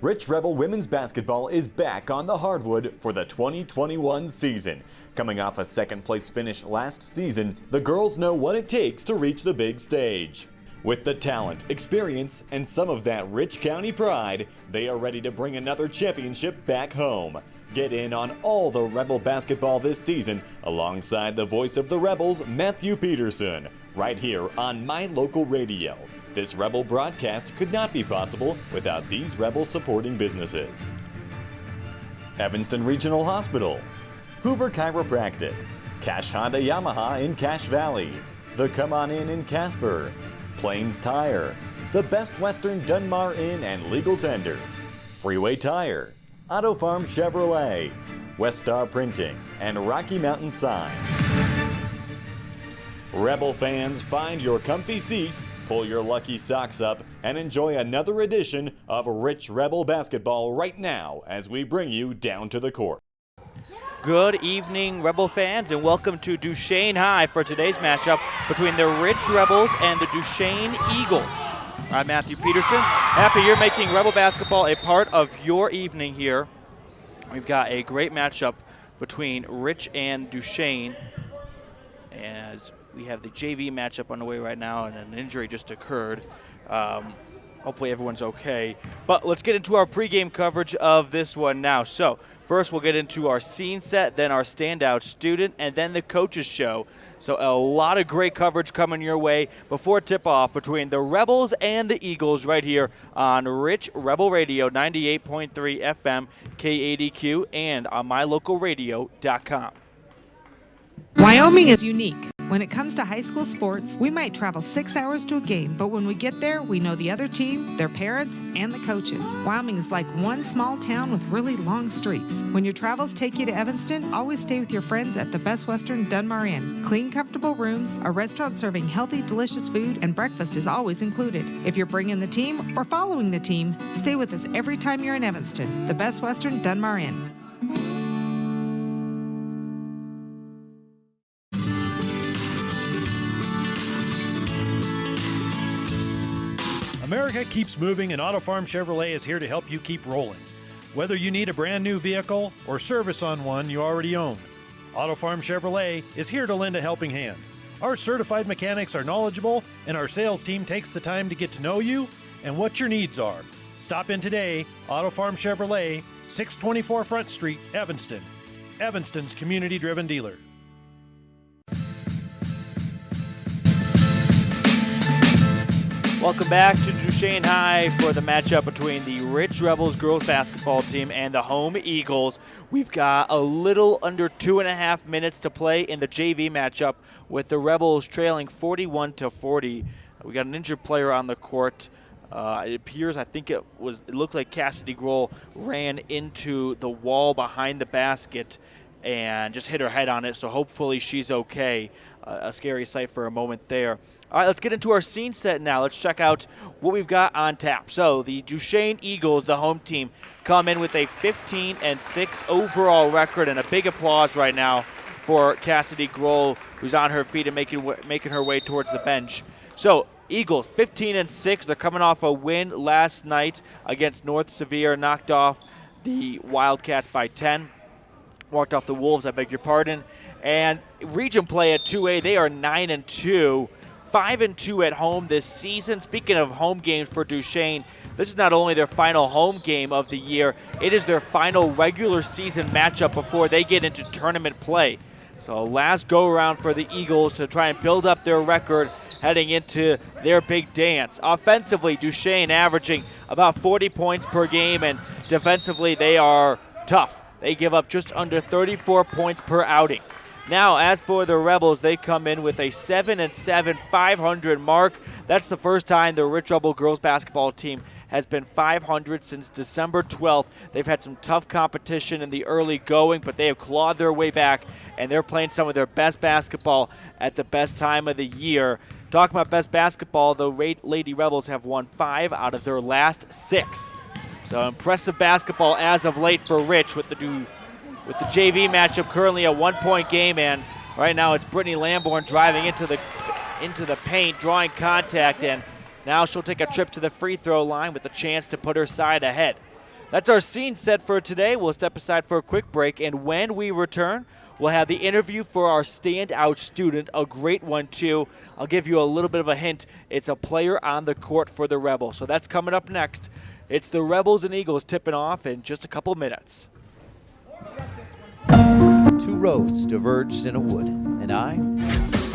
Rich Rebel women's basketball is back on the hardwood for the 2021 season. Coming off a second-place finish last season, the girls know what it takes to reach the big stage. With the talent, experience, and some of that rich county pride, they are ready to bring another championship back home. Get in on all the Rebel basketball this season alongside the voice of the Rebels, Matthew Peterson, right here on My Local Radio. This Rebel broadcast could not be possible without these Rebel supporting businesses: Evanston Regional Hospital, Hoover Chiropractic, Cash Honda Yamaha in Cache Valley, the Come On In Casper, Plains Tire, the Best Western Dunmar Inn and Legal Tender, Freeway Tire, Auto Farm Chevrolet, West Star Printing, and Rocky Mountain Sign. Rebel fans, find your comfy seat, pull your lucky socks up, and enjoy another edition of Rich Rebel Basketball right now as we bring you down to the court. Good evening, Rebel fans, and welcome to Duchesne High for today's matchup between the Rich Rebels and the Duchesne Eagles. I'm Matthew Peterson. Happy you're making Rebel basketball a part of your evening here. We've got a great matchup between Rich and Duchesne, as we have the JV matchup underway right now, and an injury just occurred. Hopefully everyone's okay. But let's get into our pregame coverage of this one now. So first we'll get into our scene set, then our standout student, and then the coaches show. So a lot of great coverage coming your way before tip-off between the Rebels and the Eagles right here on Rich Rebel Radio 98.3 FM KADQ and on mylocalradio.com. Wyoming is unique. When it comes to high school sports, we might travel 6 hours to a game, but when we get there, we know the other team, their parents, and the coaches. Wyoming is like one small town with really long streets. When your travels take you to Evanston, always stay with your friends at the Best Western Dunmar Inn. Clean, comfortable rooms, a restaurant serving healthy, delicious food, and breakfast is always included. If you're bringing the team or following the team, stay with us every time you're in Evanston. The Best Western Dunmar Inn. America keeps moving, and Auto Farm Chevrolet is here to help you keep rolling. Whether you need a brand new vehicle or service on one you already own, Auto Farm Chevrolet is here to lend a helping hand. Our certified mechanics are knowledgeable, and our sales team takes the time to get to know you and what your needs are. Stop in today. Auto Farm Chevrolet, 624 Front Street, Evanston. Evanston's community-driven dealer. Welcome back to Duchesne High for the matchup between the Rich Rebels girls basketball team and the home Eagles. We've got a little under 2.5 minutes to play in the JV matchup with the Rebels trailing 41-40. We got an injured player on the court. It appears, it looked like Cassidy Grohl ran into the wall behind the basket and just hit her head on it, so hopefully she's okay. A scary sight for a moment there. All right, let's get into our scene set now. Let's check out what we've got on tap. So the Duchesne Eagles, the home team, come in with a 15-6 overall record, and a big applause right now for Cassidy Grohl, who's on her feet and making her way towards the bench. So Eagles, 15-6. They're coming off a win last night against North Sevier, knocked off the Wildcats by 10. Walked off the Wolves, I beg your pardon. And region play at 2A, they are 9-2, 5-2 at home this season. Speaking of home games for Duchesne, this is not only their final home game of the year, it is their final regular season matchup before they get into tournament play. So last go-around for the Eagles to try and build up their record heading into their big dance. Offensively, Duchesne averaging about 40 points per game, and defensively they are tough. They give up just under 34 points per outing. Now, as for the Rebels, they come in with a 7-7, 500 mark. That's the first time the Rich Rebel girls basketball team has been .500 since December 12th. They've had some tough competition in the early going, but they have clawed their way back, and they're playing some of their best basketball at the best time of the year. Talking about best basketball, the Lady Rebels have won 5 out of their last 6. So impressive basketball as of late for Rich with the JV matchup currently a 1-point game, and right now it's Brittany Lamborn driving into the paint, drawing contact, and now she'll take a trip to the free throw line with a chance to put her side ahead. That's our scene set for today. We'll step aside for a quick break, and when we return, we'll have the interview for our standout student, a great one too. I'll give you a little bit of a hint. It's a player on the court for the Rebels. So that's coming up next. It's the Rebels and Eagles tipping off in just a couple minutes. 2 roads diverged in a wood, and I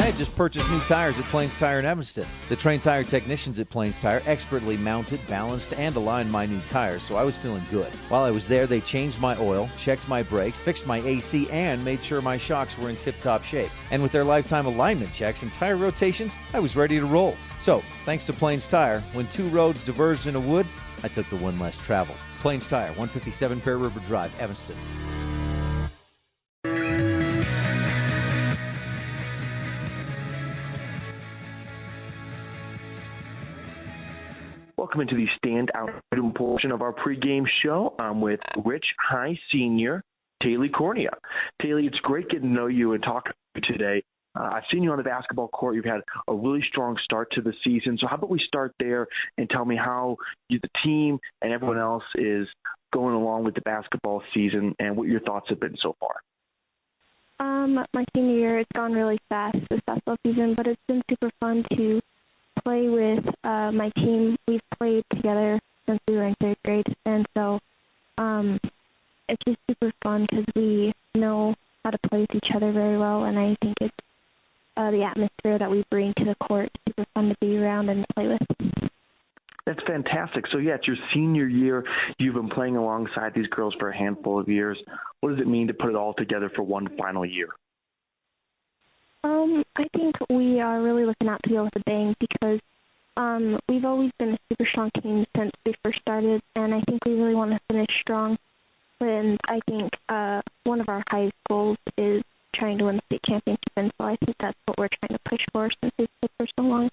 had just purchased new tires at Plains Tire in Evanston. The trained tire technicians at Plains Tire expertly mounted, balanced, and aligned my new tires, so I was feeling good. While I was there, they changed my oil, checked my brakes, fixed my AC, and made sure my shocks were in tip-top shape. And with their lifetime alignment checks and tire rotations, I was ready to roll. So, thanks to Plains Tire, when 2 roads diverged in a wood, I took the one less traveled. Plains Tire, 157 Pear River Drive, Evanston. Welcome into the standout portion of our pregame show. I'm with Rich High Senior Taylor Cornea. Taylor, it's great getting to know you and talk to you today. I've seen you on the basketball court. You've had a really strong start to the season. So how about we start there and tell me how the team and everyone else is going along with the basketball season and what your thoughts have been so far. My senior year, it's gone really fast this basketball season, but it's been super fun to play with my team. We've played together since we were in 3rd grade, and so it's just super fun because we know how to play with each other very well, and I think it's the atmosphere that we bring to the court is super fun to be around and play with. That's fantastic. So, yeah, it's your senior year. You've been playing alongside these girls for a handful of years. What does it mean to put it all together for one final year? I think we are really looking out to go with a bang because we've always been a super strong team since we first started, and I think we really want to finish strong. And I think one of our highest goals is trying to win the state championship, and so I think that's what we're trying to push for since we've played for so long.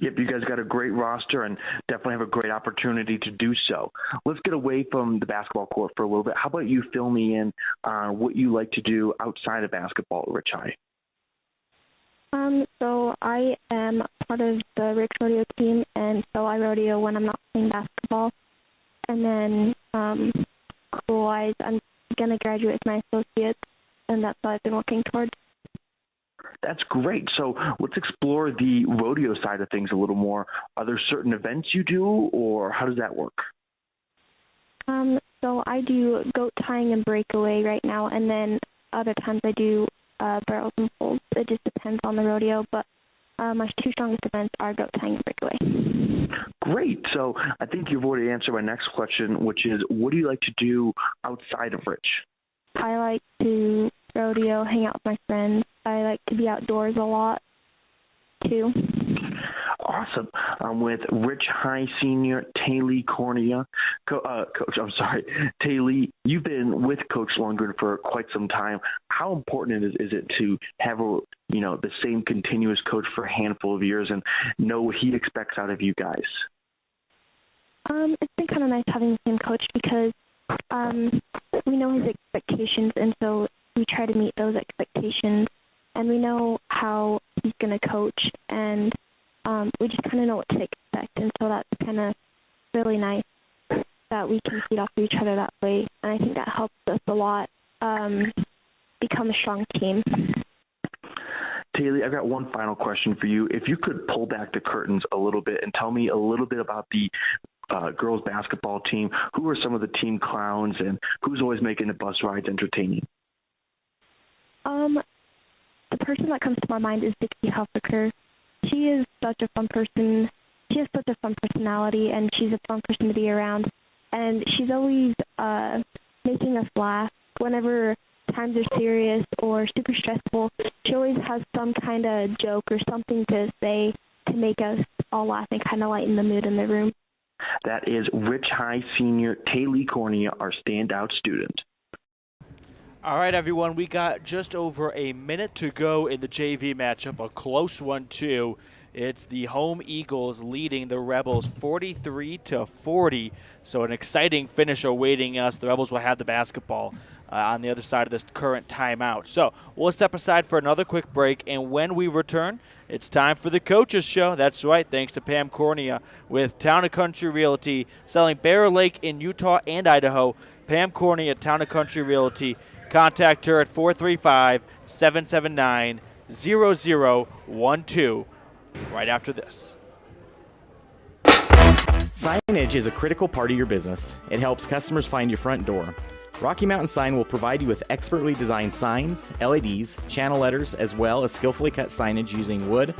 Yep, you guys got a great roster and definitely have a great opportunity to do so. Let's get away from the basketball court for a little bit. How about you fill me in on what you like to do outside of basketball at Rich High? So I am part of the Rich Rodeo team, and so I rodeo when I'm not playing basketball. And then school-wise, I'm going to graduate with my associates, and that's what I've been working towards. That's great. So let's explore the rodeo side of things a little more. Are there certain events you do, or how does that work? So I do goat tying and breakaway right now, and then other times I do barrels and poles. It just depends on the rodeo, but my 2 strongest events are goat tying and breakaway. Great. So I think you've already answered my next question, which is, what do you like to do outside of Rich? I like to rodeo, hang out with my friends. I like to be outdoors a lot, too. Awesome. I'm with Rich High Senior Taylor Cornea. Taylor, you've been with Coach Lundgren for quite some time. How important is it to have the same continuous coach for a handful of years and know what he expects out of you guys? It's been kind of nice having the same coach because we know his expectations, and so we try to meet those expectations. And we know how he's going to coach, and we just kind of know what to expect. And so that's kind of really nice that we can feed off of each other that way. And I think that helps us a lot become a strong team. Taylor, I've got one final question for you. If you could pull back the curtains a little bit and tell me a little bit about the girls basketball team, who are some of the team clowns and who's always making the bus rides entertaining? The person that comes to my mind is Dixie Huffaker. She is such a fun person. She has such a fun personality, and she's a fun person to be around. And she's always making us laugh. Whenever times are serious or super stressful, she always has some kind of joke or something to say to make us all laugh and kind of lighten the mood in the room. That is Rich High senior Taylor Cornea, our standout student. All right, everyone, we got just over a minute to go in the JV matchup, a close one, too. It's the home Eagles leading the Rebels 43-40, so an exciting finish awaiting us. The Rebels will have the basketball on the other side of this current timeout. So we'll step aside for another quick break, and when we return, it's time for the Coaches Show. That's right, thanks to Pam Cornea with Town & Country Realty, selling Bear Lake in Utah and Idaho. Pam Cornea, Town & Country Realty. Contact her at 435-779-0012 right after this. Signage is a critical part of your business. It helps customers find your front door. Rocky Mountain Sign will provide you with expertly designed signs, LEDs, channel letters, as well as skillfully cut signage using wood,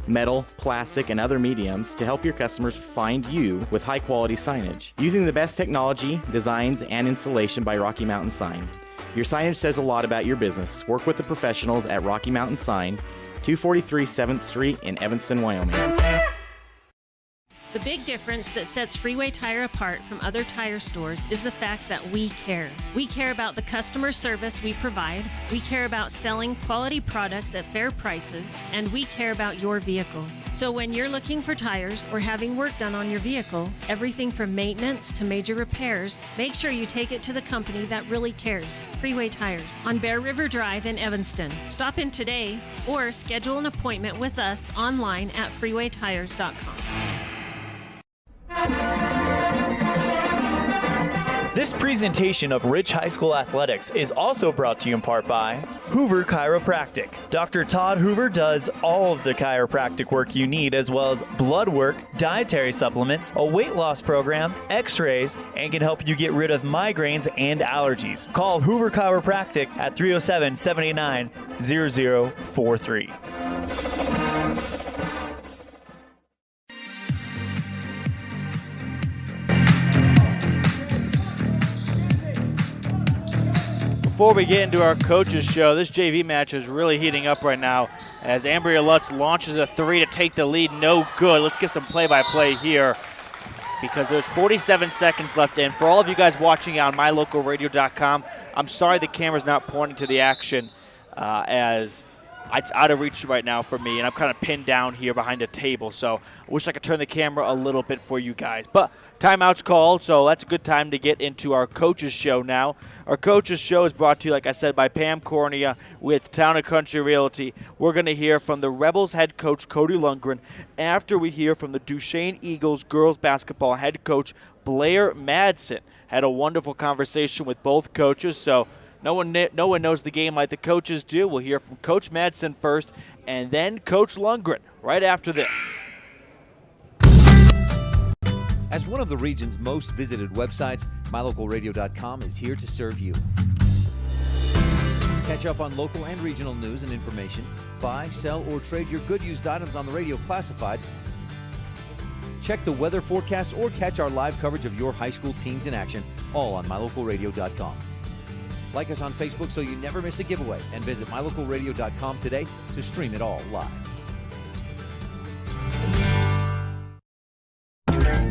metal, plastic, and other mediums to help your customers find you with high-quality signage. Using the best technology, designs, and installation by Rocky Mountain Sign. Your signage says a lot about your business. Work with the professionals at Rocky Mountain Sign, 243 7th Street in Evanston, Wyoming. The big difference that sets Freeway Tire apart from other tire stores is the fact that we care. We care about the customer service we provide, we care about selling quality products at fair prices, and we care about your vehicle. So when you're looking for tires or having work done on your vehicle, everything from maintenance to major repairs, make sure you take it to the company that really cares, Freeway Tires, on Bear River Drive in Evanston. Stop in today or schedule an appointment with us online at freewaytires.com. This presentation of Rich High School Athletics is also brought to you in part by Hoover Chiropractic. Dr. Todd Hoover does all of the chiropractic work you need, as well as blood work, dietary supplements, a weight loss program, x-rays, and can help you get rid of migraines and allergies. Call Hoover Chiropractic at 307-789-0043. Before we get into our Coaches Show, this JV match is really heating up right now as Ambria Lutz launches a three to take the lead. No good. Let's get some play-by-play here because there's 47 seconds left. And for all of you guys watching on mylocalradio.com, I'm sorry the camera's not pointing to the action as it's out of reach right now for me, and I'm kind of pinned down here behind a table. So I wish I could turn the camera a little bit for you guys. But timeout's called, so that's a good time to get into our Coaches Show now. Our Coaches Show is brought to you, like I said, by Pam Cornea with Town & Country Realty. We're going to hear from the Rebels head coach, Cody Lundgren, after we hear from the Duchesne Eagles girls basketball head coach, Blair Madsen. Had a wonderful conversation with both coaches, so no one knows the game like the coaches do. We'll hear from Coach Madsen first, and then Coach Lundgren right after this. As one of the region's most visited websites, mylocalradio.com is here to serve you. Catch up on local and regional news and information. Buy, sell, or trade your good used items on the radio classifieds. Check the weather forecast or catch our live coverage of your high school teams in action, all on mylocalradio.com. Like us on Facebook so you never miss a giveaway, and visit mylocalradio.com today to stream it all live.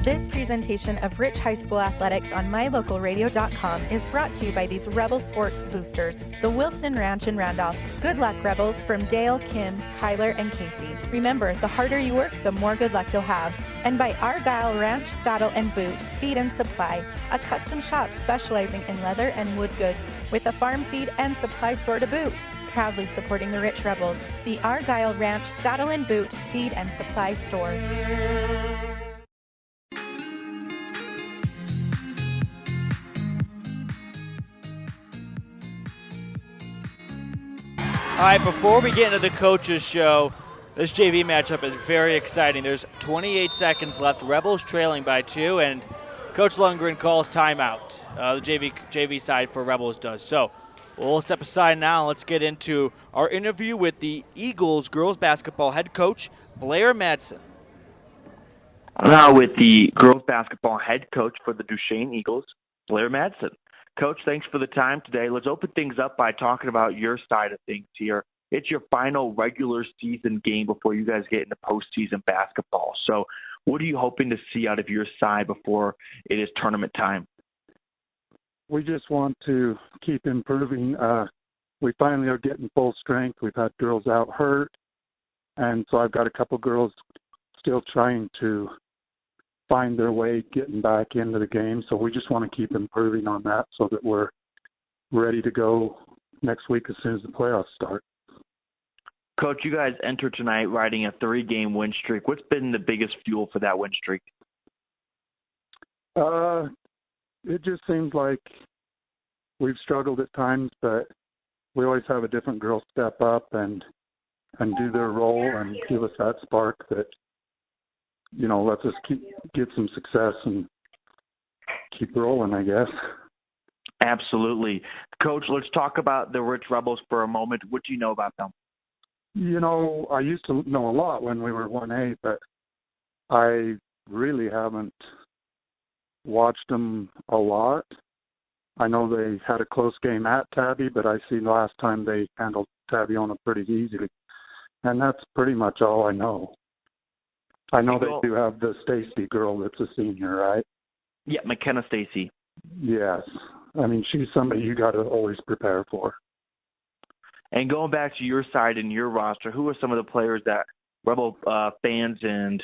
This presentation of Rich High School Athletics on mylocalradio.com is brought to you by these Rebel Sports boosters, the Wilson Ranch in Randolph. Good luck, Rebels, from Dale, Kim, Kyler, and Casey. Remember, the harder you work, the more good luck you'll have. And by Argyle Ranch Saddle and Boot, Feed and Supply, a custom shop specializing in leather and wood goods, with a farm feed and supply store to boot. Proudly supporting the Rich Rebels, the Argyle Ranch Saddle and Boot, Feed and Supply Store. All right, before we get into the Coaches Show, this JV matchup is very exciting. There's 28 seconds left. Rebels trailing by 2, and Coach Lundgren calls timeout. The JV side for Rebels does. So we'll step aside now. Let's get into our interview with the Eagles girls basketball head coach, Blair Madsen. Now with the girls basketball head coach for the Duchesne Eagles, Blair Madsen. Coach, thanks for the time today. Let's open things up by talking about your side of things here. It's your final regular season game before you guys get into postseason basketball. So What are you hoping to see out of your side before it is tournament time? We just want to keep improving. We finally are getting full strength. We've had girls out hurt, and so I've got a couple girls still trying to find their way getting back into the game. So we just want to keep improving on that so that we're ready to go next week as soon as the playoffs start. Coach, you guys entered tonight riding a 3-game win streak. What's been the biggest fuel for that win streak? It just seems like we've struggled at times, but we always have a different girl step up and do their role and give us that spark that, lets us get some success and keep rolling, I guess. Absolutely. Coach, let's talk about the Rich Rebels for a moment. What do you know about them? I used to know a lot when we were 1A, but I really haven't watched them a lot. I know they had a close game at Tabby, but I see last time they handled Tabiona pretty easily. And that's pretty much all I know. I know they do have the Stacy girl that's a senior, right? Yeah, McKenna Stacy. Yes. I mean, she's somebody you got to always prepare for. And going back to your side and your roster, who are some of the players that Rebel fans and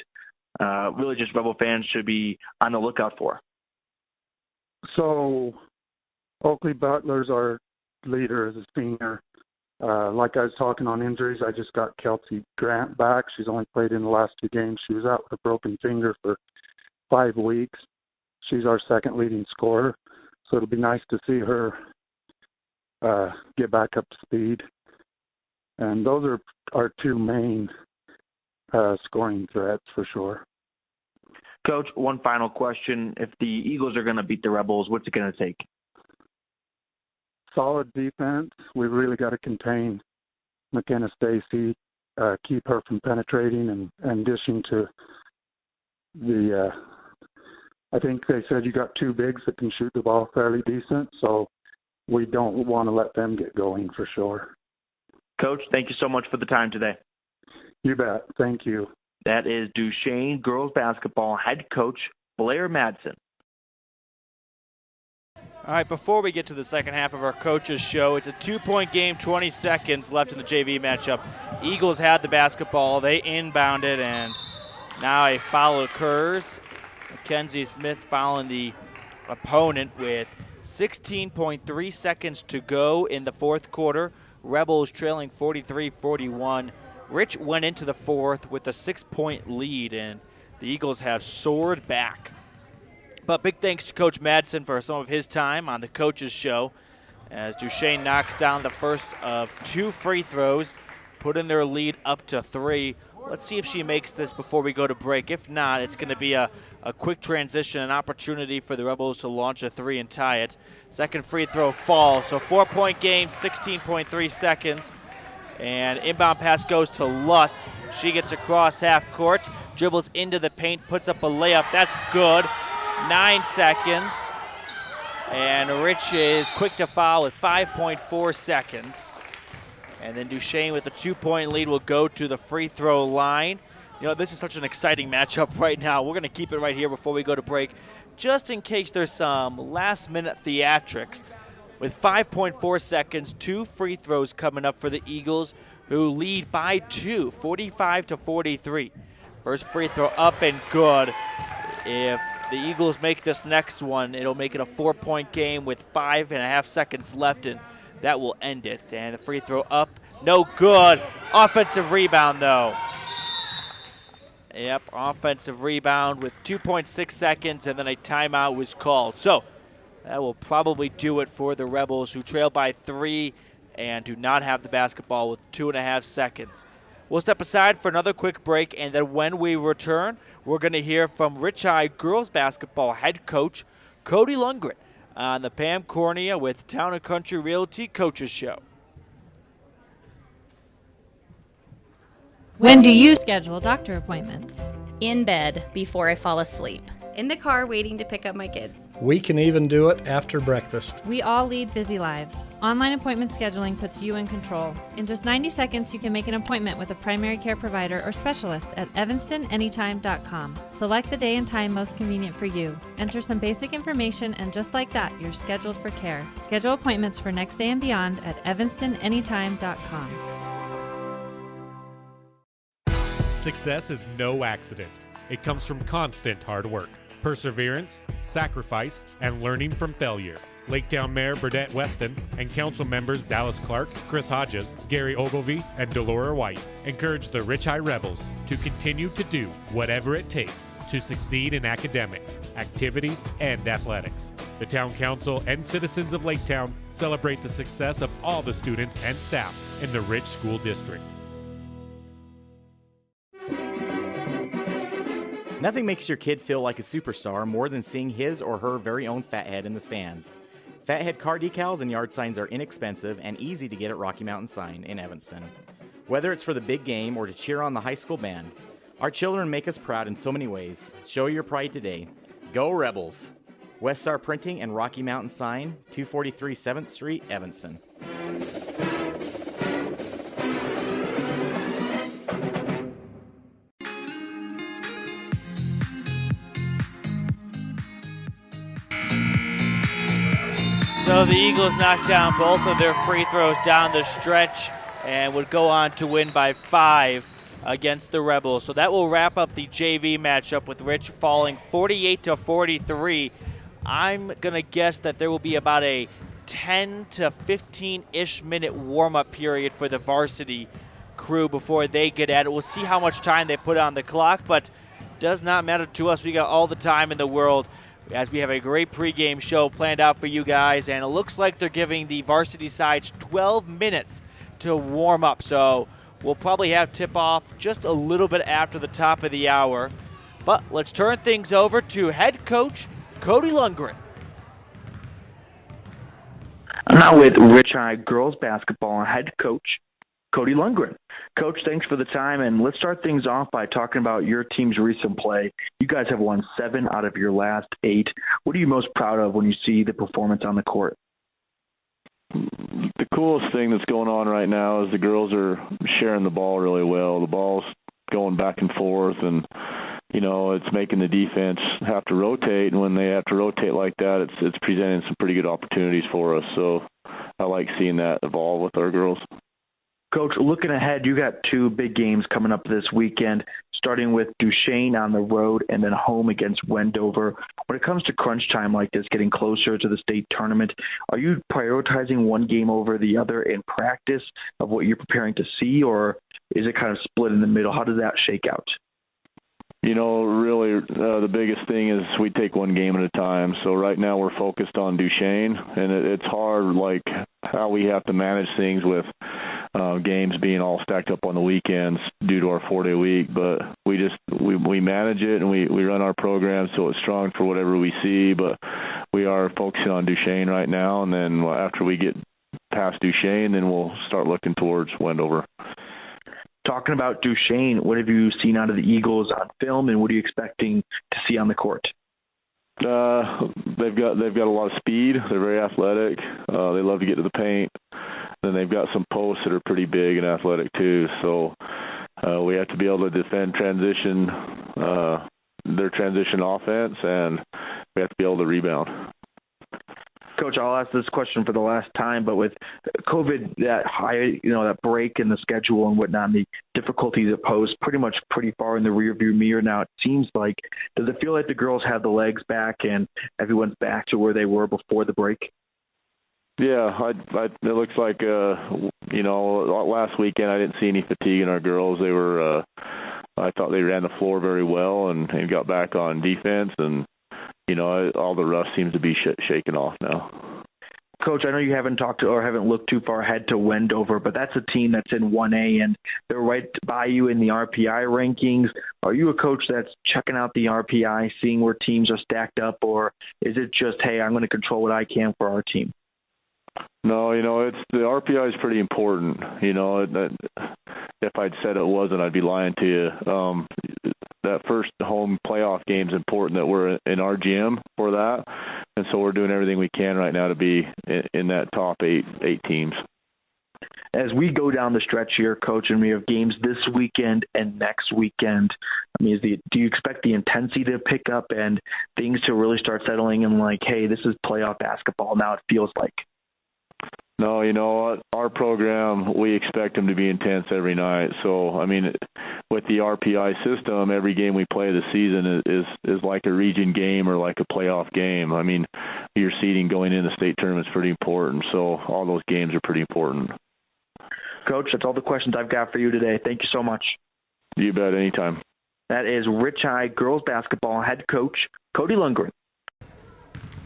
really just Rebel fans should be on the lookout for? So Oakley Butler's our leader as a senior. Like I was talking on injuries, I just got Kelsey Grant back. She's only played in the last 2 games. She was out with a broken finger for 5 weeks. She's our second leading scorer. So it'll be nice to see her get back up to speed. And those are our 2 main scoring threats for sure. Coach, one final question. If the Eagles are going to beat the Rebels, what's it going to take? Solid defense. We've really got to contain McKenna Stacy, keep her from penetrating and dishing to the I think they said you got 2 bigs that can shoot the ball fairly decent, so we don't want to let them get going for sure. Coach, thank you so much for the time today. You bet. Thank you. That is Duchesne girls basketball head coach Blair Madsen. All right, before we get to the second half of our coaches show, it's a 2-point game, 20 seconds left in the JV matchup. Eagles had the basketball. They inbounded, and now a foul occurs. Mackenzie Smith fouling the opponent with 16.3 seconds to go in the fourth quarter. Rebels trailing 43-41. Rich went into the fourth with a 6-point lead, and the Eagles have soared back. But big thanks to Coach Madsen for some of his time on the coaches show as Duchesne knocks down the first of 2 free throws, putting their lead up to 3. Let's see if she makes this before we go to break. If not, it's going to be a quick transition, an opportunity for the Rebels to launch a 3 and tie it. Second free throw falls. So 4-point game, 16.3 seconds. And inbound pass goes to Lutz. She gets across half court, dribbles into the paint, puts up a layup. That's good. 9 seconds. And Rich is quick to foul with 5.4 seconds. And then Duchesne with a 2-point lead will go to the free throw line. This is such an exciting matchup right now. We're going to keep it right here before we go to break, just in case there's some last-minute theatrics. With 5.4 seconds, 2 free throws coming up for the Eagles, who lead by 2, 45-43. First free throw up and good. If the Eagles make this next one, it'll make it a 4-point game with 5.5 seconds left, and that will end it. And the free throw up, no good. Offensive rebound, though. Yep, offensive rebound with 2.6 seconds, and then a timeout was called. So that will probably do it for the Rebels, who trail by 3 and do not have the basketball with 2.5 seconds. We'll step aside for another quick break, and then when we return, we're going to hear from Rich High girls basketball head coach Cody Lundgren on the Pam Cornea with Town & Country Realty Coaches Show. When do you schedule doctor appointments? In bed before I fall asleep. in the car waiting to pick up my kids. We can even do it after breakfast. We all lead busy lives. Online appointment scheduling puts you in control. In just 90 seconds, you can make an appointment with a primary care provider or specialist at evanstonanytime.com. Select the day and time most convenient for you. Enter some basic information, and just like that, you're scheduled for care. Schedule appointments for next day and beyond at evanstonanytime.com. Success is no accident. It comes from constant hard work, perseverance, sacrifice, and learning from failure. Laketown Mayor Burdette Weston and council members Dallas Clark, Chris Hodges, Gary Ogilvie, and Delora White encourage the Rich High Rebels to continue to do whatever it takes to succeed in academics, activities, and athletics. The town council and citizens of Laketown celebrate the success of all the students and staff in the Rich School District. Nothing makes your kid feel like a superstar more than seeing his or her very own Fathead in the stands. Fathead car decals and yard signs are inexpensive and easy to get at Rocky Mountain Sign in Evanston. Whether it's for the big game or to cheer on the high school band, our children make us proud in so many ways. Show your pride today. Go Rebels! West Star Printing and Rocky Mountain Sign, 243 7th Street, Evanston. So the Eagles knocked down both of their free throws down the stretch and would go on to win by 5 against the Rebels. So that will wrap up the JV matchup with Rich falling 48-43. I'm going to guess that there will be about a 10 to 15-ish minute warm-up period for the varsity crew before they get at it. We'll see how much time they put on the clock, but does not matter to us. We got all the time in the world as we have a great pregame show planned out for you guys, and it looks like they're giving the varsity sides 12 minutes to warm up. So we'll probably have tip-off just a little bit after the top of the hour. But let's turn things over to head coach Cody Lundgren. I'm now with Rich High girls basketball head coach Cody Lundgren. Coach, thanks for the time, and let's start things off by talking about your team's recent play. You guys have won 7 out of your last 8. What are you most proud of when you see the performance on the court? The coolest thing that's going on right now is the girls are sharing the ball really well. The ball's going back and forth, and it's making the defense have to rotate, and when they have to rotate like that, it's presenting some pretty good opportunities for us. So I like seeing that evolve with our girls. Coach, looking ahead, you got 2 big games coming up this weekend, starting with Duchesne on the road and then home against Wendover. When it comes to crunch time like this, getting closer to the state tournament, are you prioritizing one game over the other in practice of what you're preparing to see, or is it kind of split in the middle? How does that shake out? Really, the biggest thing is we take one game at a time. So right now we're focused on Duchesne, and it's hard, like how we have to manage things with games being all stacked up on the weekends due to our 4-day week. But we manage it, and we run our program so it's strong for whatever we see. But we are focusing on Duchesne right now, and then after we get past Duchesne, then we'll start looking towards Wendover. Talking about Duchesne, what have you seen out of the Eagles on film, and what are you expecting to see on the court? They've got a lot of speed. They're very athletic. They love to get to the paint. Then they've got some posts that are pretty big and athletic too. So we have to be able to defend their transition offense, and we have to be able to rebound. Coach, I'll ask this question for the last time, but with COVID, that break in the schedule and whatnot, and the difficulties it posed pretty far in the rearview mirror now, it seems like. Does it feel like the girls have the legs back and everyone's back to where they were before the break? Yeah, it looks like, last weekend I didn't see any fatigue in our girls. They were, I thought they ran the floor very well and got back on defense, and all the rust seems to be shaken off now. Coach, I know you haven't looked too far ahead to Wendover, but that's a team that's in 1A, and they're right by you in the RPI rankings. Are you a coach that's checking out the RPI, seeing where teams are stacked up, or is it just, hey, I'm going to control what I can for our team? No, it's the RPI is pretty important. If I'd said it wasn't, I'd be lying to you. The that first home playoff game is important that we're in our gym for that. And so we're doing everything we can right now to be in that top eight teams. As we go down the stretch here, Coach, and we have games this weekend and next weekend, I mean, do you expect the intensity to pick up and things to really start settling in like, hey, this is playoff basketball now, it feels like? No, you know, our program, we expect them to be intense every night. So, I mean, with the RPI system, every game we play this season is like a region game or like a playoff game. I mean, your seeding going into the state tournament is pretty important. So all those games are pretty important. Coach, that's all the questions I've got for you today. Thank you so much. You bet, anytime. That is Rich High girls basketball head coach Cody Lundgren.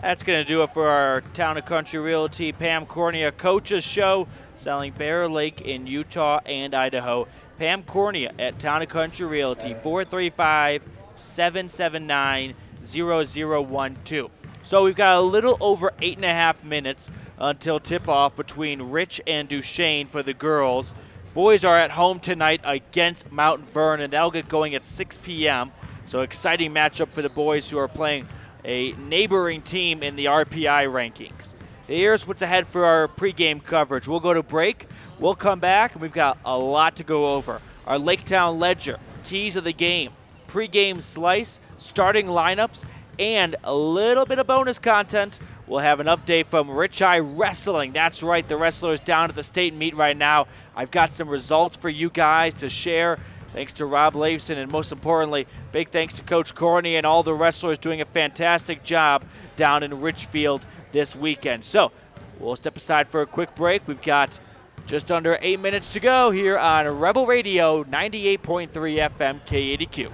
That's going to do it for our Town and Country Realty Pam Cornea Coaches Show, selling Bear Lake in Utah and Idaho. Pam Cornea at Town and Country Realty, 435-779-0012. So we've got a little over 8.5 minutes until tip-off between Rich and Duchesne for the girls. Boys are at home tonight against Mount Vernon. That'll get going at 6 p.m. So exciting matchup for the boys who are playing a neighboring team in the RPI rankings. Here's what's ahead for our pregame coverage. We'll go to break. We'll come back, and we've got a lot to go over. Our Laketown Ledger, keys of the game, pregame slice, starting lineups, and a little bit of bonus content. We'll have an update from Rich High Wrestling. That's right, the wrestlers down at the state meet right now. I've got some results for you guys to share. Thanks to Rob Leifson, and most importantly, big thanks to Coach Corney and all the wrestlers doing a fantastic job down in Richfield this weekend. So we'll step aside for a quick break. We've got just under 8 minutes to go here on Rebel Radio 98.3 FM KADQ.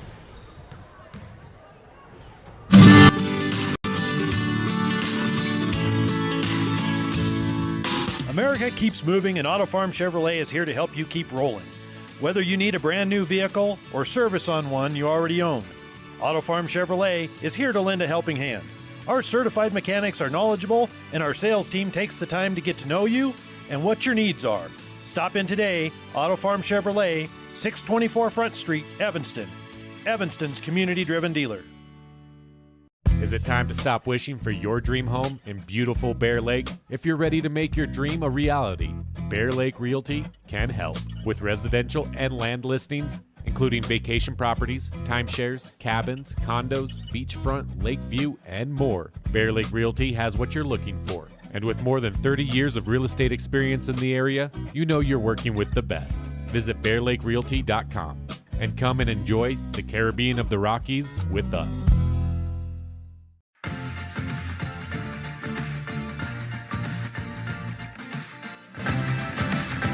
America keeps moving, and Auto Farm Chevrolet is here to help you keep rolling. Whether you need a brand new vehicle or service on one you already own, Auto Farm Chevrolet is here to lend a helping hand. Our certified mechanics are knowledgeable, and our sales team takes the time to get to know you and what your needs are. Stop in today, Auto Farm Chevrolet, 624 Front Street, Evanston. Evanston's community-driven dealer. Is it time to stop wishing for your dream home in beautiful Bear Lake? If you're ready to make your dream a reality, Bear Lake Realty can help. With residential and land listings, including vacation properties, timeshares, cabins, condos, beachfront, lake view, and more, Bear Lake Realty has what you're looking for. And with more than 30 years of real estate experience in the area, you know you're working with the best. Visit BearLakeRealty.com and come and enjoy the Caribbean of the Rockies with us.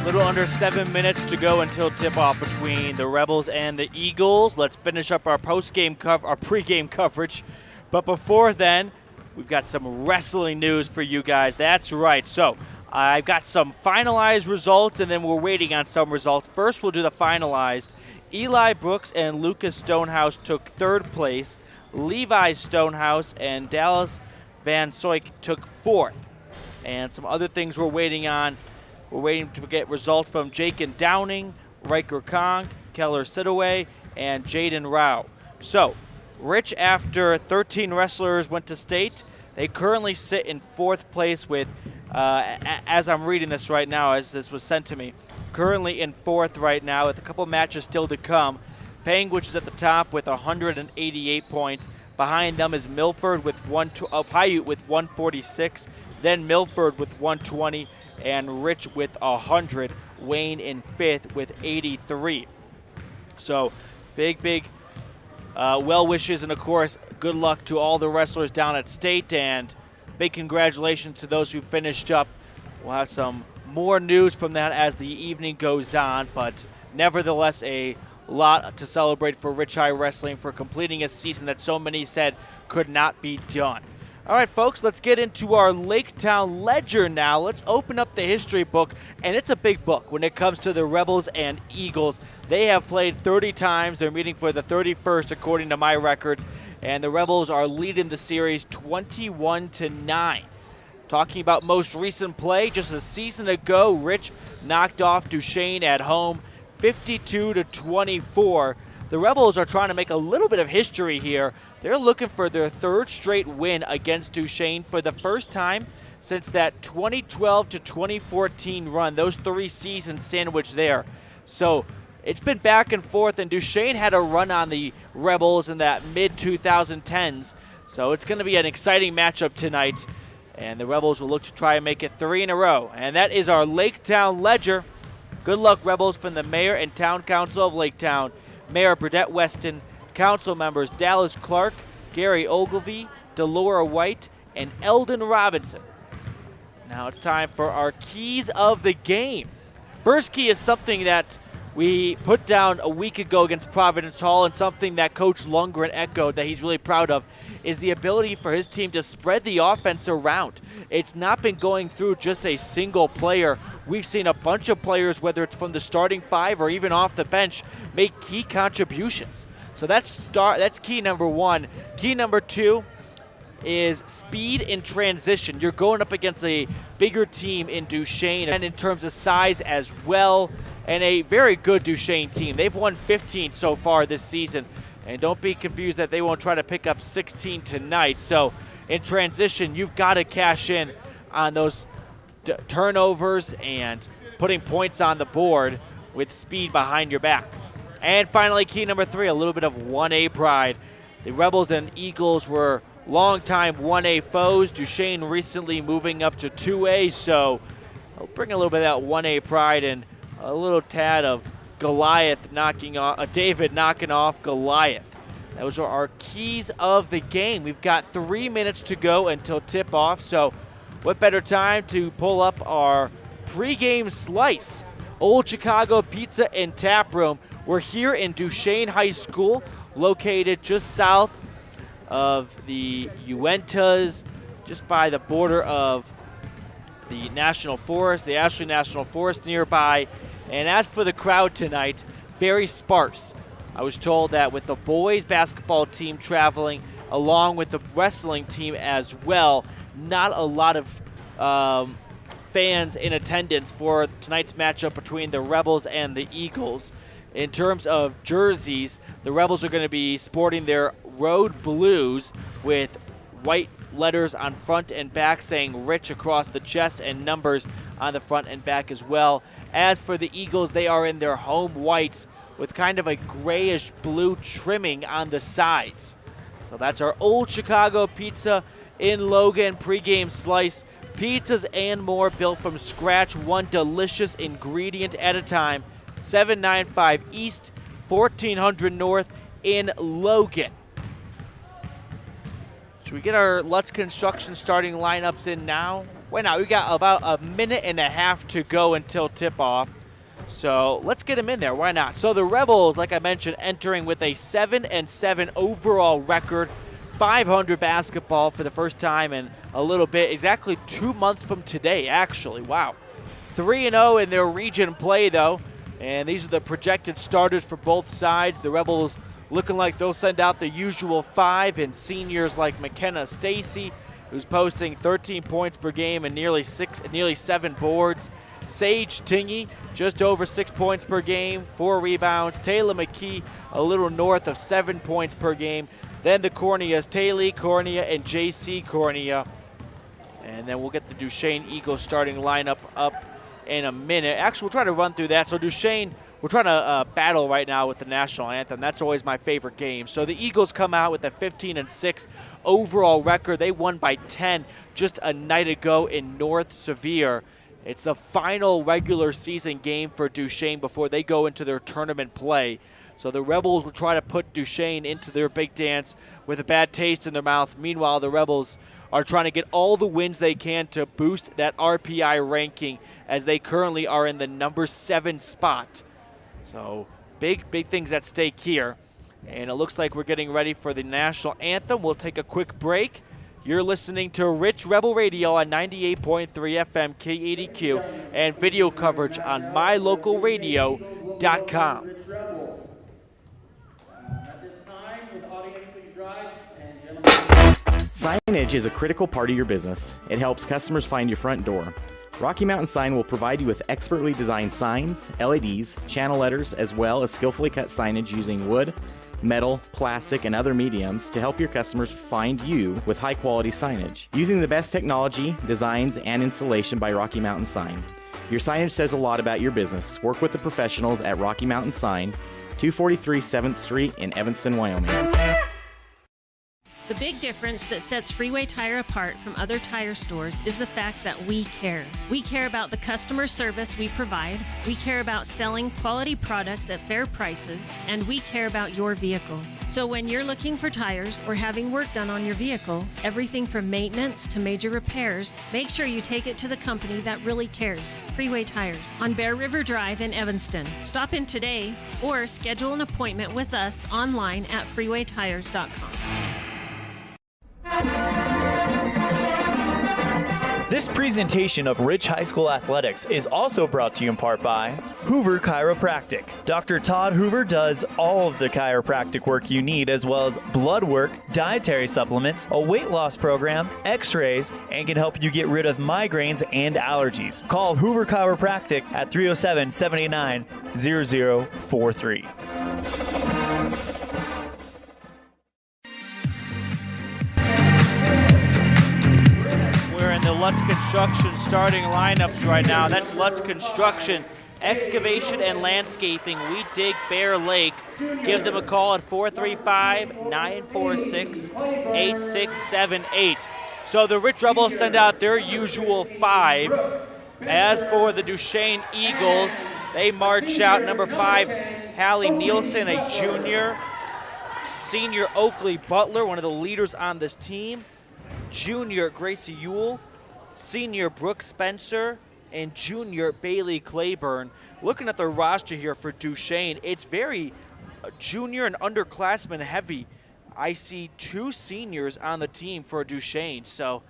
Little under 7 minutes to go until tip-off between the Rebels and the Eagles. Let's finish up our pregame coverage. But before then, we've got some wrestling news for you guys. That's right. So I've got some finalized results, and then we're waiting on some results. First, we'll do the finalized. Eli Brooks and Lucas Stonehouse took third place. Levi Stonehouse and Dallas Van Soyk took fourth. And some other things we're waiting on. We're waiting to get results from Jakin Downing, Riker Kong, Keller Sidaway, and Jaden Rao. So, Rich, after 13 wrestlers went to state, they currently sit in fourth place with, as I'm reading this right now, as this was sent to me, currently in fourth right now with a couple matches still to come. Penguich is at the top with 188 points. Behind them is Milford with Paiute with 146, then Milford with 120, and Rich with 100. Wayne in fifth with 83. So big well wishes, and of course good luck to all the wrestlers down at state, and big congratulations to those who finished up. We'll have some more news from that as the evening goes on, but nevertheless a lot to celebrate for Rich High Wrestling for completing a season that so many said could not be done. All right, folks, let's get into our Laketown Ledger now. Let's open up the history book, and it's a big book when it comes to the Rebels and Eagles. They have played 30 times. They're meeting for the 31st, according to my records, and the Rebels are leading the series 21-9. Talking about most recent play, just a season ago, Rich knocked off Duchesne at home 52-24. the Rebels are trying to make a little bit of history here. They're looking for their third straight win against Duchesne for the first time since that 2012 to 2014 run, those 3 seasons sandwiched there. So it's been back and forth, and Duchesne had a run on the Rebels in that mid-2010s. So it's going to be an exciting matchup tonight, and the Rebels will look to try and make it 3 in a row. And that is our Laketown Ledger. Good luck, Rebels, from the Mayor and Town Council of Laketown. Mayor Burdett Weston, Council members Dallas Clark, Gary Ogilvie, Delora White, and Eldon Robinson. Now it's time for our keys of the game. First key is something that we put down a week ago against Providence Hall, and something that Coach Lundgren echoed that he's really proud of is the ability for his team to spread the offense around. It's not been going through just a single player. We've seen a bunch of players, whether it's from the starting 5 or even off the bench, make key contributions. So that's key number 1. Key number 2 is speed in transition. You're going up against a bigger team in Duchesne, and in terms of size as well, and a very good Duchesne team. They've won 15 so far this season, and don't be confused that they won't try to pick up 16 tonight. So in transition, you've got to cash in on those turnovers and putting points on the board with speed behind your back. And finally, key number 3, a little bit of 1A pride. The Rebels and Eagles were longtime 1A foes. Duchesne recently moving up to 2A, so I'll bring a little bit of that 1A pride and a little tad of Goliath David knocking off Goliath. Those are our keys of the game. We've got 3 minutes to go until tip-off, so what better time to pull up our pregame slice. Old Chicago Pizza and Tap Room. We're here in Duchesne High School, located just south of the Uintas, just by the border of the National Forest, the Ashley National Forest nearby. And as for the crowd tonight, very sparse. I was told that with the boys basketball team traveling along with the wrestling team as well, not a lot of fans in attendance for tonight's matchup between the Rebels and the Eagles. In terms of jerseys, the Rebels are going to be sporting their road blues with white letters on front and back saying Rich across the chest and numbers on the front and back as well. As for the Eagles, they are in their home whites with kind of a grayish blue trimming on the sides. So that's our Old Chicago Pizza in Logan pregame slice. Pizzas and more built from scratch, one delicious ingredient at a time. 795 East, 1400 North in Logan. Should we get our Lutz Construction starting lineups in now? Why not? We got about a minute and a half to go until tip-off. So let's get them in there. Why not? So the Rebels, like I mentioned, entering with a 7-7 overall record. 500 basketball for the first time in a little bit. Exactly 2 months from today, actually. Wow. 3-0 in their region play, though. And these are the projected starters for both sides. The Rebels looking like they'll send out the usual 5 and seniors like McKenna Stacy, who's posting 13 points per game and nearly 7 boards. Sage Tingy, just over 6 points per game, 4 rebounds. Taylor McKee, a little north of 7 points per game. Then the Corneas, Taylor Cornea and J.C. Cornea. And then we'll get the Duchesne Eagles starting lineup up in a minute. Actually, we'll try to run through that. So Duchesne, we're trying to battle right now with the national anthem. That's always my favorite game. So the Eagles come out with a 15-6 overall record. They won by 10 just a night ago in North Sevier. It's the final regular season game for Duchesne before they go into their tournament play. So the Rebels will try to put Duchesne into their big dance with a bad taste in their mouth. Meanwhile, the Rebels are trying to get all the wins they can to boost that RPI ranking, as they currently are in the number 7 spot. So big things at stake here. And it looks like we're getting ready for the national anthem. We'll take a quick break. You're listening to Rich Rebel Radio on 98.3 FM KADQ and video coverage on mylocalradio.com. Signage is a critical part of your business. It helps customers find your front door. Rocky Mountain Sign will provide you with expertly designed signs, LEDs, channel letters, as well as skillfully cut signage using wood, metal, plastic, and other mediums to help your customers find you with high-quality signage. Using the best technology, designs, and installation by Rocky Mountain Sign. Your signage says a lot about your business. Work with the professionals at Rocky Mountain Sign, 243 7th Street in Evanston, Wyoming. The big difference that sets Freeway Tire apart from other tire stores is the fact that we care. We care about the customer service we provide, we care about selling quality products at fair prices, and we care about your vehicle. So when you're looking for tires or having work done on your vehicle, everything from maintenance to major repairs, make sure you take it to the company that really cares, Freeway Tires, on Bear River Drive in Evanston. Stop in today or schedule an appointment with us online at freewaytires.com. This presentation of Rich High School Athletics is also brought to you in part by Hoover Chiropractic. Dr. Todd Hoover does all of the chiropractic work you need, as well as blood work, dietary supplements, a weight loss program, x-rays, and can help you get rid of migraines and allergies. Call Hoover Chiropractic at 307-789-0043. The Lutz Construction starting lineups right now. That's Lutz Construction, Excavation and Landscaping. We dig Bear Lake. Give them a call at 435-946-8678. So the Rich Rebels send out their usual 5. As for the Duchesne Eagles, they march out number 5, Hallie Nielsen, a junior. Senior Oakley Butler, one of the leaders on this team. Junior Gracie Ewell. Senior Brooke Spencer, and junior Bailey Claiborne. Looking at the roster here for Duchesne, it's very junior and underclassmen heavy. I see 2 seniors on the team for Duchesne, so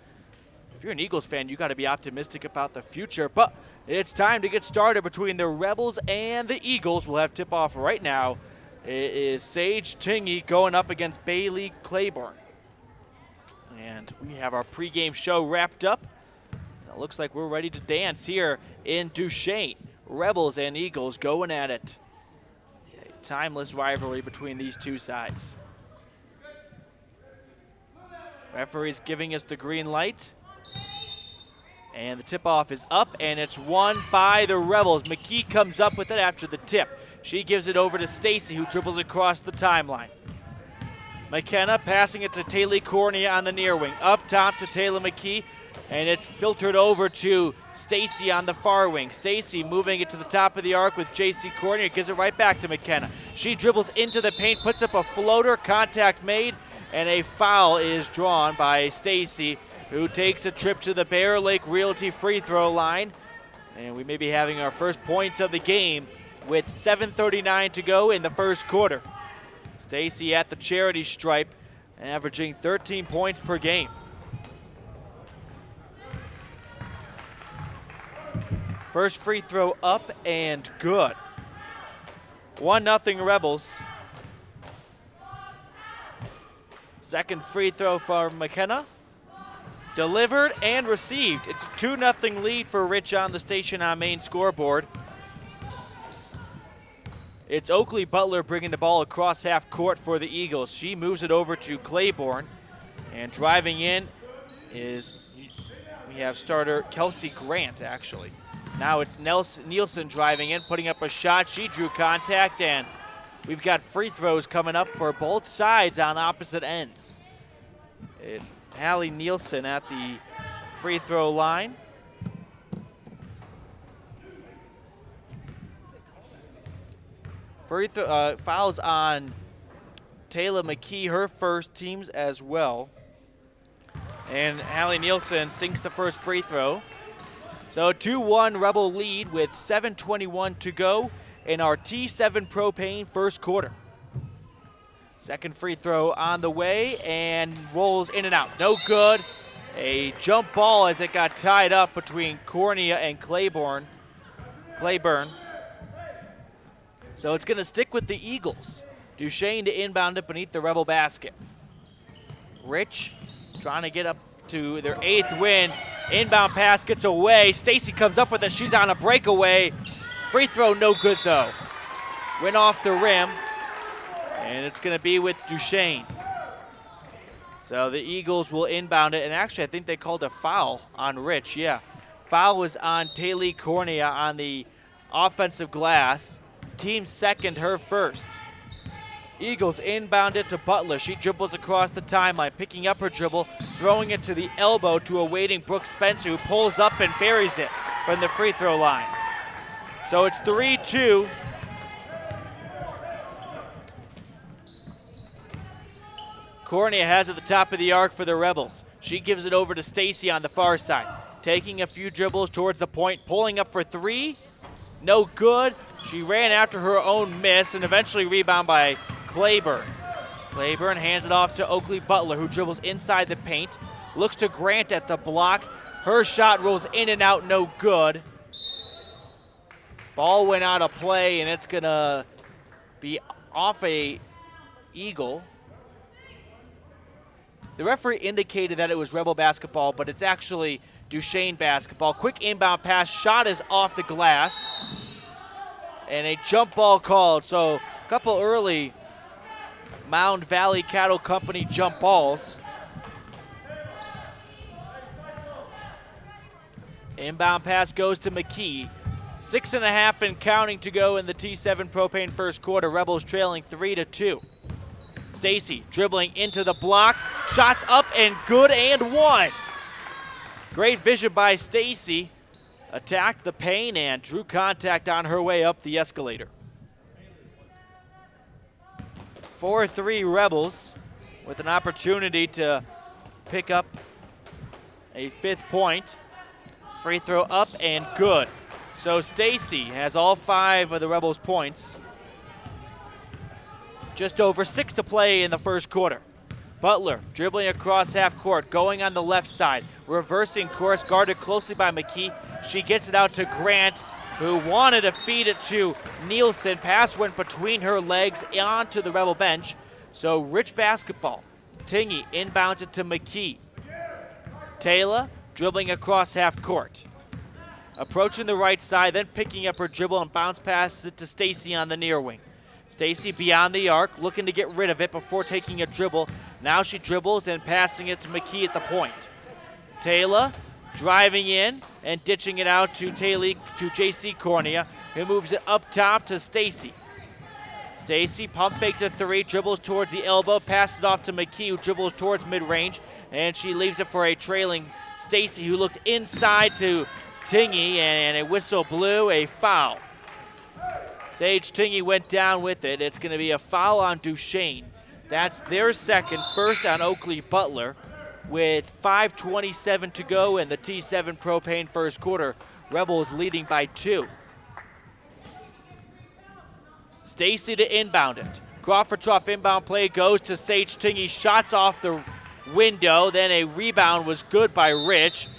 if you're an Eagles fan, you got to be optimistic about the future. But it's time to get started between the Rebels and the Eagles. We'll have tip-off right now. It is Sage Tingy going up against Bailey Claiborne. And we have our pregame show wrapped up. It looks like we're ready to dance here in Duchesne. Rebels and Eagles going at it. A timeless rivalry between these two sides. Referee's giving us the green light. And the tip-off is up, and it's won by the Rebels. McKee comes up with it after the tip. She gives it over to Stacy, who dribbles across the timeline. McKenna passing it to Taylor Cornea on the near wing. Up top to Taylor McKee. And it's filtered over to Stacy on the far wing. Stacy moving it to the top of the arc with J.C. Cornier. Gives it right back to McKenna. She dribbles into the paint, puts up a floater, contact made, and a foul is drawn by Stacy, who takes a trip to the Bear Lake Realty free throw line. And we may be having our first points of the game with 7:39 to go in the first quarter. Stacy at the charity stripe, averaging 13 points per game. First free throw up and good. 1-0 Rebels. Second free throw for McKenna. Delivered and received. It's a 2-0 lead for Rich on the station on main scoreboard. It's Oakley Butler bringing the ball across half court for the Eagles. She moves it over to Claiborne. And driving in is, we have starter Kelsey Grant, actually. Now it's Nielsen driving in, putting up a shot. She drew contact, and we've got free throws coming up for both sides on opposite ends. It's Hallie Nielsen at the free throw line. Fouls on Taylor McKee, her first, teams as well. And Hallie Nielsen sinks the first free throw. So 2-1 Rebel lead with 7:21 to go in our T7 Propane first quarter. Second free throw on the way and rolls in and out. No good. A jump ball as it got tied up between Cornea and Claiborne. So it's going to stick with the Eagles. Duchesne to inbound it beneath the Rebel basket. Rich trying to get up to their 8th win. Inbound pass gets away. Stacy comes up with it. She's on a breakaway. Free throw no good though. Went off the rim. And it's going to be with Duchesne. So the Eagles will inbound it. And actually, I think they called a foul on Rich. Yeah. Foul was on Taylor Cornea on the offensive glass. Team second, her first. Eagles inbound it to Butler. She dribbles across the timeline, picking up her dribble, throwing it to the elbow to a waiting Brooke Spencer, who pulls up and buries it from the free throw line. So it's 3-2. Cornea has at the top of the arc for the Rebels. She gives it over to Stacy on the far side, taking a few dribbles towards the point, pulling up for three. No good. She ran after her own miss and eventually rebound by Claiborne. Claiborne hands it off to Oakley Butler, who dribbles inside the paint, looks to Grant at the block. Her shot rolls in and out, no good. Ball went out of play, and it's gonna be off a Eagle. The referee indicated that it was Rebel basketball, but it's actually Duchesne basketball. Quick inbound pass, shot is off the glass, and a jump ball called. So a couple early Mound Valley Cattle Company jump balls. Inbound pass goes to McKee. 6.5 and counting to go in the T7 Propane first quarter. Rebels trailing 3-2. Stacy dribbling into the block. Shots up and good and one. Great vision by Stacy. Attacked the paint and drew contact on her way up the escalator. 4-3 Rebels with an opportunity to pick up a fifth point. Free throw up and good. So Stacy has all 5 of the Rebels' points. Just over 6 to play in the first quarter. Butler dribbling across half court, going on the left side, reversing course, guarded closely by McKee. She gets it out to Grant, who wanted to feed it to Nielsen. Pass went between her legs onto the Rebel bench. So Rich basketball. Tingy inbounds it to McKee. Taylor dribbling across half court. Approaching the right side, then picking up her dribble and bounce passes it to Stacy on the near wing. Stacy beyond the arc, looking to get rid of it before taking a dribble. Now she dribbles and passing it to McKee at the point. Taylor driving in and ditching it out to J.C. Cornea, who moves it up top to Stacy. Stacy pump fake to 3, dribbles towards the elbow, passes it off to McKee, who dribbles towards mid-range, and she leaves it for a trailing Stacy, who looked inside to Tingy, and a whistle blew, a foul. Sage Tingy went down with it. It's going to be a foul on Duchesne. That's their second, first on Oakley Butler. With 5:27 to go in the T7 Propane first quarter, Rebels leading by 2. Stacy to inbound it. Crawford Trough inbound play goes to Sage Tingy. Shots off the window. Then a rebound was good by Rich.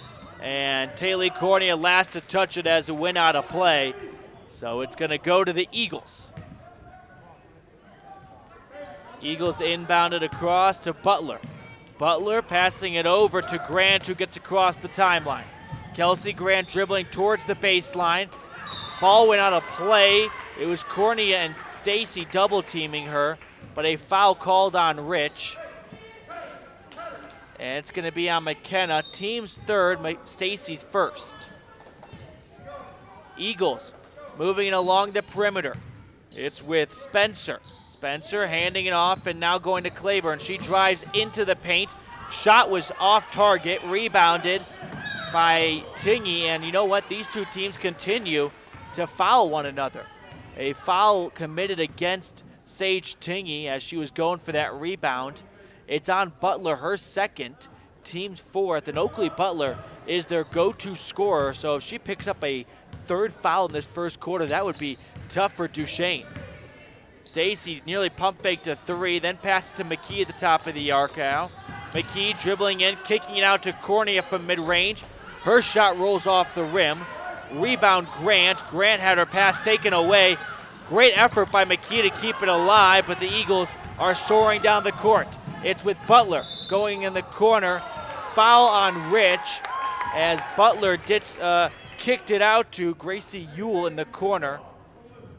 And Taylor Cornea last to touch it as it went out of play. So it's going to go to the Eagles. Eagles inbounded across to Butler. Butler passing it over to Grant, who gets across the timeline. Kelsey Grant dribbling towards the baseline. Ball went out of play. It was Cornea and Stacy double teaming her, but a foul called on Rich. And it's going to be on McKenna. Team's third, Stacy's first. Eagles moving it along the perimeter. It's with Spencer. Spencer handing it off and now going to Claiborne. She drives into the paint. Shot was off target, rebounded by Tingy. And you know what? These two teams continue to foul one another. A foul committed against Sage Tingy as she was going for that rebound. It's on Butler, her second, team's fourth, and Oakley Butler is their go-to scorer. So if she picks up a third foul in this first quarter, that would be tough for Duchesne. Stacy nearly pump faked to 3, then passes to McKee at the top of the arc now. McKee dribbling in, kicking it out to Cornea from mid-range. Her shot rolls off the rim. Rebound Grant. Grant had her pass taken away. Great effort by McKee to keep it alive, but the Eagles are soaring down the court. It's with Butler going in the corner. Foul on Rich. as Butler kicked it out to Gracie Ewell in the corner.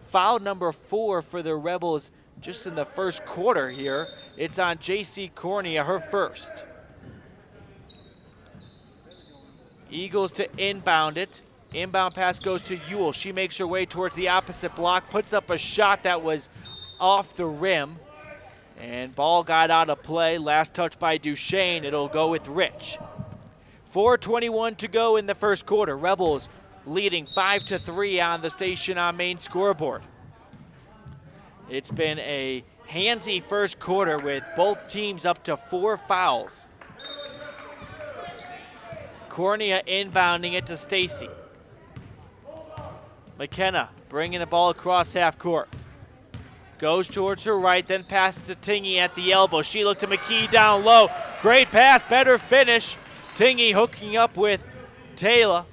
Foul number 4 for the Rebels just in the first quarter here. It's on J.C. Cornea, her first. Eagles to inbound it. Inbound pass goes to Ewell. She makes her way towards the opposite block, puts up a shot that was off the rim. And ball got out of play. Last touch by Duchesne. It'll go with Rich. 4:21 to go in the first quarter. Rebels leading 5-3 on the Station on Main scoreboard. It's been a handsy first quarter with both teams up to 4 fouls. Cornea inbounding it to Stacy. McKenna bringing the ball across half court. Goes towards her right, then passes to Tingy at the elbow. She looked to McKee down low. Great pass, better finish. Tingy hooking up with Taylor.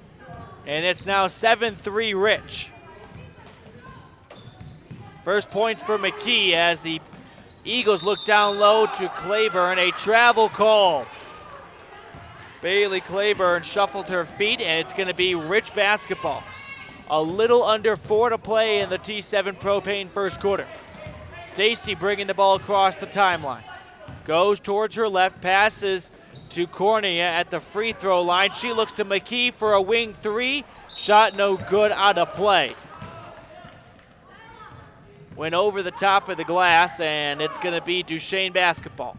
And it's now 7-3 Rich. First points for McKee as the Eagles look down low to Claiborne. A travel called. Bailey Claiborne shuffled her feet, and it's going to be Rich basketball. A little under 4 to play in the T7 Propane first quarter. Stacy bringing the ball across the timeline. Goes towards her left, passes to Cornea at the free throw line. She looks to McKee for a wing 3. Shot no good, out of play. Went over the top of the glass, and it's going to be Duchesne basketball.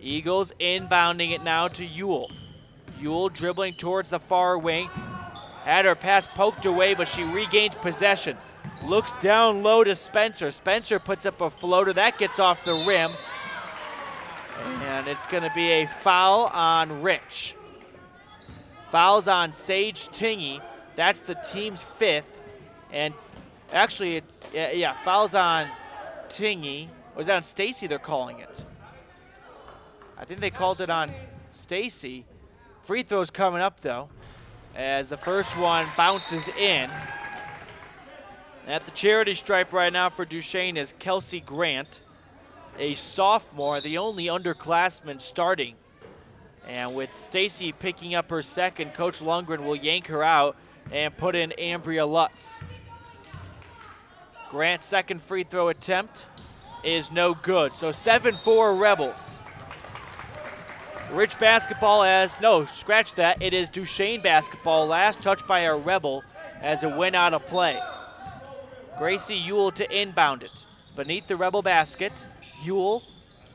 Eagles inbounding it now to Ewell. Ewell dribbling towards the far wing. Had her pass poked away, but she regains possession. Looks down low to Spencer. Spencer puts up a floater. That gets off the rim. And it's going to be a foul on Rich. Fouls on Sage Tingy. That's the team's 5th. And actually, it's, fouls on Tingy. Was that on Stacy they're calling it? I think they called it on Stacy. Free throws coming up, though, as the first one bounces in. At the charity stripe right now for Duchesne is Kelsey Grant, a sophomore, the only underclassman starting. And with Stacy picking up her second, Coach Lundgren will yank her out and put in Ambria Lutz. Grant's second free throw attempt is no good. So 7-4 Rebels. Rich basketball scratch that. It is Duchesne basketball. Last touch by a Rebel as it went out of play. Gracie Ewell to inbound it. Beneath the Rebel basket, Ewell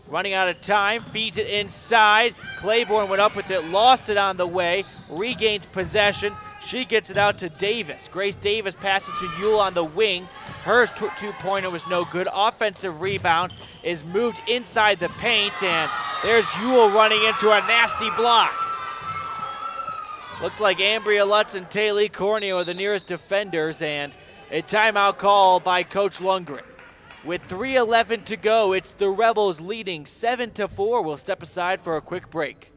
running out of time, feeds it inside. Claiborne went up with it, lost it on the way, regains possession. She gets it out to Davis. Grace Davis passes to Ewell on the wing. Her two-pointer was no good. Offensive rebound is moved inside the paint, and there's Ewell running into a nasty block. Looked like Ambria Lutz and Taylor Cornea were the nearest defenders, and a timeout call by Coach Lundgren. With 3:11 to go, it's the Rebels leading 7-4. We'll step aside for a quick break.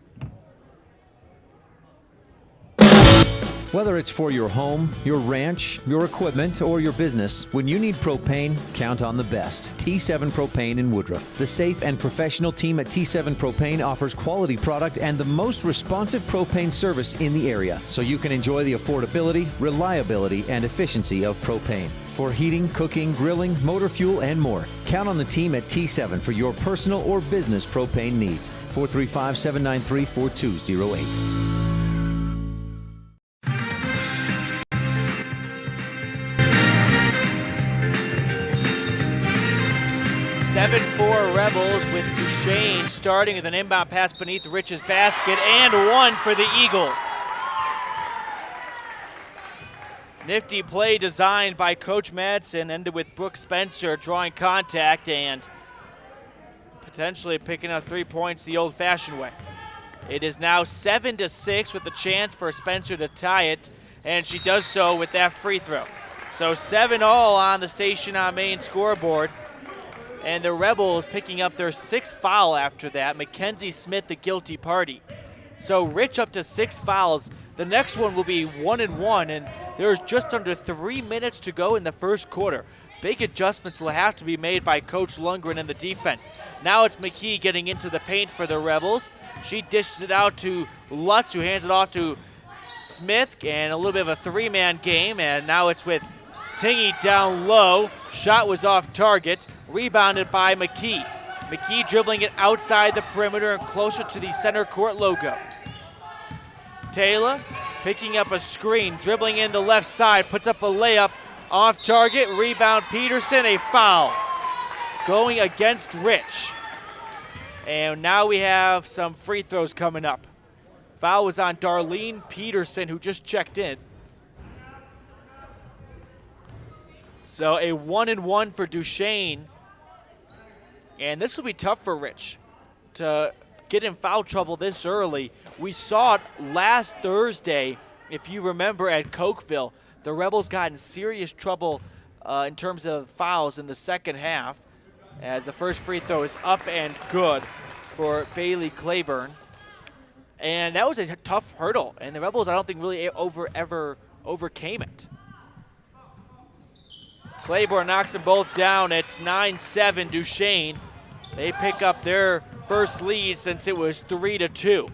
Whether it's for your home, your ranch, your equipment, or your business, when you need propane, count on the best. T7 Propane in Woodruff. The safe and professional team at T7 Propane offers quality product and the most responsive propane service in the area, so you can enjoy the affordability, reliability, and efficiency of propane. For heating, cooking, grilling, motor fuel, and more, count on the team at T7 for your personal or business propane needs. 435-793-4208. 7-4 Rebels with Duchesne starting with an inbound pass beneath Rich's basket and one for the Eagles. Nifty play designed by Coach Madsen, ended with Brooke Spencer drawing contact and potentially picking up 3 points the old-fashioned way. It is now 7-6 with the chance for Spencer to tie it, and she does so with that free throw. So 7-all on the Station on Main scoreboard. And the Rebels picking up their 6th foul after that. Mackenzie Smith, the guilty party. So Rich up to 6 fouls. The next one will be 1-1, and there's just under 3 minutes to go in the first quarter. big adjustments will have to be made by Coach Lundgren and the defense. Now it's McKee getting into the paint for the Rebels. She dishes it out to Lutz, who hands it off to Smith, and a little bit of a three-man game, and now it's with Tingy down low. Shot was off target, rebounded by McKee. McKee dribbling it outside the perimeter and closer to the center court logo. Taylor picking up a screen, dribbling in the left side, puts up a layup off target, rebound Peterson, a foul going against Rich. And now we have some free throws coming up. Foul was on Darlene Peterson, who just checked in. So a 1-and-1 for Duchesne. And this will be tough for Rich to get in foul trouble this early. We saw it last Thursday, if you remember, at Cokeville. The Rebels got in serious trouble in terms of fouls in the second half, as the first free throw is up and good for Bailey Claiborne. And that was a tough hurdle, and the Rebels, I don't think, really ever overcame it. Claiborne knocks them both down. It's 9-7 Duchesne. They pick up their first lead since it was 3-2.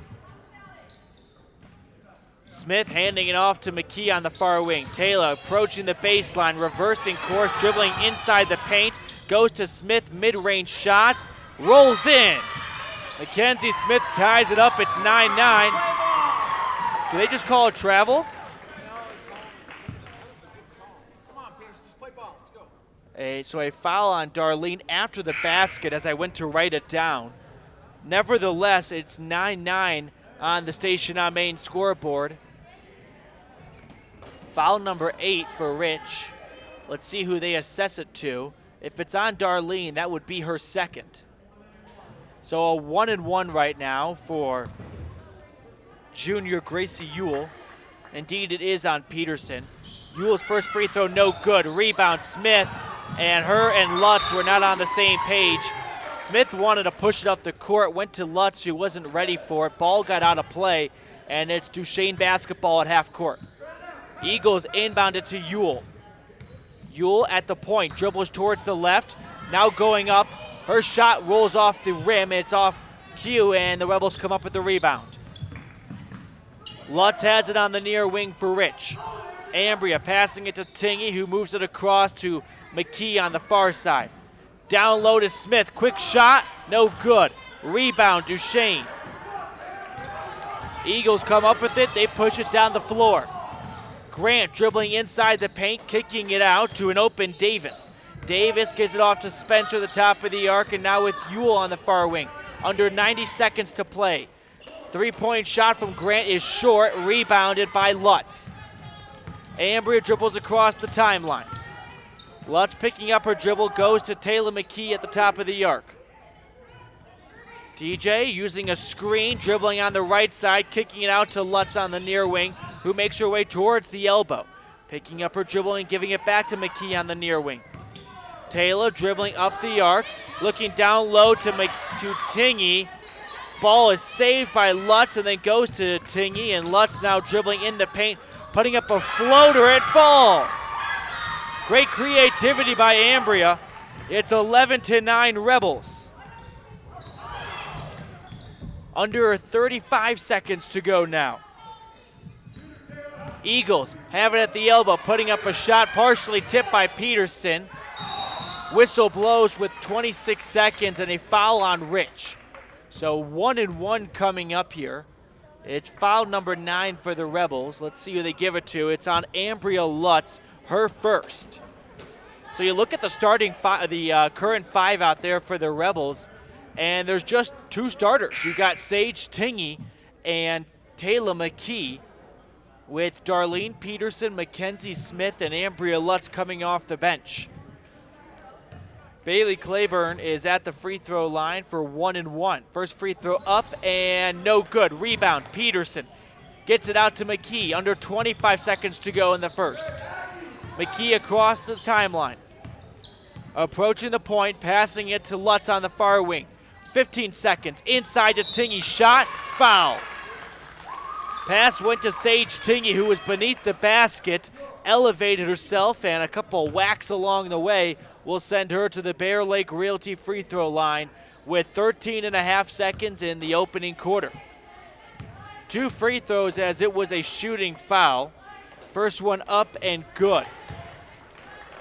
Smith handing it off to McKee on the far wing. Taylor approaching the baseline, reversing course, dribbling inside the paint. Goes to Smith, mid-range shot, rolls in. Mackenzie Smith ties it up. It's 9-9. Do they just call it travel? So a foul on Darlene after the basket as I went to write it down. Nevertheless, it's 9-9 on the Station on Main scoreboard. Foul number 8 for Rich. Let's see who they assess it to. If it's on Darlene, that would be her second. So a 1-and-1 right now for junior Gracie Ewell. Indeed, it is on Peterson. Ewell's first free throw, no good. Rebound, Smith. And her and Lutz were not on the same page. Smith wanted to push it up the court, went to Lutz, who wasn't ready for it. Ball got out of play, and it's Duchesne basketball at half court. Eagles inbounded to Ewell. Ewell at the point, dribbles towards the left, now going up. Her shot rolls off the rim, it's off cue, and the Rebels come up with the rebound. Lutz has it on the near wing for Rich. Ambria passing it to Tingy, who moves it across to McKee on the far side. Down low to Smith, quick shot, no good. Rebound, Duchesne. Eagles come up with it, they push it down the floor. Grant dribbling inside the paint, kicking it out to an open Davis. Davis gives it off to Spencer, the top of the arc, and now with Ewell on the far wing. Under 90 seconds to play. Three-point shot from Grant is short, rebounded by Lutz. Ambria dribbles across the timeline. Lutz picking up her dribble, goes to Taylor McKee at the top of the arc. TJ using a screen, dribbling on the right side, kicking it out to Lutz on the near wing, who makes her way towards the elbow. Picking up her dribble and giving it back to McKee on the near wing. Taylor dribbling up the arc, looking down low to Tingy. Ball is saved by Lutz and then goes to Tingy, and Lutz now dribbling in the paint, putting up a floater, it falls. Great creativity by Ambria. It's 11-9 Rebels. Under 35 seconds to go now. Eagles have it at the elbow, putting up a shot partially tipped by Peterson. Whistle blows with 26 seconds and a foul on Rich. So 1-and-1 coming up here. It's foul number 9 for the Rebels. Let's see who they give it to. It's on Ambria Lutz, her first. So you look at the starting current 5 out there for the Rebels, and there's just 2 starters. You've got Sage Tingy and Taylor McKee, with Darlene Peterson, Mackenzie Smith, and Ambria Lutz coming off the bench. Bailey Claiborne is at the free throw line for 1-and-1. First free throw up and no good. Rebound, Peterson gets it out to McKee. Under 25 seconds to go in the first. McKee across the timeline. Approaching the point, passing it to Lutz on the far wing. 15 seconds, inside to Tingy, shot, foul. Pass went to Sage Tingy, who was beneath the basket. elevated herself, and a couple whacks along the way will send her to the Bear Lake Realty free throw line with 13 and a half seconds in the opening quarter. 2 free throws as it was a shooting foul. First one up and good.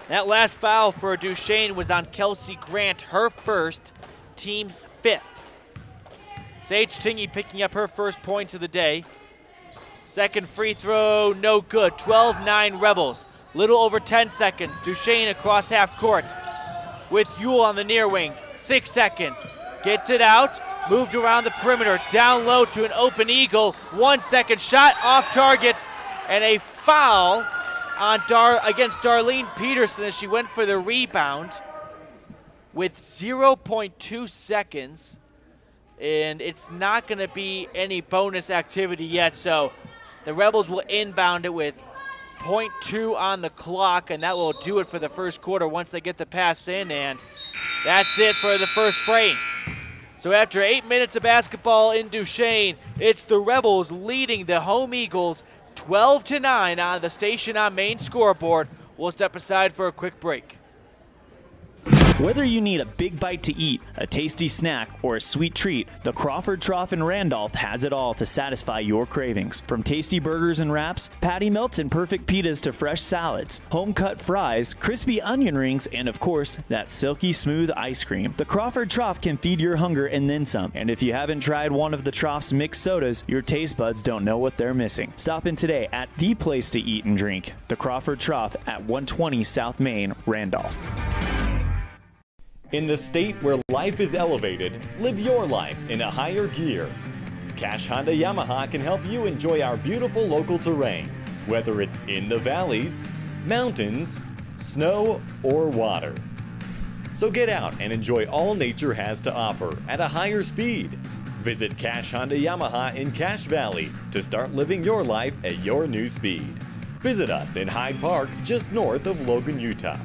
That last foul for Duchesne was on Kelsey Grant, her first, team's 5th. Sage Tingey picking up her first points of the day. Second free throw, no good. 12-9 Rebels. Little over 10 seconds. Duchesne across half court with Yule on the near wing. 6 seconds. Gets it out. Moved around the perimeter. Down low to an open Eagle. 1 second shot off target. And a foul on against Darlene Peterson as she went for the rebound with 0.2 seconds. And it's not going to be any bonus activity yet, so the Rebels will inbound it with 0.2 on the clock, and that will do it for the first quarter once they get the pass in, and that's it for the first frame. So after 8 minutes of basketball in Duchesne, it's the Rebels leading the home Eagles 12-9 on the Station on Main scoreboard. We'll step aside for a quick break. Whether you need a big bite to eat, a tasty snack, or a sweet treat, the Crawford Trough in Randolph has it all to satisfy your cravings. From tasty burgers and wraps, patty melts and perfect pitas to fresh salads, home-cut fries, crispy onion rings, and of course, that silky smooth ice cream. The Crawford Trough can feed your hunger and then some. And if you haven't tried one of the Trough's mixed sodas, your taste buds don't know what they're missing. Stop in today at the place to eat and drink, the Crawford Trough at 120 South Main, Randolph. In the state where life is elevated, live your life in a higher gear. Cash Honda Yamaha can help you enjoy our beautiful local terrain, whether it's in the valleys, mountains, snow, or water. So get out and enjoy all nature has to offer at a higher speed. Visit Cash Honda Yamaha in Cache Valley to start living your life at your new speed. Visit us in Hyde Park, just north of Logan, Utah.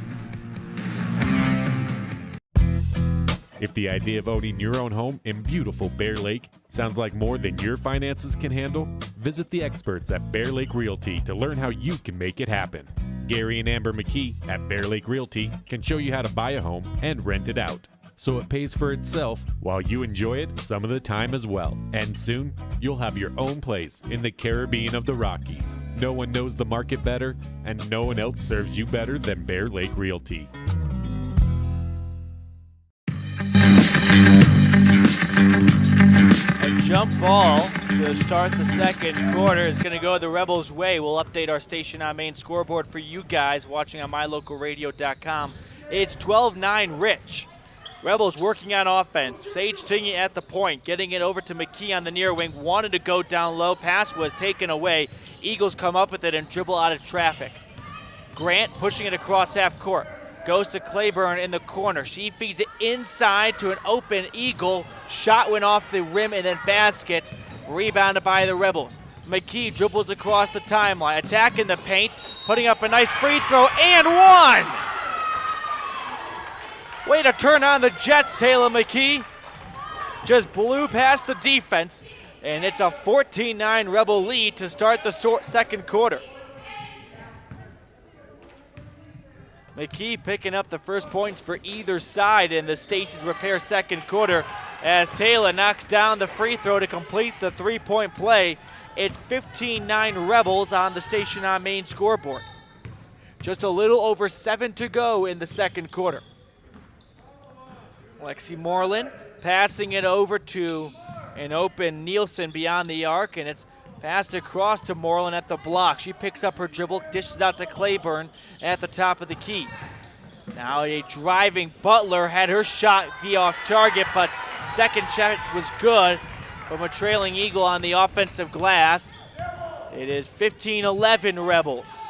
If the idea of owning your own home in beautiful Bear Lake sounds like more than your finances can handle, visit the experts at Bear Lake Realty to learn how you can make it happen. Gary and Amber McKee at Bear Lake Realty can show you how to buy a home and rent it out, so it pays for itself while you enjoy it some of the time as well. And soon, you'll have your own place in the Caribbean of the Rockies. No one knows the market better, and no one else serves you better than Bear Lake Realty. A jump ball to start the second quarter is going to go the Rebels' way. We'll update our Station on Main scoreboard for you guys watching on mylocalradio.com. It's 12-9 Rich. Rebels working on offense. Sage Tingey at the point, getting it over to McKee on the near wing. Wanted to go down low. Pass was taken away. Eagles come up with it and dribble out of traffic. Grant pushing it across half court. Goes to Claiborne in the corner. She feeds it inside to an open Eagle. Shot went off the rim and then basket. Rebounded by the Rebels. McKee dribbles across the timeline. Attacking the paint. Putting up a nice free throw and one! Way to turn on the Jets, Taylor McKee. Just blew past the defense. And it's a 14-9 Rebel lead to start the second quarter. McKee picking up the first points for either side in the Stacey's Repair second quarter as Taylor knocks down the free throw to complete the three-point play. It's 15-9 Rebels on the Station on Main scoreboard. Just a little over 7 to go in the second quarter. Lexi Moreland passing it over to an open Nielsen beyond the arc, and it's passed across to Moreland at the block. She picks up her dribble, dishes out to Claiborne at the top of the key. Now a driving Butler had her shot be off target, but second chance was good from a trailing Eagle on the offensive glass. It is 15-11 Rebels.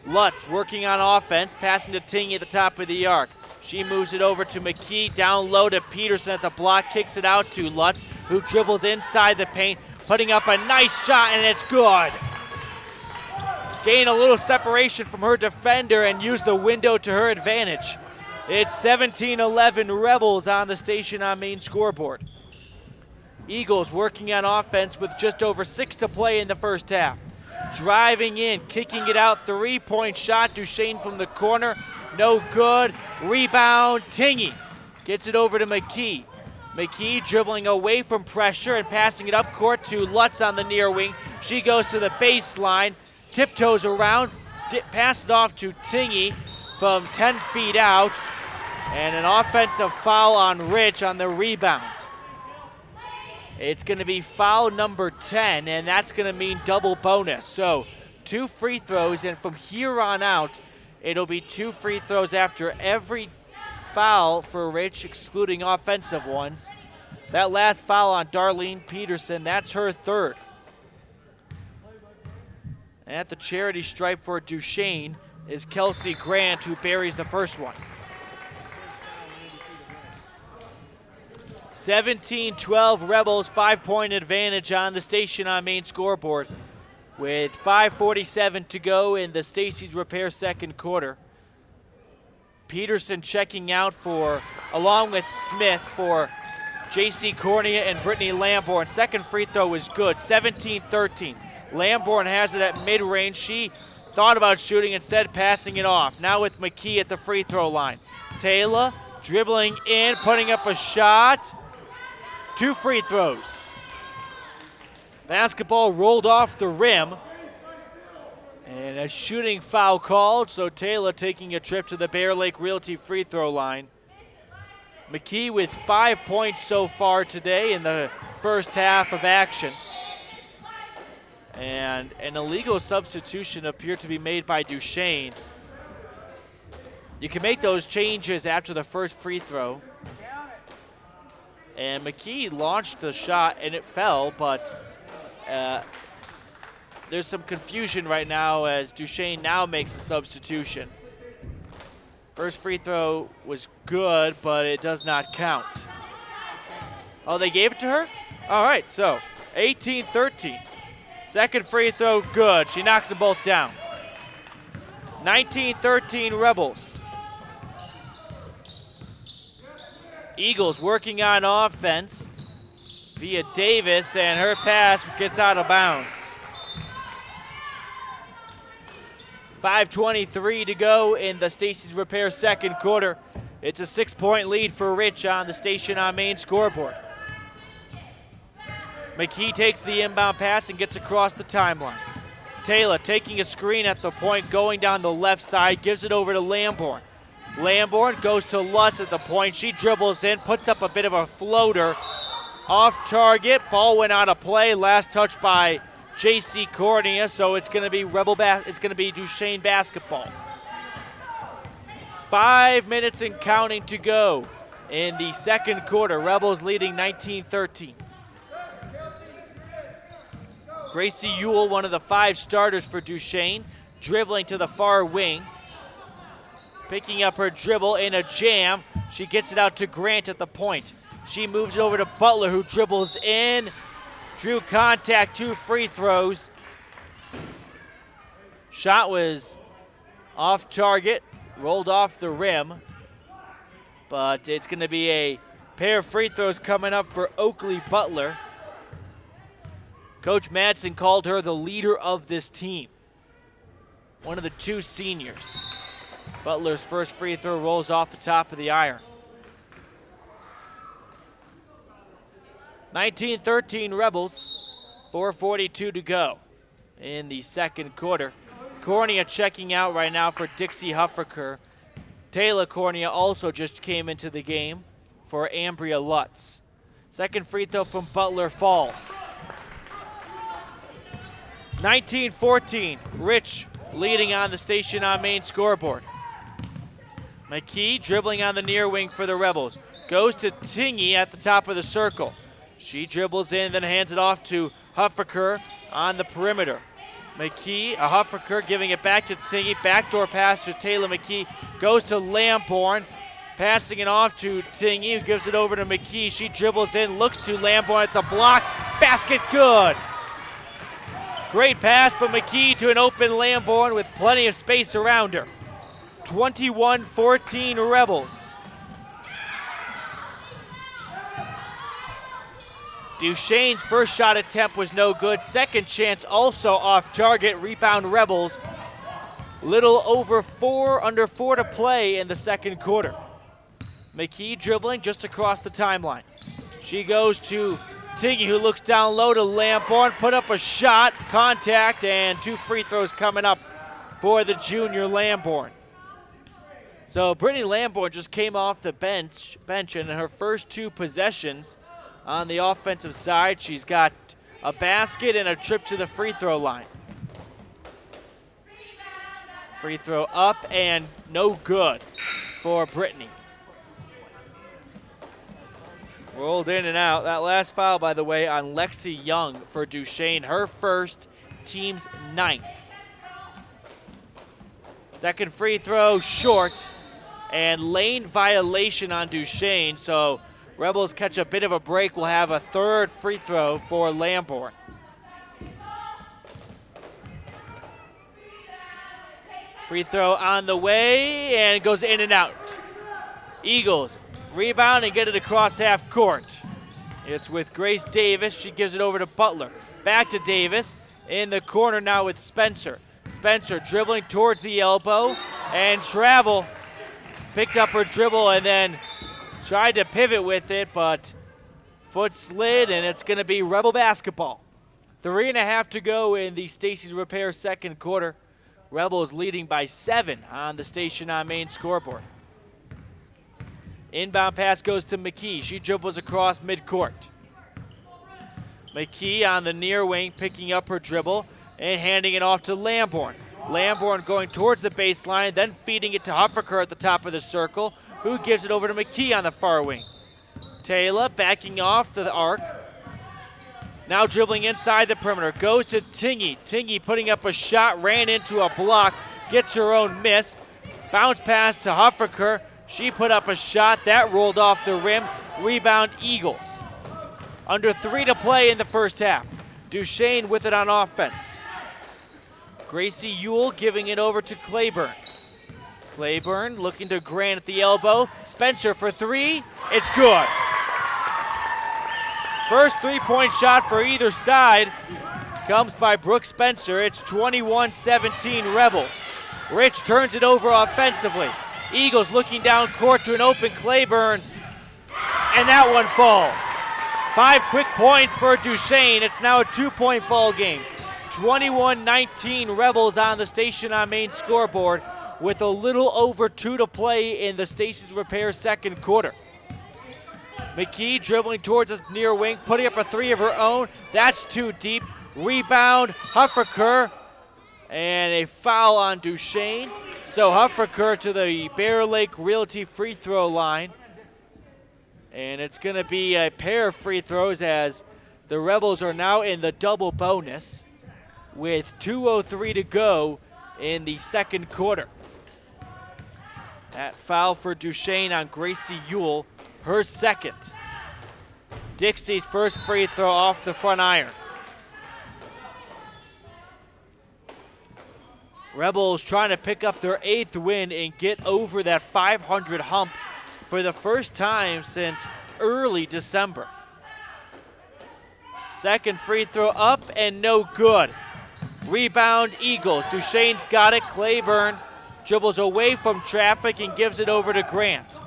Lutz working on offense, passing to Tingey at the top of the arc. She moves it over to McKee, down low to Peterson at the block, kicks it out to Lutz, who dribbles inside the paint, putting up a nice shot, and it's good. Gain a little separation from her defender and use the window to her advantage. It's 17-11 Rebels on the Station on Main scoreboard. Eagles working on offense with just over 6 to play in the first half. driving in, kicking it out, three-point shot. Duchesne from the corner, no good. Rebound, Tingy gets it over to McKee. McKee dribbling away from pressure and passing it up court to Lutz on the near wing. She goes to the baseline, tiptoes around, passes off to Tingy from 10 feet out, and an offensive foul on Rich on the rebound. It's going to be foul number 10, and that's going to mean double bonus. So 2 free throws, and from here on out, it'll be 2 free throws after every foul for Rich, excluding offensive ones. That last foul on Darlene Peterson, that's her 3rd. At the charity stripe for Duchesne is Kelsey Grant, who buries the first one. 17-12 Rebels, 5-point advantage on the Station on Main scoreboard with 5:47 to go in the Stacy's Repair second quarter. Peterson checking out along with Smith for J.C. Cornea and Brittany Lamborn. Second free throw is good, 17-13. Lamborn has it at mid-range. She thought about shooting, instead passing it off. Now with McKee at the free throw line. Taylor dribbling in, putting up a shot. 2 free throws. Basketball rolled off the rim. And a shooting foul called, so Taylor taking a trip to the Bear Lake Realty free throw line. McKee with 5 points so far today in the first half of action. And an illegal substitution appeared to be made by Duchesne. You can make those changes after the first free throw. And McKee launched the shot and it fell, but there's some confusion right now as Duchesne now makes a substitution. First free throw was good, but it does not count. Oh, they gave it to her? All right, so 18-13. Second free throw, good. She knocks them both down. 19-13 Rebels. Eagles working on offense via Davis, and her pass gets out of bounds. 5:23 to go in the Stacy's Repair second quarter. It's a 6-point lead for Rich on the Station on Main scoreboard. McKee takes the inbound pass and gets across the timeline. Taylor taking a screen at the point, going down the left side, gives it over to Lamborn. Lamborn goes to Lutz at the point. She dribbles in, puts up a bit of a floater. Off target, ball went out of play. Last touch by J.C. Cornea, so it's going to be Duchesne basketball. 5 minutes and counting to go in the second quarter. Rebels leading 19-13. Gracie Ewell, one of the 5 starters for Duchesne, dribbling to the far wing. Picking up her dribble in a jam. She gets it out to Grant at the point. She moves it over to Butler, who dribbles in. Drew contact, 2 free throws. Shot was off target, rolled off the rim. But it's going to be a pair of free throws coming up for Oakley Butler. Coach Madsen called her the leader of this team. One of the 2 seniors. Butler's first free throw rolls off the top of the iron. 19-13 Rebels, 4:42 to go in the second quarter. Cornea checking out right now for Dixie Huffaker. Taylor Cornea also just came into the game for Ambria Lutz. Second free throw from Butler falls. 19-14, Rich leading on the Station on Main scoreboard. McKee dribbling on the near wing for the Rebels. Goes to Tingy at the top of the circle. She dribbles in, then hands it off to Huffaker on the perimeter. McKee, Huffaker giving it back to Tingy. Backdoor pass to Taylor McKee. Goes to Lamborn. Passing it off to Tingy, who gives it over to McKee. She dribbles in, looks to Lamborn at the block. Basket good. Great pass from McKee to an open Lamborn with plenty of space around her. 21-14 Rebels. Duchesne's first shot attempt was no good. Second chance also off target. Rebound Rebels. Little under 4 to play in the second quarter. McKee dribbling just across the timeline. She goes to Tiggy, who looks down low to Lamborn, put up a shot, contact, and 2 free throws coming up for the junior Lamborn. So Brittany Lamborn just came off the bench, and in her first 2 possessions on the offensive side, she's got a basket and a trip to the free throw line. Free throw up and no good for Brittany. Rolled in and out. That last foul, by the way, on Lexi Young for Duchesne. Her first, team's 9th. Second free throw short, and lane violation on Duchesne. So Rebels catch a bit of a break. We'll have a third free throw for Lamborn. Free throw on the way and goes in and out. Eagles rebound and get it across half court. It's with Grace Davis. She gives it over to Butler. Back to Davis. In the corner now with Spencer. Spencer dribbling towards the elbow and travel. Picked up her dribble and then tried to pivot with it, but foot slid, and it's going to be Rebel basketball. 3.5 to go in the Stacy's Repair second quarter. Rebels leading by 7 on the Station on Main scoreboard. Inbound pass goes to McKee. She dribbles across midcourt. McKee on the near wing, picking up her dribble and handing it off to Lamborn. Lamborn going towards the baseline, then feeding it to Huffaker at the top of the circle, who gives it over to McKee on the far wing. Taylor backing off the arc. Now dribbling inside the perimeter, goes to Tingy. Tingy putting up a shot, ran into a block, gets her own miss. Bounce pass to Huffaker. She put up a shot, that rolled off the rim. Rebound Eagles. Under 3 to play in the first half. Duchesne with it on offense. Gracie Ewell giving it over to Claiborne. Claiborne looking to Grant at the elbow. Spencer for 3, it's good. First 3-point shot for either side comes by Brooke Spencer. It's 21-17 Rebels. Rich turns it over offensively. Eagles looking down court to an open Claiborne, and that one falls. 5 quick points for Duchesne. It's now a 2-point ball game. 21-19 Rebels on the Station on Main scoreboard with a little over 2 to play in the Stacy's Repair second quarter. McKee dribbling towards the near wing, putting up a 3 of her own. That's too deep. Rebound, Huffaker, and a foul on Duchesne. So Huffaker to the Bear Lake Realty free throw line. And it's going to be a pair of free throws as the Rebels are now in the double bonus with 2:03 to go in the second quarter. That foul for Duchesne on Gracie Ewell, her second. Dixie's first free throw off the front iron. Rebels trying to pick up their 8th win and get over that 500 hump for the first time since early December. Second free throw up and no good. Rebound Eagles. Duchesne's got it. Claiborne dribbles away from traffic and gives it over to Grant.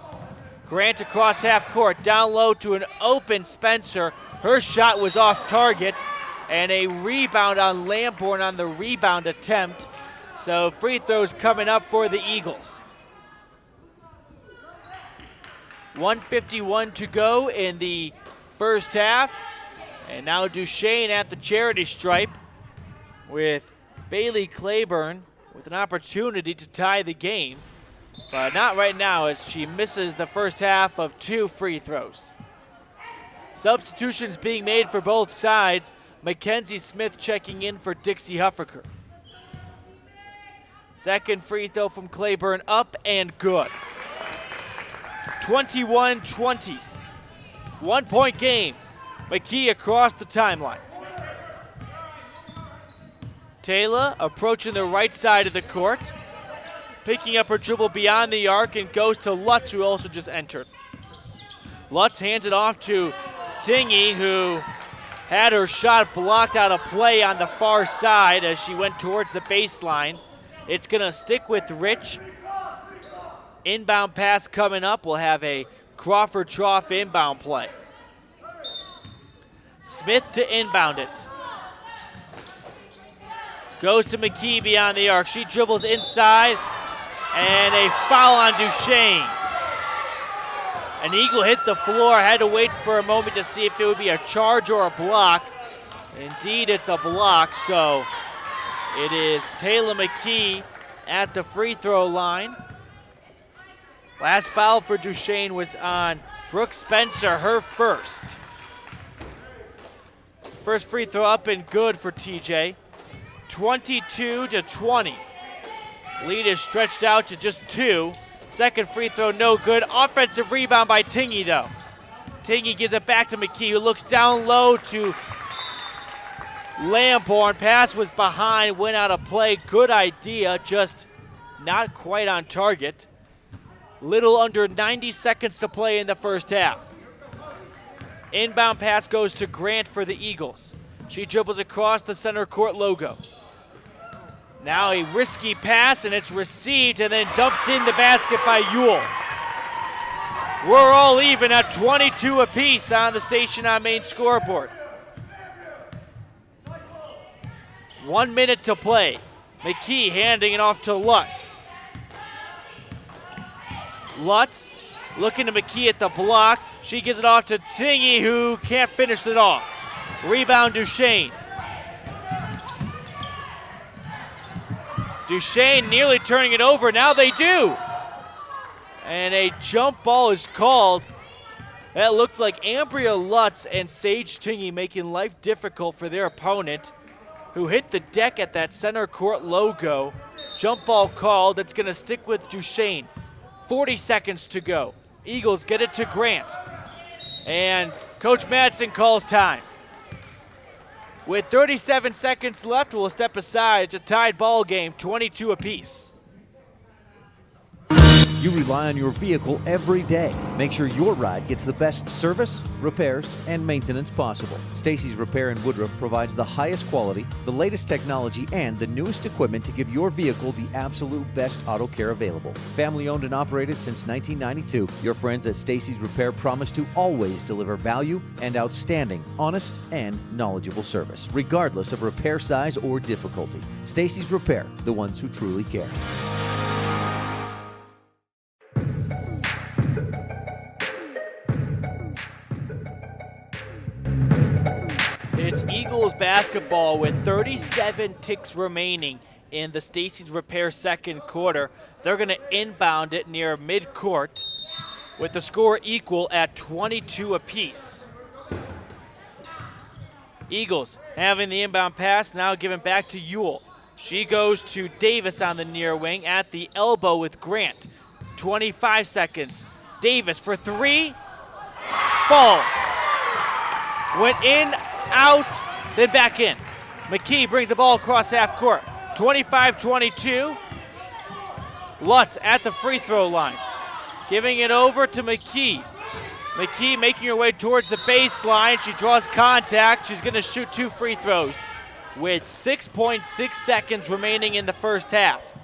Grant across half court, down low to an open Spencer. Her shot was off target, and a rebound on Lamborn on the rebound attempt. So free throws coming up for the Eagles. 1:51 to go in the first half. And now Duchesne at the charity stripe with Bailey Claiborne with an opportunity to tie the game. But not right now as she misses the first half of 2 free throws. Substitutions being made for both sides. Mackenzie Smith checking in for Dixie Huffaker. Second free throw from Claiborne up and good. 21-20. 1-point game. McKee across the timeline. Taylor approaching the right side of the court. Picking up her dribble beyond the arc and goes to Lutz, who also just entered. Lutz hands it off to Tingy, who had her shot blocked out of play on the far side as she went towards the baseline. It's going to stick with Rich. Inbound pass coming up. We'll have a Crawford Trough inbound play. Smith to inbound it. Goes to McKee beyond the arc. She dribbles inside, and a foul on Duchesne. An Eagle hit the floor. Had to wait for a moment to see if it would be a charge or a block. Indeed, it's a block, so it is Taylor McKee at the free throw line. Last foul for Duchesne was on Brooke Spencer, her first. First free throw up and good for TJ. 22-20. Lead is stretched out to just 2. Second free throw, no good. Offensive rebound by Tingy, though. Tingy gives it back to McKee, who looks down low to Lamborn. Pass was behind, went out of play. Good idea, just not quite on target. Little under 90 seconds to play in the first half. Inbound pass goes to Grant for the Eagles. She dribbles across the center court logo. Now a risky pass, and it's received and then dumped in the basket by Ewell. We're all even at 22 apiece on the Station on Main scoreboard. 1 minute to play. McKee handing it off to Lutz. Lutz looking to McKee at the block. She gives it off to Tingy, who can't finish it off. Rebound Duchesne. Duchesne nearly turning it over. Now they do. And a jump ball is called. That looked like Ambria Lutz and Sage Tingy making life difficult for their opponent, who hit the deck at that center court logo. Jump ball called. It's going to stick with Duchesne. 40 seconds to go. Eagles get it to Grant. And Coach Madsen calls time. With 37 seconds left, we'll step aside. It's a tied ball game, 22 apiece. You rely on your vehicle every day. Make sure your ride gets the best service, repairs, and maintenance possible. Stacy's Repair in Woodruff provides the highest quality, the latest technology, and the newest equipment to give your vehicle the absolute best auto care available. Family owned and operated since 1992, your friends at Stacy's Repair promise to always deliver value and outstanding, honest, and knowledgeable service, regardless of repair size or difficulty. Stacy's Repair, the ones who truly care. It's Eagles basketball with 37 ticks remaining in the Stacy's Repair second quarter. They're going to inbound it near midcourt with the score equal at 22 apiece. Eagles having the inbound pass, now given back to Ewell. She goes to Davis on the near wing at the elbow with Grant. 25 seconds. Davis for 3. Falls. Went in, out, then back in. McKee brings the ball across half court. 25-22. Lutz at the free throw line. Giving it over to McKee. McKee making her way towards the baseline. She draws contact. She's going to shoot 2 free throws with 6.6 seconds remaining in the first half.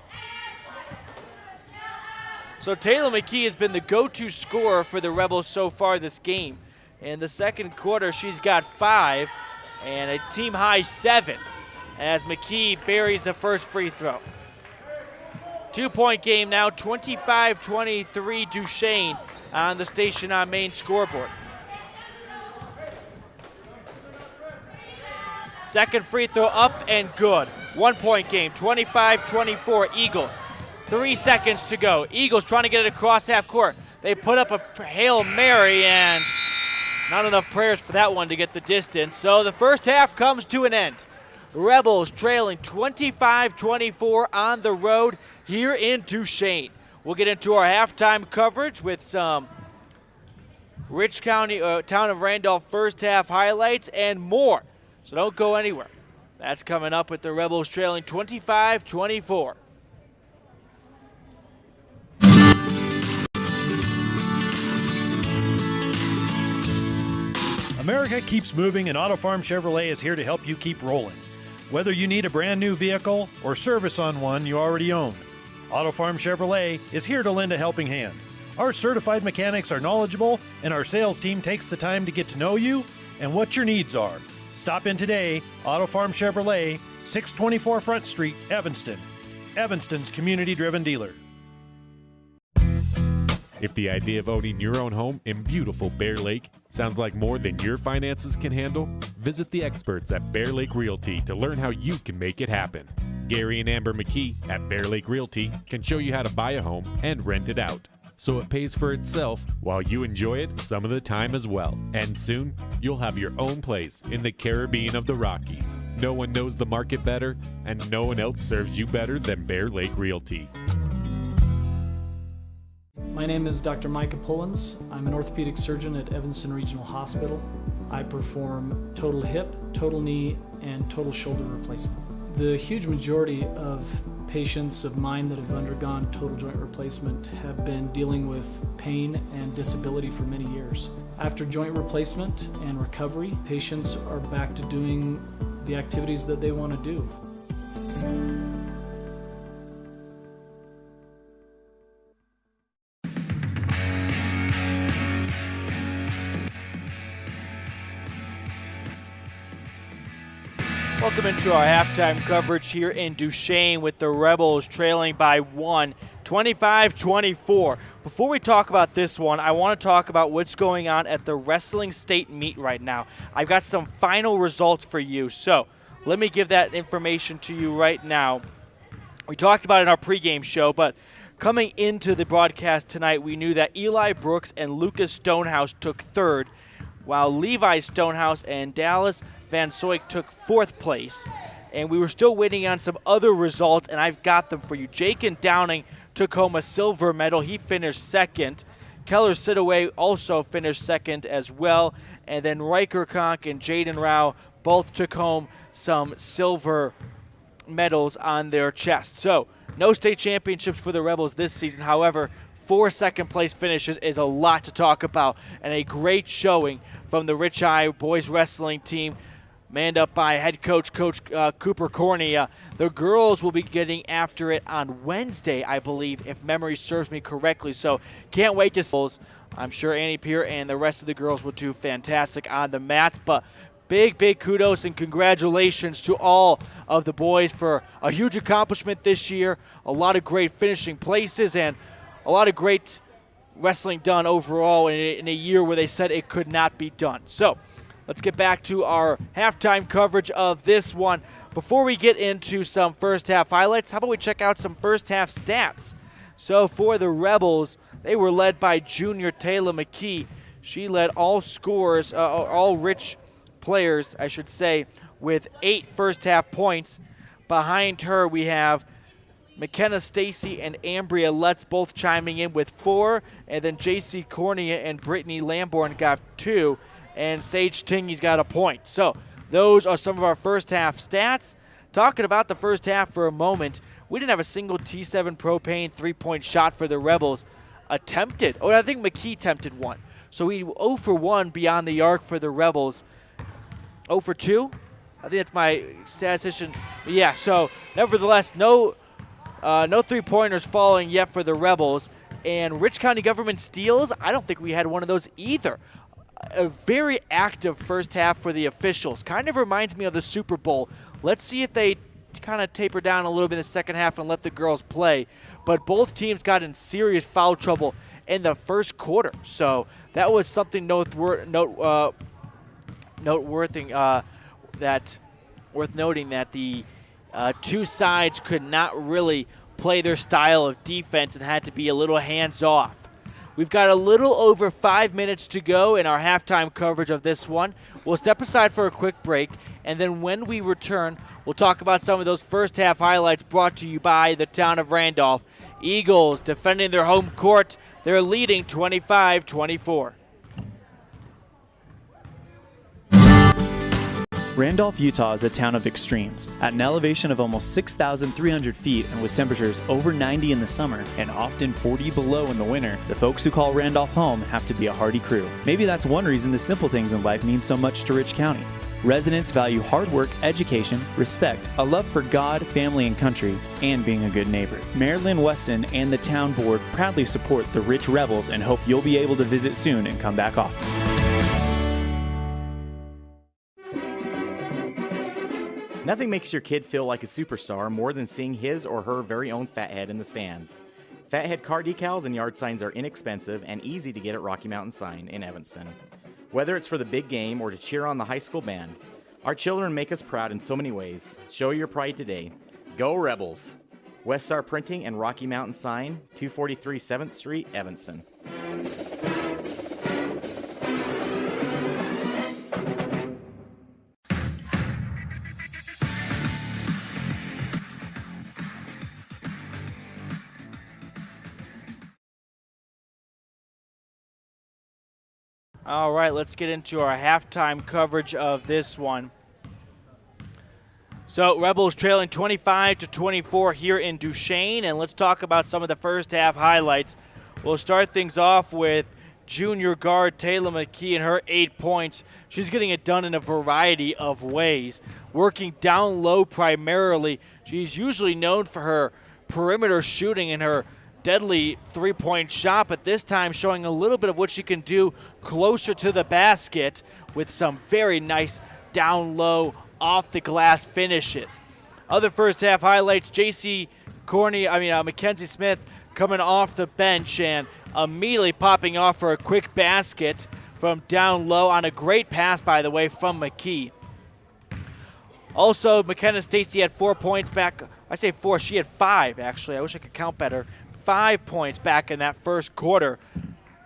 So Taylor McKee has been the go-to scorer for the Rebels so far this game. In the second quarter, she's got 5 and a team-high 7 as McKee buries the first free throw. 2-point game now, 25-23 Duchesne on the Station on Main scoreboard. Second free throw up and good. 1-point game, 25-24 Eagles. 3 seconds to go. Eagles trying to get it across half court. They put up a Hail Mary and not enough prayers for that one to get the distance. So the first half comes to an end. Rebels trailing 25-24 on the road here in Duchesne. We'll get into our halftime coverage with some Rich County, Town of Randolph first half highlights and more. So don't go anywhere. That's coming up with the Rebels trailing 25-24. America keeps moving, and Auto Farm Chevrolet is here to help you keep rolling. Whether you need a brand new vehicle or service on one you already own, Auto Farm Chevrolet is here to lend a helping hand. Our certified mechanics are knowledgeable, and our sales team takes the time to get to know you and what your needs are. Stop in today, Auto Farm Chevrolet, 624 Front Street, Evanston. Evanston's community-driven dealer. If the idea of owning your own home in beautiful Bear Lake sounds like more than your finances can handle, visit the experts at Bear Lake Realty to learn how you can make it happen. Gary and Amber McKee at Bear Lake Realty can show you how to buy a home and rent it out, so it pays for itself while you enjoy it some of the time as well. And soon, you'll have your own place in the Caribbean of the Rockies. No one knows the market better, and no one else serves you better than Bear Lake Realty. My name is Dr. Micah Pullins. I'm an orthopedic surgeon at Evanston Regional Hospital. I perform total hip, total knee, and total shoulder replacement. The huge majority of patients of mine that have undergone total joint replacement have been dealing with pain and disability for many years. After joint replacement and recovery, patients are back to doing the activities that they want to do. Welcome into our halftime coverage here in Duchesne with the Rebels trailing by 1, 25-24. Before we talk about this one, I want to talk about what's going on at the Wrestling State Meet right now. I've got some final results for you, so let me give that information to you right now. We talked about it in our pregame show, but coming into the broadcast tonight, we knew that Eli Brooks and Lucas Stonehouse took third, while Levi Stonehouse and Dallas Van Soyk took fourth place. And we were still waiting on some other results, and I've got them for you. Jakin Downing took home a silver medal. He finished second. Keller Sidaway also finished second as well. And then Riker Conk and Jaden Rao both took home some silver medals on their chest. So no state championships for the Rebels this season. However, 4 second-place finishes is a lot to talk about, and a great showing from the Rich High boys wrestling team, manned up by head coach Cooper Cornea. The girls will be getting after it on Wednesday, I believe, if memory serves me correctly. So can't wait to see. I'm sure Annie Peer and the rest of the girls will do fantastic on the mats, but big kudos and congratulations to all of the boys for a huge accomplishment this year. A lot of great finishing places and a lot of great wrestling done overall in a year where they said it could not be done. So let's get back to our halftime coverage of this one. Before we get into some first half highlights, how about we check out some first half stats? So for the Rebels, they were led by junior Taylor McKee. She led all scorers, all Rich players, I should say, with 8 first half points. Behind her, we have McKenna Stacy and Ambria Lutz both chiming in with 4, and then JC Cornea and Brittany Lamborn got 2, and Sage Tingy's got a point. So those are some of our first half stats. Talking about the first half for a moment, we didn't have a single T7 propane 3-point shot for the Rebels attempted. Oh, I think McKee attempted one. So we 0 for 1 beyond the arc for the Rebels. 0 for 2? I think that's my statistician. Yeah, so nevertheless, no 3-pointers falling yet for the Rebels. And Rich County government steals, I don't think we had one of those either. A very active first half for the officials. Kind of reminds me of the Super Bowl. Let's see if they kind of taper down a little bit in the second half and let the girls play. But both teams got in serious foul trouble in the first quarter. So that was something worth noting, that the two sides could not really play their style of defense and had to be a little hands-off. We've got a little over 5 minutes to go in our halftime coverage of this one. We'll step aside for a quick break, and then when we return, we'll talk about some of those first half highlights brought to you by the town of Randolph. Eagles defending their home court. They're leading 25-24. Randolph, Utah is a town of extremes. At an elevation of almost 6,300 feet and with temperatures over 90 in the summer and often 40 below in the winter, the folks who call Randolph home have to be a hardy crew. Maybe that's one reason the simple things in life mean so much to Rich County. Residents value hard work, education, respect, a love for God, family, and country, and being a good neighbor. Mayor Lynn Weston and the town board proudly support the Rich Rebels and hope you'll be able to visit soon and come back often. Nothing makes your kid feel like a superstar more than seeing his or her very own Fathead in the stands. Fathead car decals and yard signs are inexpensive and easy to get at Rocky Mountain Sign in Evanston. Whether it's for the big game or to cheer on the high school band, our children make us proud in so many ways. Show your pride today. Go Rebels! West Star Printing and Rocky Mountain Sign, 243 7th Street, Evanston. All right, let's get into our halftime coverage of this one. So Rebels trailing 25-24 here in Duchesne, and let's talk about some of the first half highlights. We'll start things off with junior guard Taylor McKee and her 8 points. She's getting it done in a variety of ways. Working down low primarily, she's usually known for her perimeter shooting and her deadly three-point shot, but this time showing a little bit of what she can do closer to the basket with some very nice down low off the glass finishes. Other first half highlights, Mackenzie Smith coming off the bench and immediately popping off for a quick basket from down low on a great pass, by the way, from McKee. Also, McKenna Stacy had 4 points back. I say 4, she had 5 actually. I wish I could count better. 5 points back in that first quarter.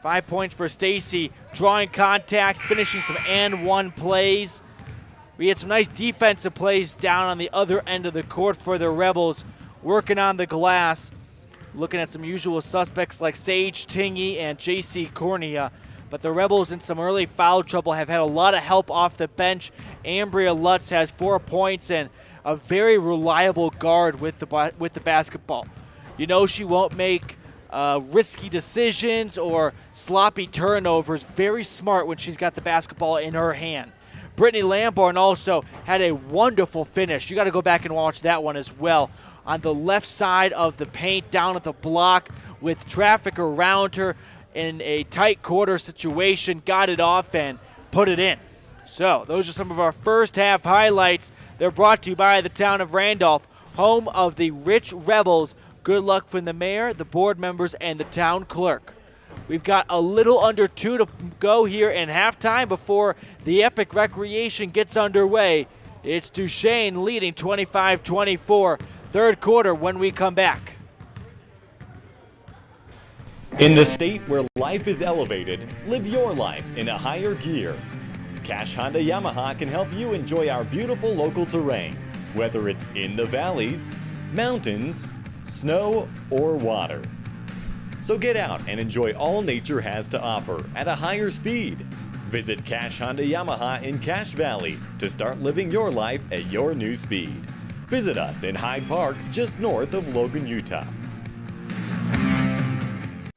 5 points for Stacy, drawing contact, finishing some and one plays. We had some nice defensive plays down on the other end of the court for the Rebels, working on the glass, looking at some usual suspects like Sage Tingy and JC Cornea. But the Rebels in some early foul trouble have had a lot of help off the bench. Ambria Lutz has 4 points and a very reliable guard with the basketball. You know she won't make risky decisions or sloppy turnovers. Very smart when she's got the basketball in her hand. Brittany Lamborn also had a wonderful finish. You got to go back and watch that one as well. On the left side of the paint, down at the block with traffic around her in a tight quarter situation, got it off and put it in. So those are some of our first half highlights. They're brought to you by the town of Randolph, home of the Rich Rebels. Good luck from the mayor, the board members, and the town clerk. We've got a little under 2 to go here in halftime before the epic recreation gets underway. It's Duchesne leading 25-24. Third quarter when we come back. In the state where life is elevated, live your life in a higher gear. Cash Honda Yamaha can help you enjoy our beautiful local terrain, whether it's in the valleys, mountains, snow, or water. So get out and enjoy all nature has to offer at a higher speed. Visit Cash Honda Yamaha in Cache Valley to start living your life at your new speed. Visit us in Hyde Park, just north of Logan, Utah.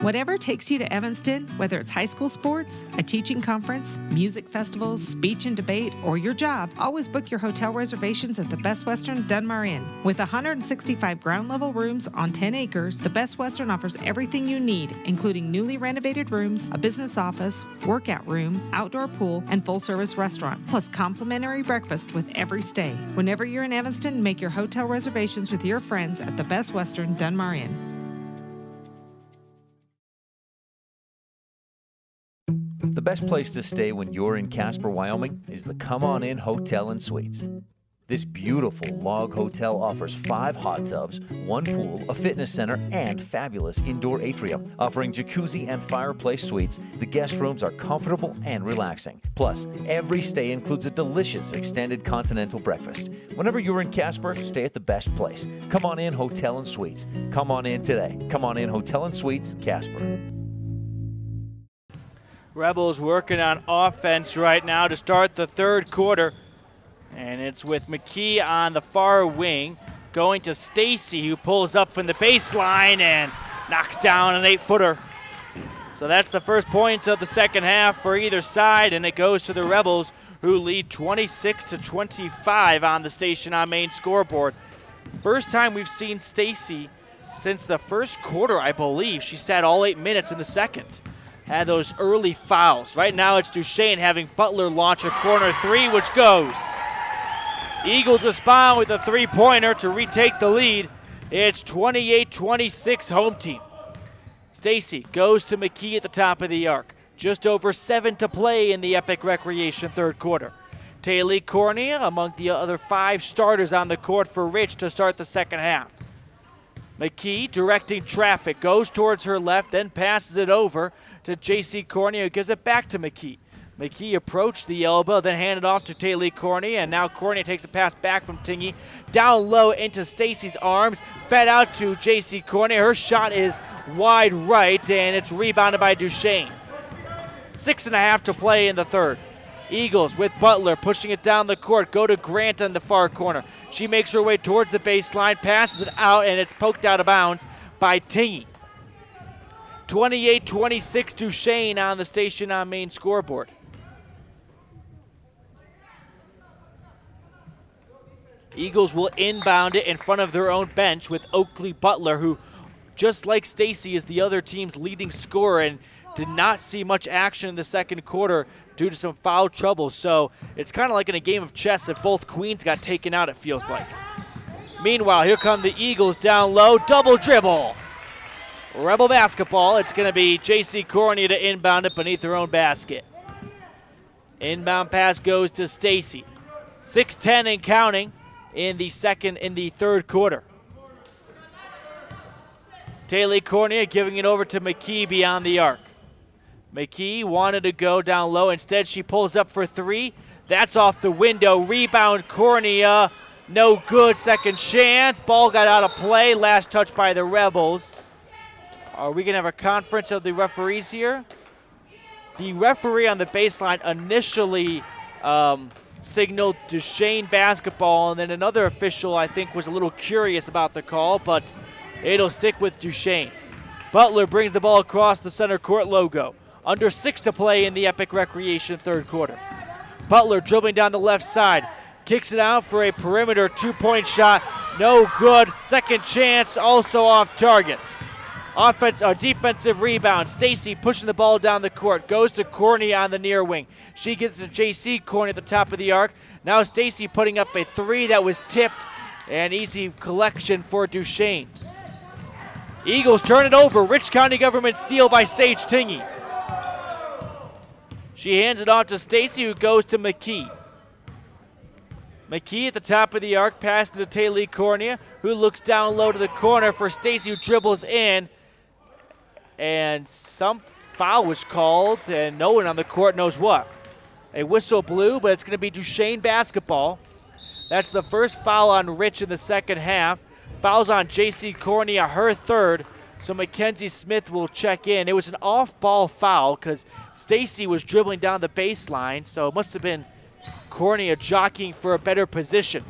Whatever takes you to Evanston, whether it's high school sports, a teaching conference, music festivals, speech and debate, or your job, always book your hotel reservations at the Best Western Dunmar Inn. With 165 ground-level rooms on 10 acres, the Best Western offers everything you need, including newly renovated rooms, a business office, workout room, outdoor pool, and full-service restaurant, plus complimentary breakfast with every stay. Whenever you're in Evanston, make your hotel reservations with your friends at the Best Western Dunmar Inn. The best place to stay when you're in Casper, Wyoming is the Come On In Hotel and Suites. This beautiful log hotel offers 5 hot tubs, 1 pool, a fitness center, and fabulous indoor atrium. Offering jacuzzi and fireplace suites, the guest rooms are comfortable and relaxing. Plus, every stay includes a delicious extended continental breakfast. Whenever you're in Casper, stay at the best place. Come On In Hotel and Suites. Come on in today. Come On In Hotel and Suites, Casper. Rebels working on offense right now to start the third quarter. And it's with McKee on the far wing, going to Stacy, who pulls up from the baseline and knocks down an 8-footer. So that's the first points of the second half for either side, and it goes to the Rebels, who lead 26-25 on the Station on Main scoreboard. First time we've seen Stacy since the first quarter, I believe. She sat all 8 minutes in the second. Had those early fouls. Right now it's Duchesne having Butler launch a corner three, which goes. Eagles respond with a three-pointer to retake the lead. It's 28-26 home team. Stacy goes to McKee at the top of the arc. Just over 7 to play in the Epic Recreation third quarter. Taylor Cornea among the other 5 starters on the court for Rich to start the second half. McKee directing traffic, goes towards her left, then passes it over to J.C. Cornea, who gives it back to McKee. McKee approached the elbow, then handed off to Taylor Cornea, and now Cornea takes a pass back from Tingy. Down low into Stacy's arms, fed out to J.C. Cornea. Her shot is wide right, and it's rebounded by Duchesne. 6.5 to play in the third. Eagles with Butler pushing it down the court. Go to Grant on the far corner. She makes her way towards the baseline, passes it out, and it's poked out of bounds by Tingy. 28-26 Duchesne on the Station on Main scoreboard. Eagles will inbound it in front of their own bench with Oakley Butler, who, just like Stacy, is the other team's leading scorer and did not see much action in the second quarter due to some foul trouble. So it's kind of like in a game of chess if both queens got taken out, it feels like. Meanwhile, here come the Eagles down low, double dribble. Rebel basketball. It's going to be J.C. Cornea to inbound it beneath her own basket. Inbound pass goes to Stacy. 6:10 and counting in the third quarter. Taylor Cornea giving it over to McKee beyond the arc. McKee wanted to go down low. Instead, she pulls up for three. That's off the window. Rebound, Cornea. No good. Second chance. Ball got out of play. Last touch by the Rebels. Are we going to have a conference of the referees here? The referee on the baseline initially signaled Duchesne basketball, and then another official, I think, was a little curious about the call, but it'll stick with Duchesne. Butler brings the ball across the center court logo. Under 6 to play in the Epic Recreation third quarter. Butler dribbling down the left side. Kicks it out for a perimeter two-point shot. No good. Second chance, also off target. Defensive rebound. Stacy pushing the ball down the court. Goes to Cornea on the near wing. She gets to J.C. Cornea at the top of the arc. Now Stacy putting up a three that was tipped. An easy collection for Duchesne. Eagles turn it over. Rich County Government steal by Sage Tingy. She hands it off to Stacy, who goes to McKee. McKee at the top of the arc, passing to Taylor Cornea, who looks down low to the corner for Stacy, who dribbles in. And some foul was called, and no one on the court knows what. A whistle blew, but it's going to be Duchesne basketball. That's the first foul on Rich in the second half. Fouls on J.C. Cornea, her third. So Mackenzie Smith will check in. It was an off-ball foul because Stacy was dribbling down the baseline, so it must have been Cornea jockeying for a better position.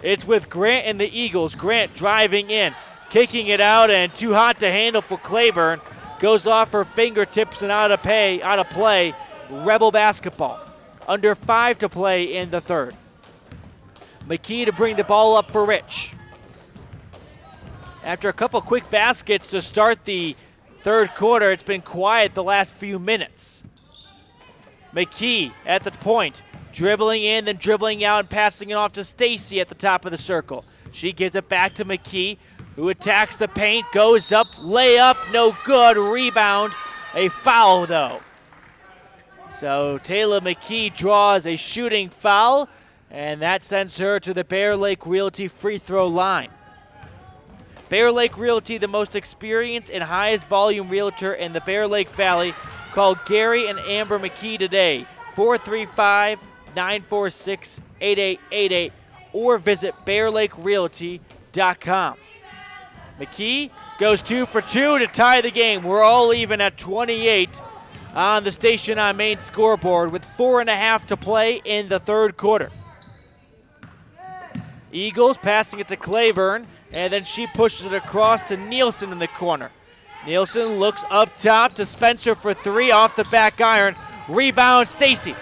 It's with Grant and the Eagles. Grant driving in, kicking it out, and too hot to handle for Claiborne. Goes off her fingertips and out of play. Rebel basketball. Under 5 to play in the third. McKee to bring the ball up for Rich. After a couple quick baskets to start the third quarter, it's been quiet the last few minutes. McKee at the point, dribbling in, then dribbling out and passing it off to Stacy at the top of the circle. She gives it back to McKee, who attacks the paint, goes up, layup, no good, rebound, a foul though. So Taylor McKee draws a shooting foul, and that sends her to the Bear Lake Realty free throw line. Bear Lake Realty, the most experienced and highest volume realtor in the Bear Lake Valley. Call Gary and Amber McKee today, 435-946-8888, or visit bearlakerealty.com. McKee goes 2 for 2 to tie the game. We're all even at 28 on the Station on Main scoreboard with 4.5 to play in the third quarter. Eagles passing it to Claiborne, and then she pushes it across to Nielsen in the corner. Nielsen looks up top to Spencer for three off the back iron. Rebound, Stacy.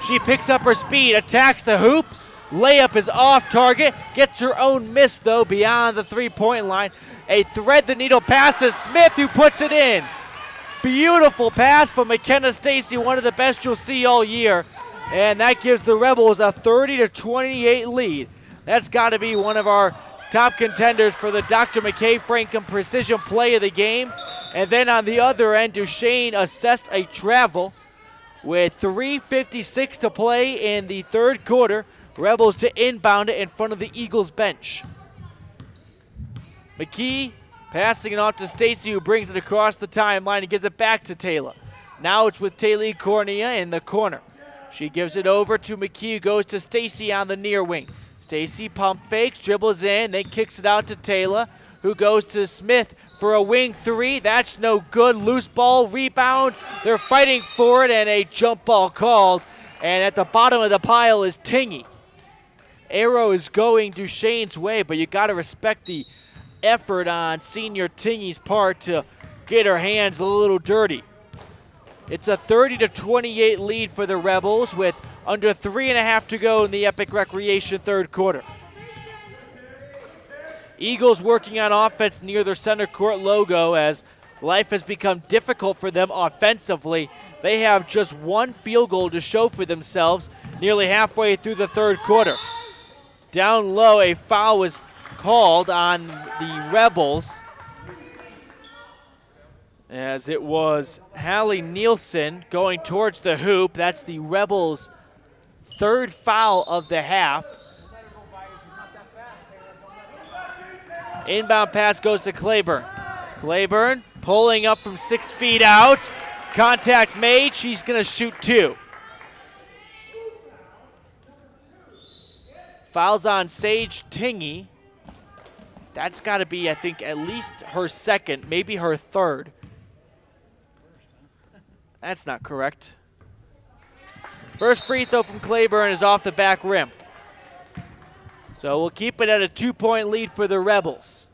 She picks up her speed, attacks the hoop. Layup is off target. Gets her own miss, though, beyond the three-point line. A thread-the-needle pass to Smith, who puts it in. Beautiful pass from McKenna Stacy, one of the best you'll see all year. And that gives the Rebels a 30-28 lead. That's got to be one of our top contenders for the Dr. McKay Franklin Precision Play of the game. And then on the other end, Duchesne assessed a travel with 3:56 to play in the third quarter. Rebels to inbound it in front of the Eagles bench. McKee passing it off to Stacy, who brings it across the timeline and gives it back to Taylor. Now it's with Taylor Cornea in the corner. She gives it over to McKee, who goes to Stacy on the near wing. Stacy pump fakes, dribbles in, then kicks it out to Taylor, who goes to Smith for a wing three. That's no good. Loose ball, rebound. They're fighting for it, and a jump ball called. And at the bottom of the pile is Tingy. Arrow is going Duchesne's way, but you got to respect the effort on senior Tingy's part to get her hands a little dirty. It's a 30-28 lead for the Rebels with under 3.5 to go in the Epic Recreation third quarter. Eagles working on offense near their center court logo as life has become difficult for them offensively. They have just one field goal to show for themselves nearly halfway through the third quarter. Down low, a foul was called on the Rebels as it was Hallie Nielsen going towards the hoop. That's the Rebels' third foul of the half. Inbound pass goes to Claiborne. Claiborne pulling up from 6 feet out. Contact made. She's going to shoot two. Fouls on Sage Tingy. That's got to be, I think, at least her second, maybe her third. That's not correct. First free throw from Claiborne is off the back rim. So we'll keep it at a 2-point lead for the Rebels.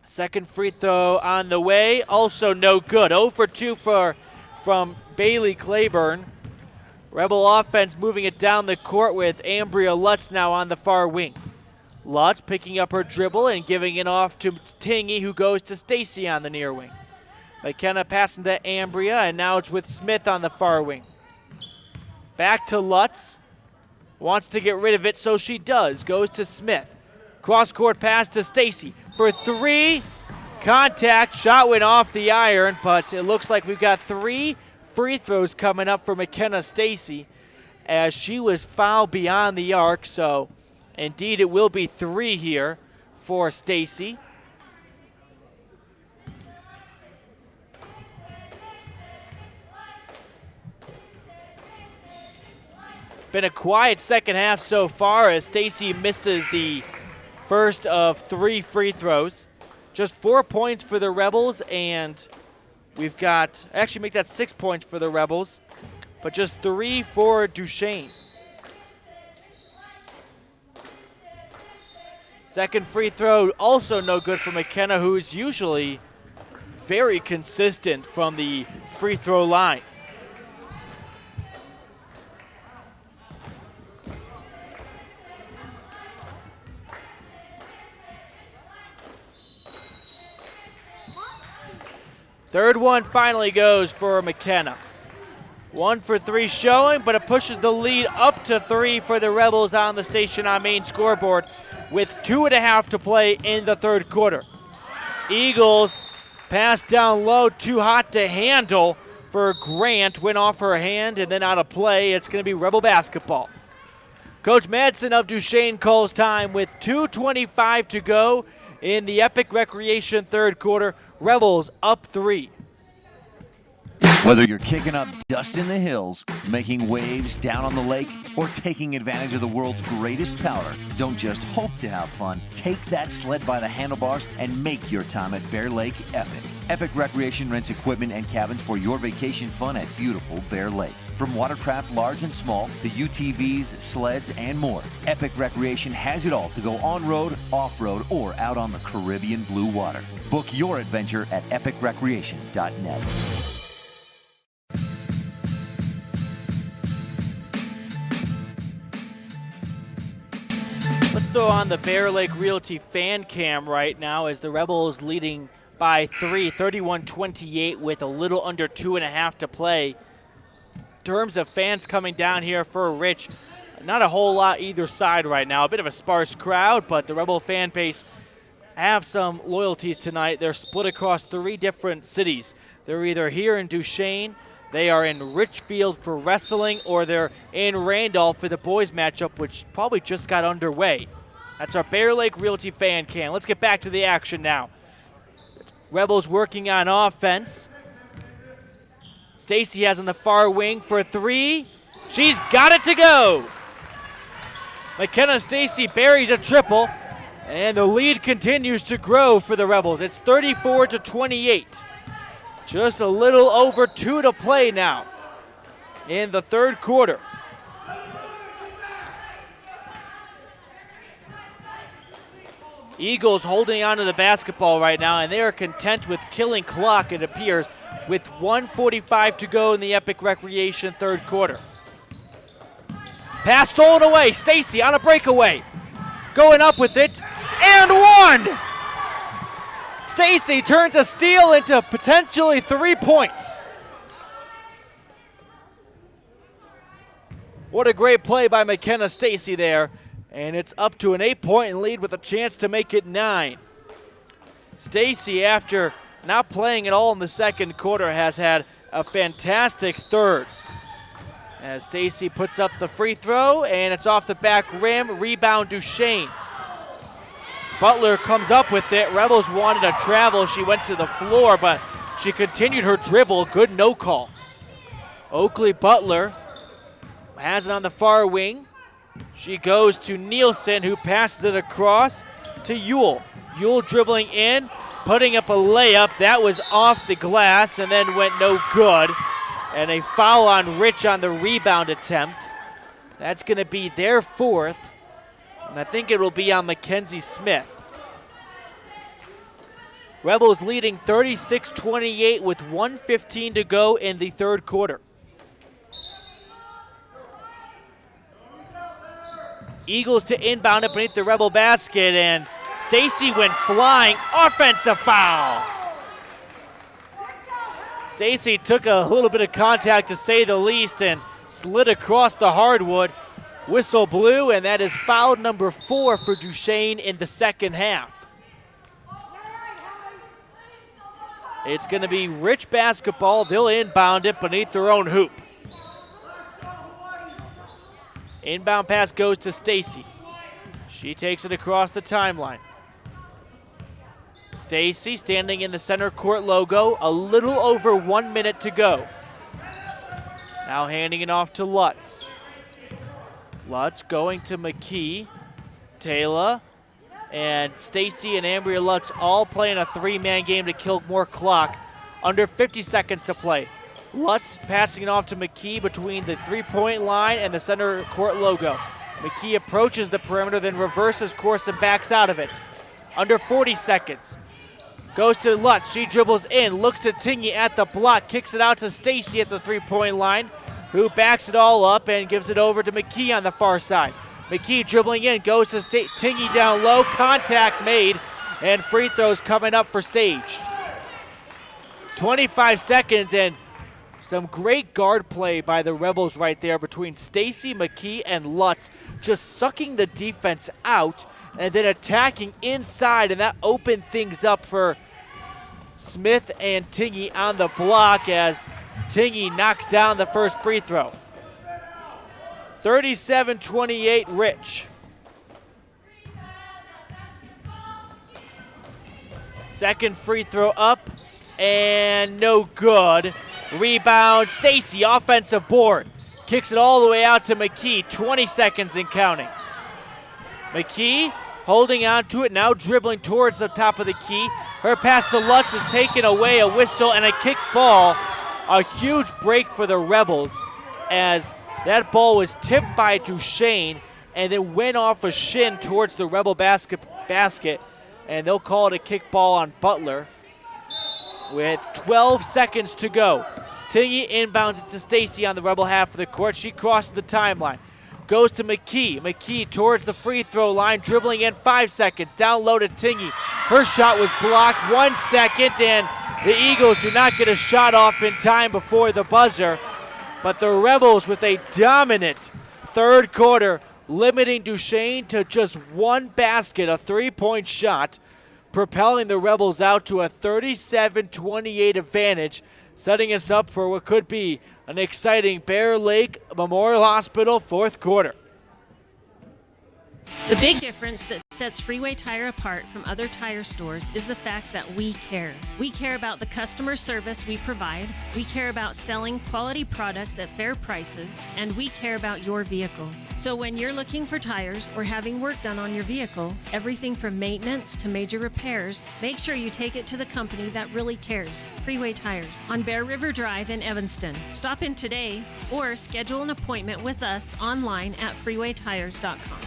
Second free throw on the way, also no good. 0 for 2 from Bailey Claiborne. Rebel offense moving it down the court with Ambria Lutz now on the far wing. Lutz picking up her dribble and giving it off to Tingy, who goes to Stacy on the near wing. McKenna passing to Ambria, and now it's with Smith on the far wing. Back to Lutz. Wants to get rid of it, so she does. Goes to Smith. Cross-court pass to Stacy for three. Contact. Shot went off the iron, but it looks like we've got 3 free throws coming up for McKenna Stacy as she was fouled beyond the arc. So, indeed, it will be 3 here for Stacy. Been a quiet second half so far as Stacy misses the first of 3 free throws. Just 4 points for the Rebels, and we've got, actually make that 6 points for the Rebels, but just 3 for Duchesne. Second free throw also no good for McKenna, who is usually very consistent from the free throw line. Third one finally goes for McKenna. 1 for 3 showing, but it pushes the lead up to 3 for the Rebels on the Station on Main scoreboard with 2.5 to play in the third quarter. Eagles pass down low, too hot to handle for Grant. Went off her hand and then out of play. It's going to be Rebel basketball. Coach Madsen of Duchesne calls time with 2:25 to go in the Epic Recreation third quarter. Rebels up 3. Whether you're kicking up dust in the hills, making waves down on the lake, or taking advantage of the world's greatest powder, don't just hope to have fun. Take that sled by the handlebars and make your time at Bear Lake epic. Epic Recreation rents equipment and cabins for your vacation fun at beautiful Bear Lake. From watercraft large and small to UTVs, sleds, and more, Epic Recreation has it all to go on-road, off-road, or out on the Caribbean blue water. Book your adventure at epicrecreation.net. Let's throw on the Bear Lake Realty fan cam right now as the Rebels leading by 31-28 with a little under 2.5 to play. In terms of fans coming down here for Rich, not a whole lot either side right now. A bit of a sparse crowd, but the Rebel fan base have some loyalties tonight. They're split across 3 different cities. They're either here in Duchesne, they are in Richfield for wrestling, or they're in Randolph for the boys matchup, which probably just got underway. That's our Bear Lake Realty fan cam. Let's get back to the action now. Rebels working on offense. Stacy has on the far wing for 3. She's got it to go. McKenna Stacy buries a triple, and the lead continues to grow for the Rebels. It's 34-28. Just a little over 2 to play now in the third quarter. Eagles holding on to the basketball right now, and they are content with killing clock, it appears, with 1:45 to go in the Epic Recreation third quarter. Pass stolen away. Stacy on a breakaway. Going up with it, and one! Stacy turns a steal into potentially 3 points. What a great play by McKenna Stacy there. And it's up to an 8-point lead with a chance to make it 9. Stacy, after not playing at all in the second quarter, has had a fantastic third. As Stacy puts up the free throw, and it's off the back rim. Rebound Duchesne. Butler comes up with it. Rebels wanted a travel. She went to the floor, but she continued her dribble. Good no call. Oakley Butler has it on the far wing. She goes to Nielsen, who passes it across to Ewell. Ewell dribbling in, putting up a layup. That was off the glass and then went no good. And a foul on Rich on the rebound attempt. That's going to be their 4th. And I think it will be on Mackenzie Smith. Rebels leading 36-28 with 1:15 to go in the third quarter. Eagles to inbound it beneath the Rebel basket, and Stacy went flying. Offensive foul. Stacy took a little bit of contact, to say the least, and slid across the hardwood. Whistle blew, and that is foul number 4 for Duchesne in the second half. It's going to be Rich basketball. They'll inbound it beneath their own hoop. Inbound pass goes to Stacy. She takes it across the timeline. Stacy standing in the center court logo, a little over 1 minute to go. Now handing it off to Lutz. Lutz going to McKee, Taylor, and Stacy and Ambria Lutz all playing a 3-man game to kill more clock. Under 50 seconds to play. Lutz passing it off to McKee between the 3-point line and the center court logo. McKee approaches the perimeter, then reverses course and backs out of it. Under 40 seconds. Goes to Lutz. She dribbles in, looks to Tingy at the block, kicks it out to Stacy at the 3-point line, who backs it all up and gives it over to McKee on the far side. McKee dribbling in, goes to Tingy down low, contact made, and free throws coming up for Sage. 25 seconds, and some great guard play by the Rebels right there between Stacy, McKee, and Lutz, just sucking the defense out and then attacking inside, and that opened things up for Smith and Tingy on the block as Tingy knocks down the first free throw. 37-28 Rich. Second free throw up and no good. Rebound, Stacy, offensive board. Kicks it all the way out to McKee, 20 seconds and counting. McKee holding on to it, now dribbling towards the top of the key. Her pass to Lutz is taken away, a whistle and a kick ball. A huge break for the Rebels as that ball was tipped by Duchesne and then went off a shin towards the Rebel basket, and they'll call it a kick ball on Butler with 12 seconds to go. Tingey inbounds it to Stacy on the Rebel half of the court. She crosses the timeline. Goes to McKee. McKee towards the free throw line, dribbling in 5 seconds. Down low to Tingey. Her shot was blocked 1 second, and the Eagles do not get a shot off in time before the buzzer. But the Rebels with a dominant third quarter, limiting Duchesne to just one basket, a three-point shot, propelling the Rebels out to a 37-28 advantage, setting us up for what could be an exciting Bear Lake Memorial Hospital fourth quarter. The big difference that sets Freeway Tire apart from other tire stores is the fact that we care. We care about the customer service we provide, we care about selling quality products at fair prices, and we care about your vehicle. So when you're looking for tires or having work done on your vehicle, everything from maintenance to major repairs, make sure you take it to the company that really cares, Freeway Tires, on Bear River Drive in Evanston. Stop in today or schedule an appointment with us online at freewaytires.com.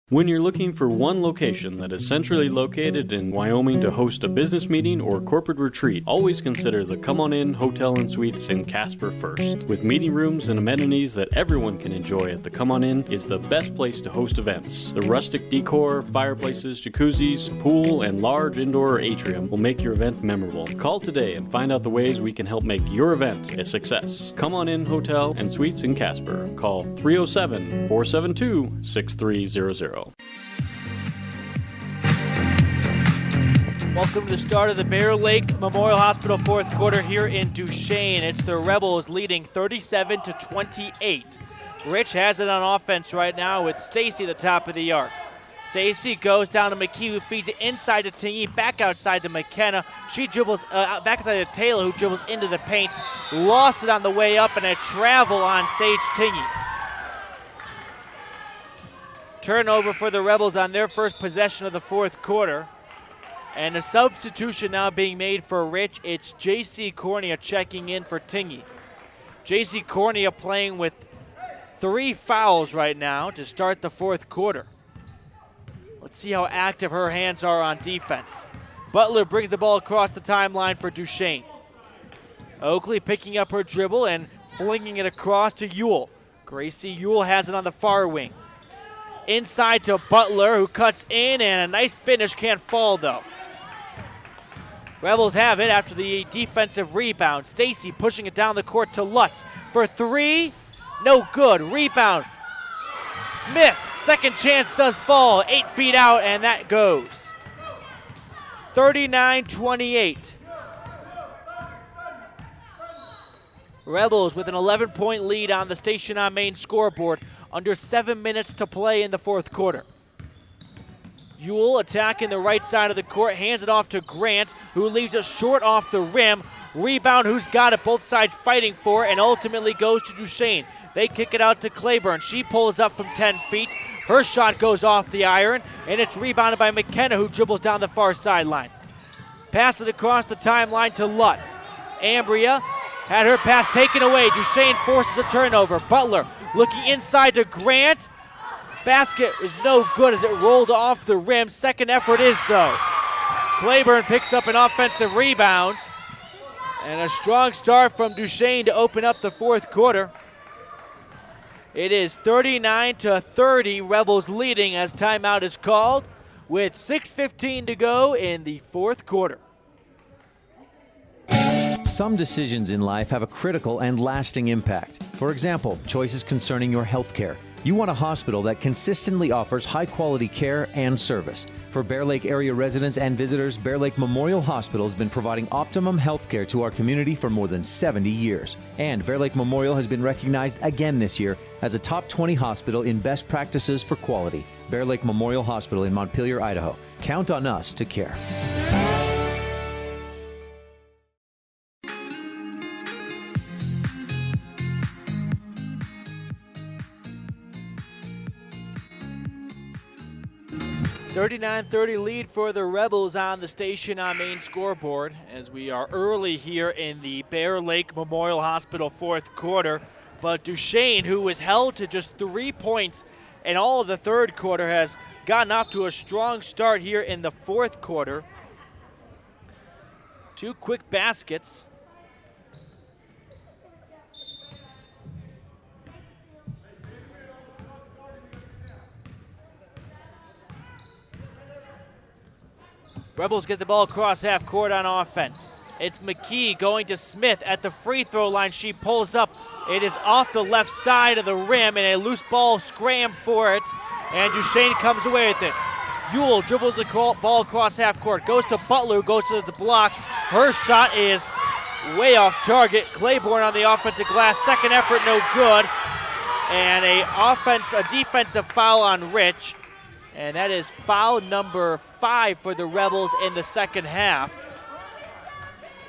When you're looking for one location that is centrally located in Wyoming to host a business meeting or corporate retreat, always consider the Come On In Hotel and Suites in Casper first. With meeting rooms and amenities that everyone can enjoy at the Come On In is the best place to host events. The rustic decor, fireplaces, jacuzzis, pool, and large indoor atrium will make your event memorable. Call today and find out the ways we can help make your event a success. Come On In Hotel and Suites in Casper. Call 307-472-6300. Welcome to the start of the Bear Lake Memorial Hospital fourth quarter here in Duchesne. It's the Rebels leading 37-28. Rich has it on offense right now with Stacy at the top of the arc. Stacy goes down to McKee, who feeds it inside to Tingey, back outside to McKenna. She dribbles back outside to Taylor, who dribbles into the paint. Lost it on the way up, and a travel on Sage Tingey. Turnover for the Rebels on their first possession of the fourth quarter. And a substitution now being made for Rich. It's J.C. Cornea checking in for Tingey. J.C. Cornea playing with 3 fouls right now to start the fourth quarter. Let's see how active her hands are on defense. Butler brings the ball across the timeline for Duchesne. Oakley picking up her dribble and flinging it across to Ewell. Gracie Ewell has it on the far wing. Inside to Butler, who cuts in, and a nice finish, can't fall though. Rebels have it after the defensive rebound. Stacy pushing it down the court to Lutz for 3. No good. Rebound. Smith, second chance does fall. 8 feet out, and that goes. 39-28. Rebels with an 11-point lead on the Station on Main scoreboard. Under 7 minutes to play in the fourth quarter. Ewell attacking the right side of the court, hands it off to Grant, who leaves it short off the rim. Rebound, who's got it, both sides fighting for it, and ultimately goes to Duchesne. They kick it out to Claiborne. She pulls up from 10 feet. Her shot goes off the iron, and it's rebounded by McKenna, who dribbles down the far sideline. Pass it across the timeline to Lutz. Ambria had her pass taken away. Duchesne forces a turnover. Butler looking inside to Grant. Basket is no good as it rolled off the rim. Second effort is though. Claiborne picks up an offensive rebound. And a strong start from Duchesne to open up the fourth quarter. It is 39-30, Rebels leading as timeout is called with 6:15 to go in the fourth quarter. Some decisions in life have a critical and lasting impact. For example, choices concerning your health care. You want a hospital that consistently offers high-quality care and service. For Bear Lake area residents and visitors, Bear Lake Memorial Hospital has been providing optimum health care to our community for more than 70 years. And Bear Lake Memorial has been recognized again this year as a top 20 hospital in best practices for quality. Bear Lake Memorial Hospital in Montpelier, Idaho. Count on us to care. 39-30 lead for the Rebels on the station on main scoreboard as we are early here in the Bear Lake Memorial Hospital fourth quarter. But Duchesne, who was held to just 3 points in all of the third quarter, has gotten off to a strong start here in the fourth quarter. 2 quick baskets. Rebels get the ball across half court on offense. It's McKee going to Smith at the free throw line. She pulls up. It is off the left side of the rim, and a loose ball scram for it, and Duchesne comes away with it. Ewell dribbles the ball across half court, goes to Butler, goes to the block. Her shot is way off target. Claiborne on the offensive glass. Second effort, no good. And a defensive foul on Rich. And that is foul number 5 for the Rebels in the second half.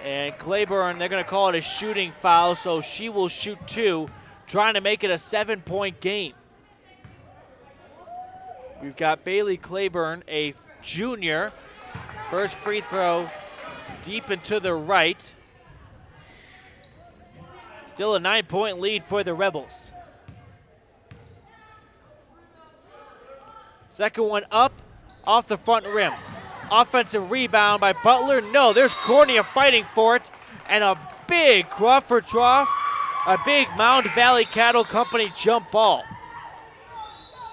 And Claiborne, they're going to call it a shooting foul, so she will shoot 2, trying to make it a 7-point game. We've got Bailey Claiborne, a junior. First free throw deep and to the right. Still a 9-point lead for the Rebels. Second one up, off the front rim. Offensive rebound by Butler. No, there's Cornea fighting for it. And a big Crawford Trough, a big Mound Valley Cattle Company jump ball.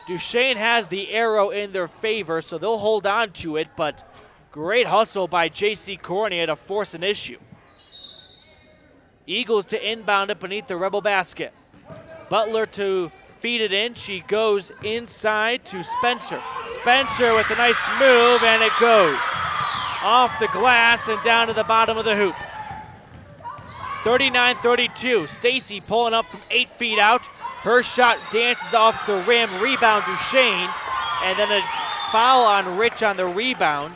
Duchesne has the arrow in their favor, so they'll hold on to it, but great hustle by J.C. Cornea to force an issue. Eagles to inbound it beneath the Rebel basket. Butler to feed it in. She goes inside to Spencer. Spencer with a nice move, and it goes off the glass and down to the bottom of the hoop. 39-32. Stacy pulling up from 8 feet out. Her shot dances off the rim. Rebound Duchesne, and then a foul on Rich on the rebound.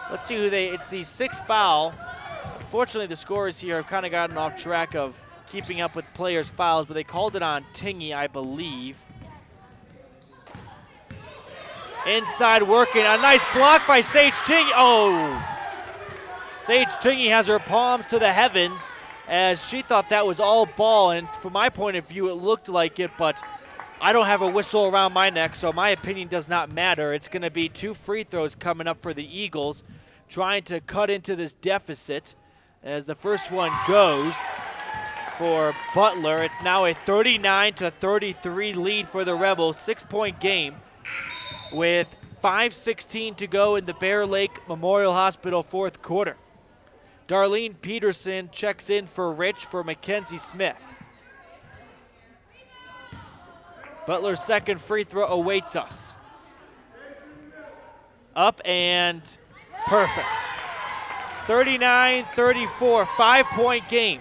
Let's see it's the 6th foul. Unfortunately, the scorers here have kind of gotten off track of keeping up with players' fouls, but they called it on Tingy, I believe. Inside working, a nice block by Sage Tingy. Oh! Sage Tingy has her palms to the heavens as she thought that was all ball, and from my point of view, it looked like it, but I don't have a whistle around my neck, so my opinion does not matter. It's going to be 2 free throws coming up for the Eagles, trying to cut into this deficit. As the first one goes for Butler, it's now a 39-33 lead for the Rebels, 6-point game with 5:16 to go in the Bear Lake Memorial Hospital fourth quarter. Darlene Peterson checks in for Rich for Mackenzie Smith. Butler's second free throw awaits us. Up and perfect. 39-34, 5-point game.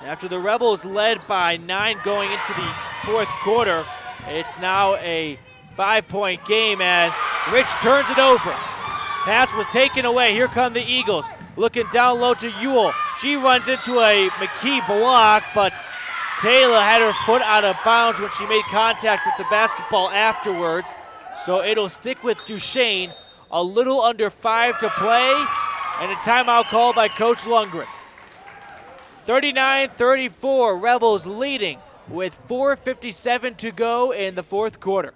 After the Rebels led by 9 going into the fourth quarter, it's now a 5-point game as Rich turns it over. Pass was taken away. Here come the Eagles. Looking down low to Ewell. She runs into a McKee block, but Taylor had her foot out of bounds when she made contact with the basketball afterwards. So it'll stick with Duchesne. A little under 5 to play, and a timeout called by Coach Lundgren. 39-34, Rebels leading with 4:57 to go in the fourth quarter.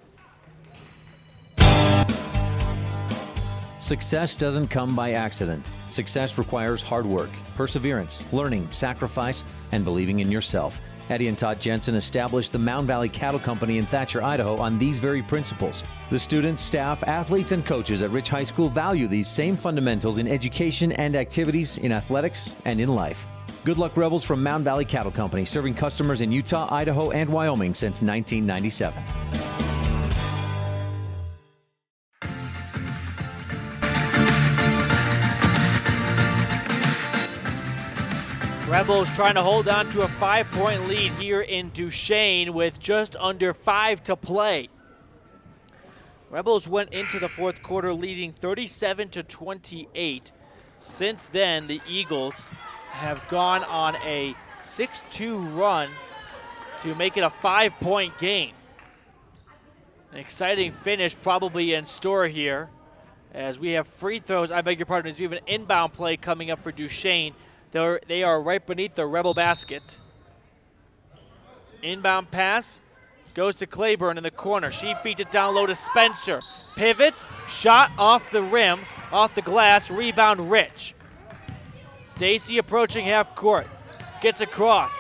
Success doesn't come by accident. Success requires hard work, perseverance, learning, sacrifice, and believing in yourself. Eddie and Todd Jensen established the Mound Valley Cattle Company in Thatcher, Idaho on these very principles. The students, staff, athletes, and coaches at Rich High School value these same fundamentals in education and activities, in athletics, and in life. Good luck, Rebels, from Mound Valley Cattle Company, serving customers in Utah, Idaho, and Wyoming since 1997. Rebels trying to hold on to a 5-point lead here in Duchesne with just under 5 to play. Rebels went into the fourth quarter leading 37-28. Since then, the Eagles have gone on a 6-2 run to make it a 5-point game. An exciting finish probably in store here as we have free throws. I beg your pardon, as we have an inbound play coming up for Duchesne. They are right beneath the Rebel basket. Inbound pass goes to Claiborne in the corner. She feeds it down low to Spencer. Pivots, shot off the rim, off the glass, rebound Rich. Stacy approaching half court, gets across.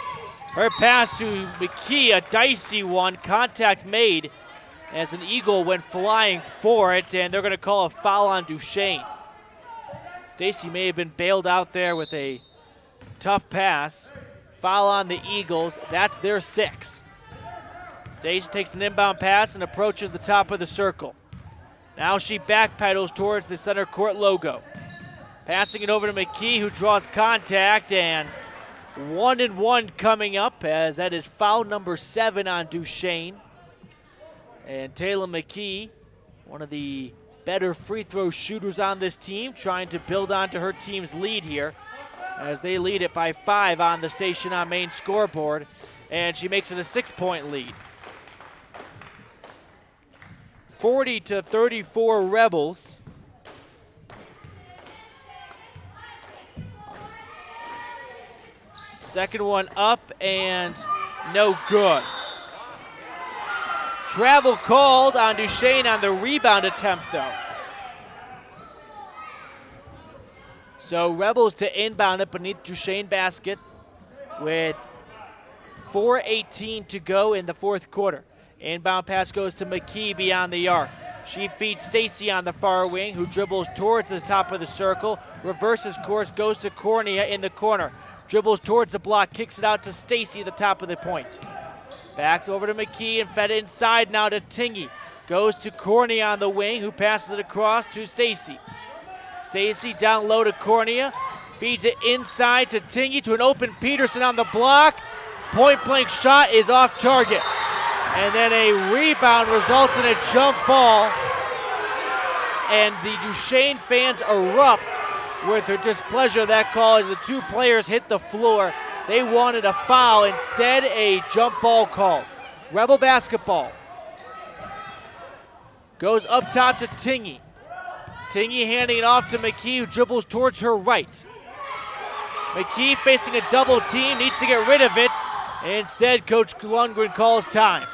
Her pass to McKee, a dicey one, contact made as an Eagle went flying for it, and they're gonna call a foul on Duchesne. Stacy may have been bailed out there with a tough pass. Foul on the Eagles, that's their 6th. Stacy takes an inbound pass and approaches the top of the circle. Now she backpedals towards the center court logo. Passing it over to McKee, who draws contact, and 1-and-1 coming up as that is foul number 7 on Duchesne. And Taylor McKee, one of the better free throw shooters on this team, trying to build onto her team's lead here as they lead it by 5 on the Station on Main scoreboard, and she makes it a 6-point lead. 40-34 Rebels. Second one up and no good. Travel called on Duchesne on the rebound attempt though. So Rebels to inbound it beneath Duchesne basket with 4:18 to go in the fourth quarter. Inbound pass goes to McKee beyond the arc. She feeds Stacy on the far wing, who dribbles towards the top of the circle, reverses course, goes to Cornea in the corner. Dribbles towards the block, kicks it out to Stacy at the top of the point. Back over to McKee and fed inside now to Tingy. Goes to Cornea on the wing, who passes it across to Stacy. Stacy down low to Cornea, feeds it inside to Tingy to an open Peterson on the block. Point blank shot is off target. And then a rebound results in a jump ball. And the Duchesne fans erupt with their displeasure of that call as the two players hit the floor. They wanted a foul, instead a jump ball called. Rebel basketball. Goes up top to Tingy. Tingy handing it off to McKee, who dribbles towards her right. McKee facing a double team, needs to get rid of it. Instead, Coach Lundgren calls time.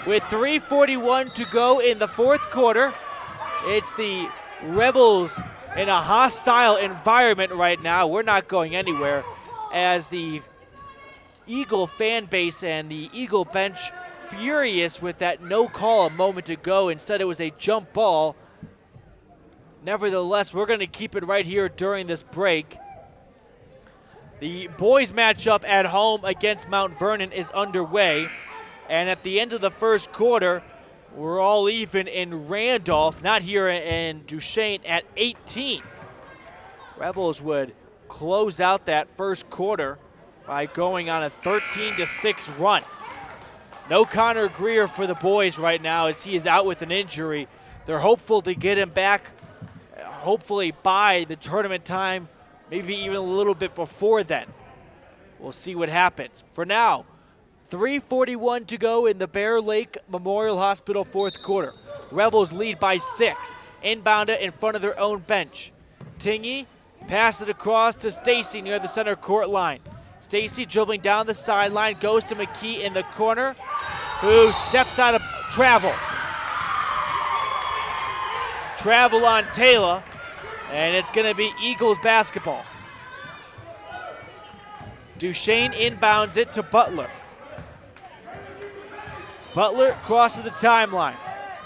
With 3:41 to go in the fourth quarter, it's the Rebels in a hostile environment right now. We're not going anywhere as the Eagle fan base and the Eagle bench furious with that no call a moment ago. Instead, it was a jump ball. Nevertheless, we're going to keep it right here during this break. The boys matchup at home against Mount Vernon is underway. And at the end of the first quarter, we're all even in Randolph, not here in Duchesne, at 18. Rebels would close out that first quarter by going on a 13-6 run. No Connor Greer for the boys right now as he is out with an injury. They're hopeful to get him back, hopefully by the tournament time, maybe even a little bit before then. We'll see what happens. For now, 3:41 to go in the Bear Lake Memorial Hospital fourth quarter. Rebels lead by 6. Inbound it in front of their own bench. Tingy passes it across to Stacy near the center court line. Stacy dribbling down the sideline, goes to McKee in the corner, who steps out of travel. Travel on Taylor, and it's going to be Eagles basketball. Duchesne inbounds it to Butler. Butler crosses the timeline.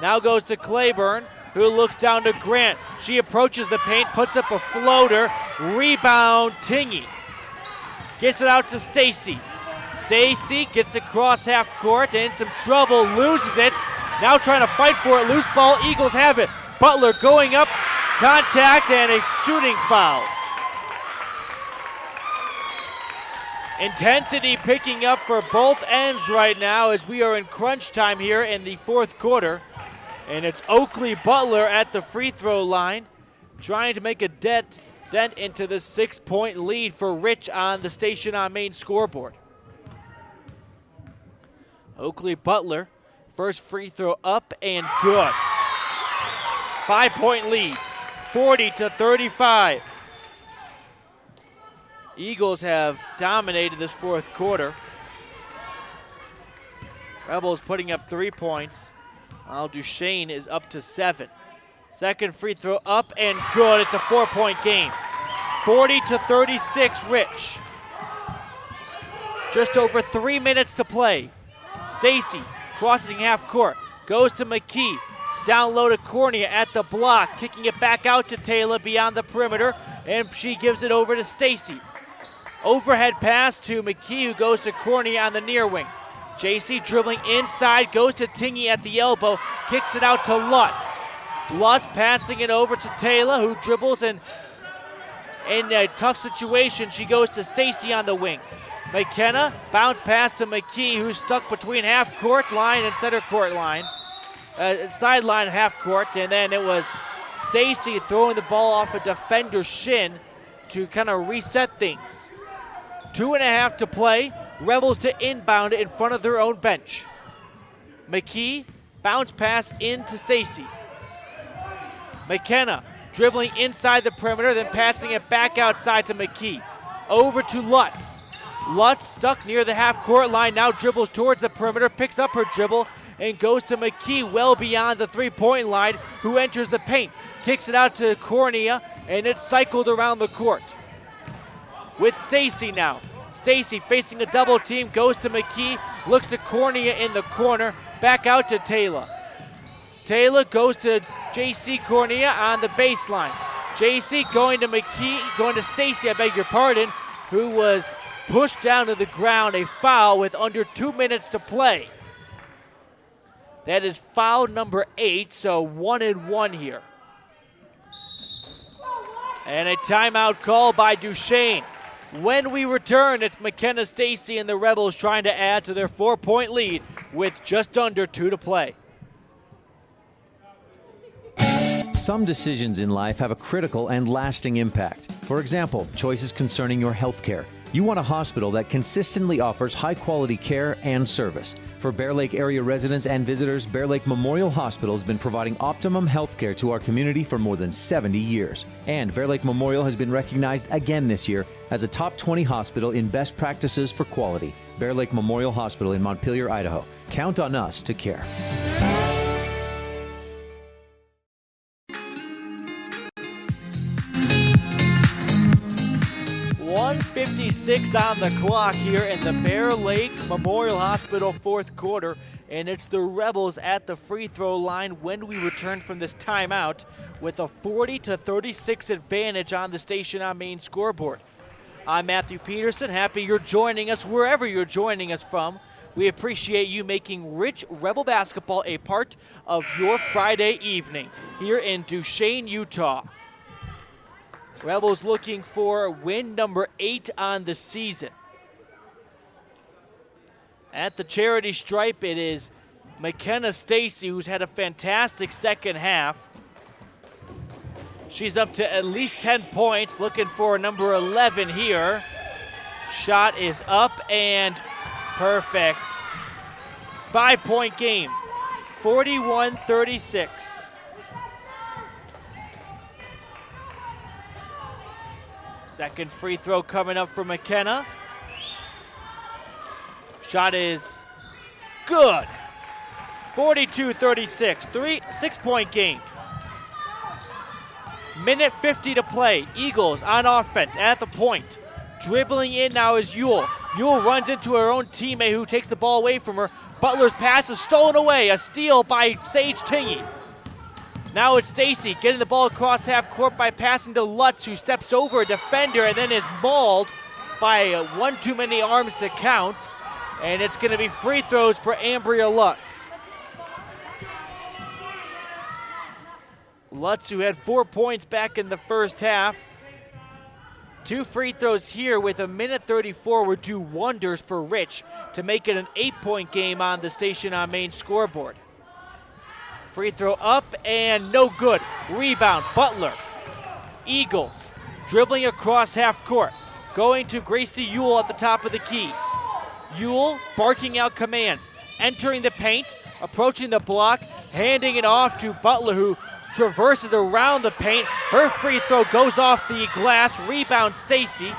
Now goes to Claiborne, who looks down to Grant. She approaches the paint, puts up a floater. Rebound, Tingy. Gets it out to Stacy. Stacy gets across half court and in some trouble, loses it. Now trying to fight for it. Loose ball, Eagles have it. Butler going up, contact, and a shooting foul. Intensity picking up for both ends right now as we are in crunch time here in the fourth quarter. And it's Oakley Butler at the free throw line trying to make a dent into the 6-point lead for Rich on the Station on Main scoreboard. Oakley Butler, first free throw up and good. 5-point lead, 40-35. Eagles have dominated this fourth quarter. Rebels putting up 3 points, while Duchesne is up to 7. Second free throw up and good. It's a 4-point game. 40-36 Rich. Just over 3 minutes to play. Stacy crossing half court, goes to McKee. Down low to Cornea at the block, kicking it back out to Taylor beyond the perimeter, and she gives it over to Stacy. Overhead pass to McKee, who goes to Cornea on the near wing. JC dribbling inside, goes to Tingy at the elbow, kicks it out to Lutz. Lutz passing it over to Taylor, who dribbles, and in a tough situation, she goes to Stacy on the wing. McKenna, bounce pass to McKee, who's stuck between half court line and center court line. Sideline half court, and then it was Stacy throwing the ball off a defender's shin to kind of reset things. 2.5 to play. Rebels to inbound in front of their own bench. McKee, bounce pass into Stacy. McKenna dribbling inside the perimeter, then passing it back outside to McKee. Over to Lutz. Lutz stuck near the half-court line, now dribbles towards the perimeter, picks up her dribble, and goes to McKee well beyond the three-point line, who enters the paint. Kicks it out to Cornea, and it's cycled around the court. With Stacy now. Stacy facing a double team, goes to McKee, looks to Cornea in the corner, back out to Taylor. Taylor goes to JC Cornea on the baseline. JC going to McKee, going to Stacy, I beg your pardon, who was pushed down to the ground, a foul with under 2 minutes to play. That is foul number 8, so 1-1 here. And a timeout call by Duchesne. When we return, it's McKenna Stacy and the Rebels trying to add to their 4-point lead with just under 2 to play. Some decisions in life have a critical and lasting impact. For example, choices concerning your health care. You want a hospital that consistently offers high-quality care and service. For Bear Lake area residents and visitors, Bear Lake Memorial Hospital has been providing optimum health care to our community for more than 70 years. And Bear Lake Memorial has been recognized again this year as a top 20 hospital in best practices for quality. Bear Lake Memorial Hospital in Montpelier, Idaho. Count on us to care. .56 on the clock here in the Bear Lake Memorial Hospital fourth quarter, and it's the Rebels at the free throw line when we return from this timeout with a 40-36 advantage on the Station on Main scoreboard. I'm Matthew Peterson. Happy you're joining us wherever you're joining us from. We appreciate you making Rich Rebel basketball a part of your Friday evening here in Duchesne, Utah. Rebels looking for win number 8 on the season. At the charity stripe, it is McKenna Stacy, who's had a fantastic second half. She's up to at least 10 points, looking for number 11 here. Shot is up and perfect. 5-point game, 41-36. Second free throw coming up for McKenna. Shot is good. 42-36, 6-point game. Minute 50 to play. Eagles on offense at the point. Dribbling in now is Ewell. Ewell runs into her own teammate who takes the ball away from her. Butler's pass is stolen away. A steal by Sage Tingy. Now it's Stacy getting the ball across half court by passing to Lutz, who steps over a defender and then is mauled by one too many arms to count. And it's going to be free throws for Ambria Lutz. Lutz, who had 4 points back in the first half. 2 free throws here with a minute 34 would do wonders for Rich to make it an 8-point game on the Station on Main scoreboard. Free throw up and no good. Rebound, Butler. Eagles dribbling across half court. Going to Gracie Ewell at the top of the key. Ewell barking out commands. entering the paint, approaching the block, handing it off to Butler, who traverses around the paint. Her free throw goes off the glass. Rebound Stacy,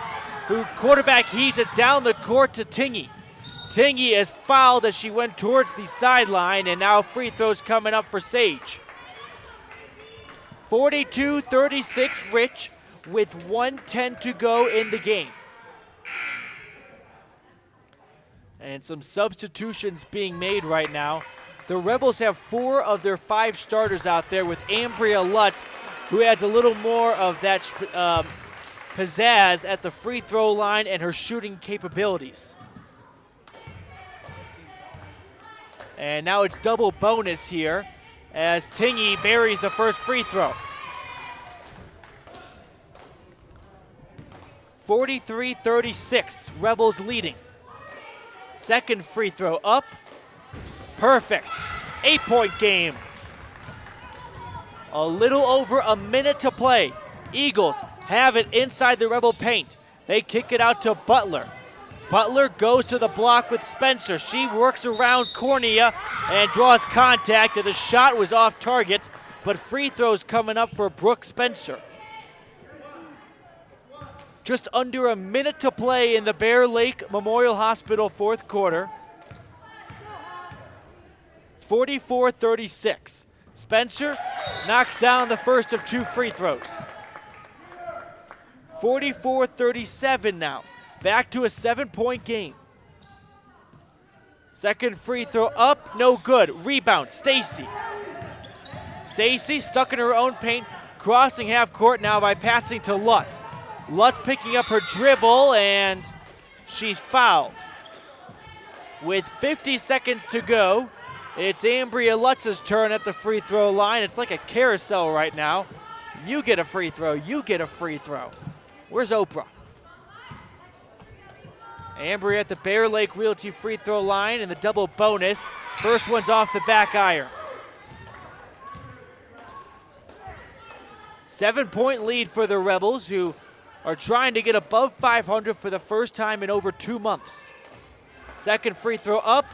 who quarterback heaves it down the court to Tingy. Tingy is fouled as she went towards the sideline, and now free throws coming up for Sage. 42-36 Rich with 1:10 to go in the game. And some substitutions being made right now. The Rebels have 4 of their 5 starters out there, with Ambria Lutz, who adds a little more of that pizzazz at the free throw line and her shooting capabilities. And now it's double bonus here as Tingy buries the first free throw. 43-36, Rebels leading. Second free throw up, perfect. 8-point game. A little over a minute to play. Eagles have it inside the Rebel paint. They kick it out to Butler. Butler goes to the block with Spencer. She works around Cornea and draws contact, and the shot was off target, but free throws coming up for Brooke Spencer. Just under a minute to play in the Bear Lake Memorial Hospital fourth quarter. 44-36. Spencer knocks down the first of 2 free throws. 44-37 now. Back to a 7-point game. Second free throw up, no good. Rebound, Stacy. Stacy stuck in her own paint, crossing half court now by passing to Lutz. Lutz picking up her dribble, and she's fouled. With 50 seconds to go, it's Ambria Lutz's turn at the free throw line. It's like a carousel right now. You get a free throw, you get a free throw. Where's Oprah? Ambria at the Bear Lake Realty free throw line in the double bonus. First one's off the back iron. 7-point lead for the Rebels, who are trying to get above 500 for the first time in over 2 months. Second free throw up,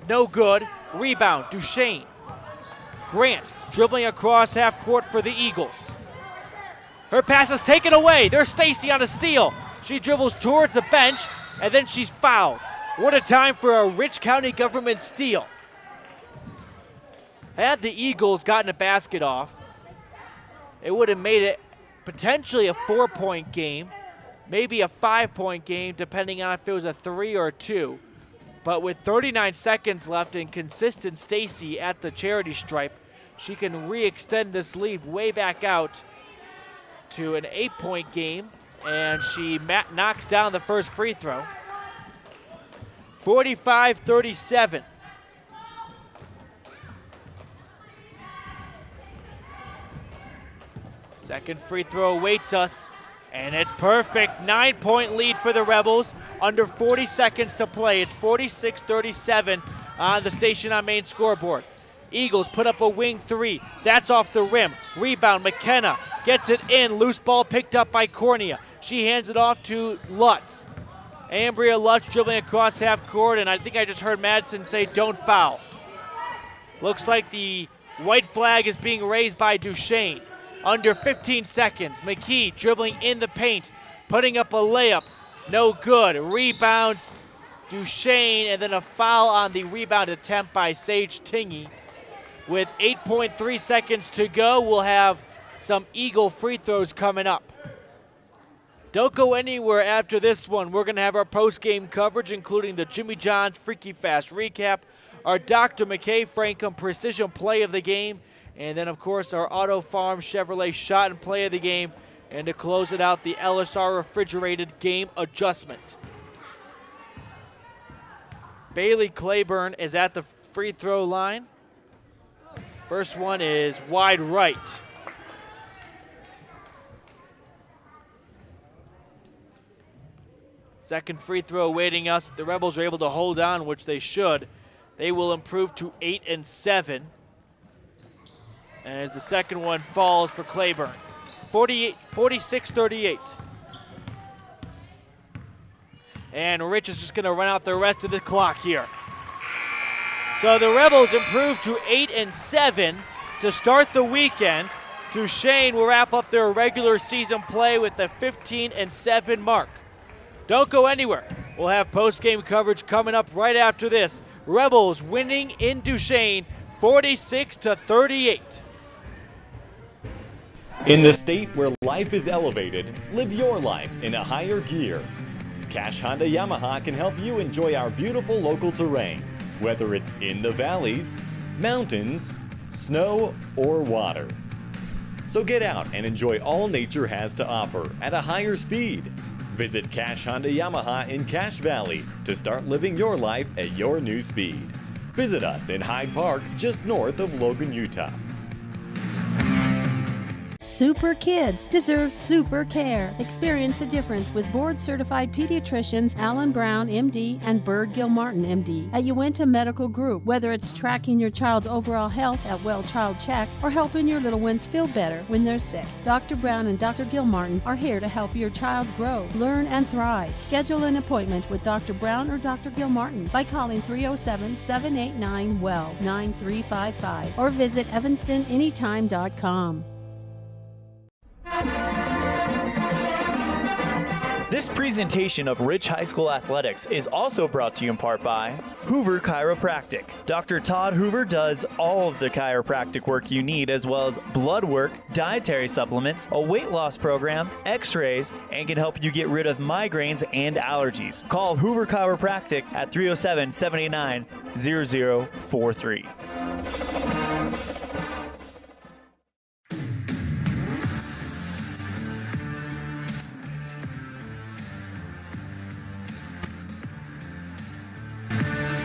no good. Rebound, Duchesne. Grant dribbling across half court for the Eagles. Her pass is taken away. There's Stacy on a steal. She dribbles towards the bench, and then she's fouled. What a time for a Rich County government steal. Had the Eagles gotten a basket off, it would have made it potentially a 4-point game, maybe a 5-point game, depending on if it was a 3 or a 2. But with 39 seconds left and consistent Stacy at the charity stripe, she can re-extend this lead way back out to an 8-point game, and she knocks down the first free throw. 45-37. Second free throw awaits us, and it's perfect. 9-point lead for the Rebels. Under 40 seconds to play. It's 46-37 on the Station on Main scoreboard. Eagles put up a wing 3. That's off the rim. Rebound, McKenna gets it in. Loose ball picked up by Cornea. She hands it off to Lutz. Ambria Lutz dribbling across half court, and I think I just heard Madsen say don't foul. Looks like the white flag is being raised by Duchesne. Under 15 seconds, McKee dribbling in the paint, putting up a layup. No good. Rebounds Duchesne, and then a foul on the rebound attempt by Sage Tingy. With 8.3 seconds to go, we'll have some Eagle free throws coming up. Don't go anywhere after this one. We're going to have our post-game coverage, including the Jimmy John's Freaky Fast recap, our Dr. McKay Frankham Precision Play of the Game, and then, of course, our Auto Farm Chevrolet Shot and Play of the Game, and to close it out, the LSR Refrigerated Game Adjustment. Bailey Claiborne is at the free throw line. First one is wide right. Second free throw awaiting us. The Rebels are able to hold on, which they should. They will improve to 8-7. As the second one falls for Claiborne. 46-38. And Rich is just going to run out the rest of the clock here. So the Rebels improved to 8-7 to start the weekend. Duchesne will wrap up their regular season play with the 15-7 mark. Don't go anywhere. We'll have post-game coverage coming up right after this. Rebels winning in Duchesne 46-38. In the state where life is elevated, live your life in a higher gear. Cash Honda Yamaha can help you enjoy our beautiful local terrain, whether it's in the valleys, mountains, snow, or water. So get out and enjoy all nature has to offer at a higher speed. Visit Cash Honda Yamaha in Cache Valley to start living your life at your new speed. Visit us in Hyde Park, just north of Logan, Utah. Super kids deserve super care. Experience the difference with board-certified pediatricians Alan Brown, MD, and Bird Gilmartin, MD, at Uinta Medical Group. Whether it's tracking your child's overall health at Well Child Checks or helping your little ones feel better when they're sick, Dr. Brown and Dr. Gilmartin are here to help your child grow, learn, and thrive. Schedule an appointment with Dr. Brown or Dr. Gilmartin by calling 307-789-WELL 9355 or visit evanstonanytime.com. This presentation of Rich High School Athletics is also brought to you in part by Hoover Chiropractic. Dr. Todd Hoover does all of the chiropractic work you need, as well as blood work, dietary supplements, a weight loss program, x-rays, and can help you get rid of migraines and allergies. Call Hoover Chiropractic at 307-789-0043.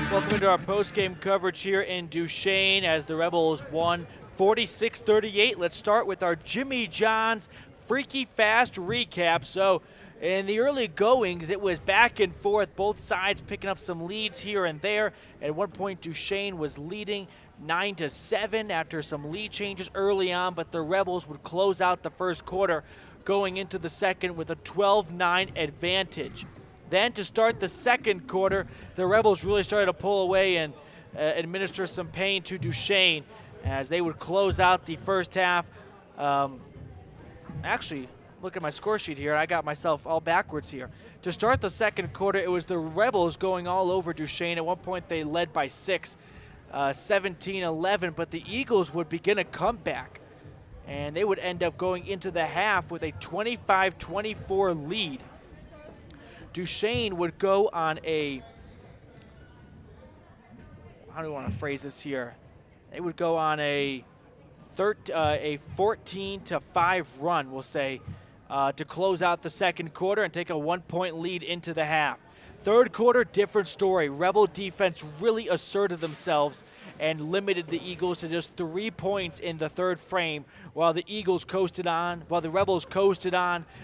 Welcome into our post-game coverage here in Duchesne as the Rebels won 46-38. Let's start with our Jimmy John's Freaky Fast recap. So in the early goings, it was back and forth, both sides picking up some leads here and there. At one point, Duchesne was leading 9-7 after some lead changes early on, but the Rebels would close out the first quarter going into the second with a 12-9 advantage. Then to start the second quarter, the Rebels really started to pull away and administer some pain to Duchesne as they would close out the first half. Actually, look at my score sheet here. I got myself all backwards here. To start the second quarter, it was the Rebels going all over Duchesne. At one point, they led by 6, 17-11, but the Eagles would begin a comeback, and they would end up going into the half with a 25-24 lead. Duchesne would go on a, how do we want to phrase this here? They would go on a 14-5 run, we'll say, to close out the second quarter and take a 1-point lead into the half. Third quarter, different story. Rebel defense really asserted themselves and limited the Eagles to just 3 points in the third frame, while the Rebels coasted on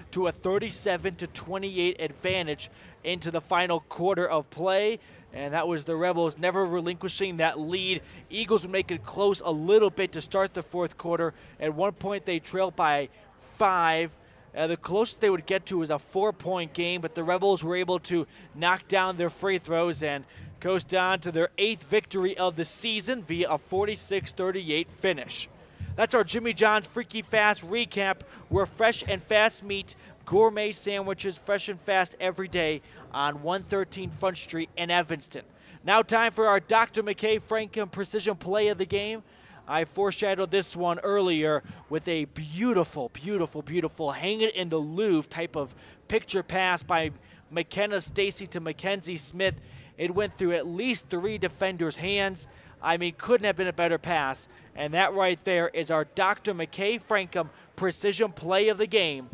to a 37-28 advantage into the final quarter of play. And that was the Rebels never relinquishing that lead. Eagles would make it close a little bit to start the fourth quarter. At one point, they trailed by 5. The closest they would get to was a 4-point game, but the Rebels were able to knock down their free throws and coast on to their 8th victory of the season via a 46-38 finish. That's our Jimmy John's Freaky Fast recap, where fresh and fast meat, gourmet sandwiches, fresh and fast every day on 113 Front Street in Evanston. Now time for our Dr. McKay Frankham Precision Play of the Game. I foreshadowed this one earlier with a beautiful, beautiful, beautiful hang it in the Louvre type of picture pass by McKenna Stacy to Mackenzie Smith. It went through at least 3 defenders' hands. I mean, couldn't have been a better pass. And that right there is our Dr. McKay Frankham Precision Play of the Game,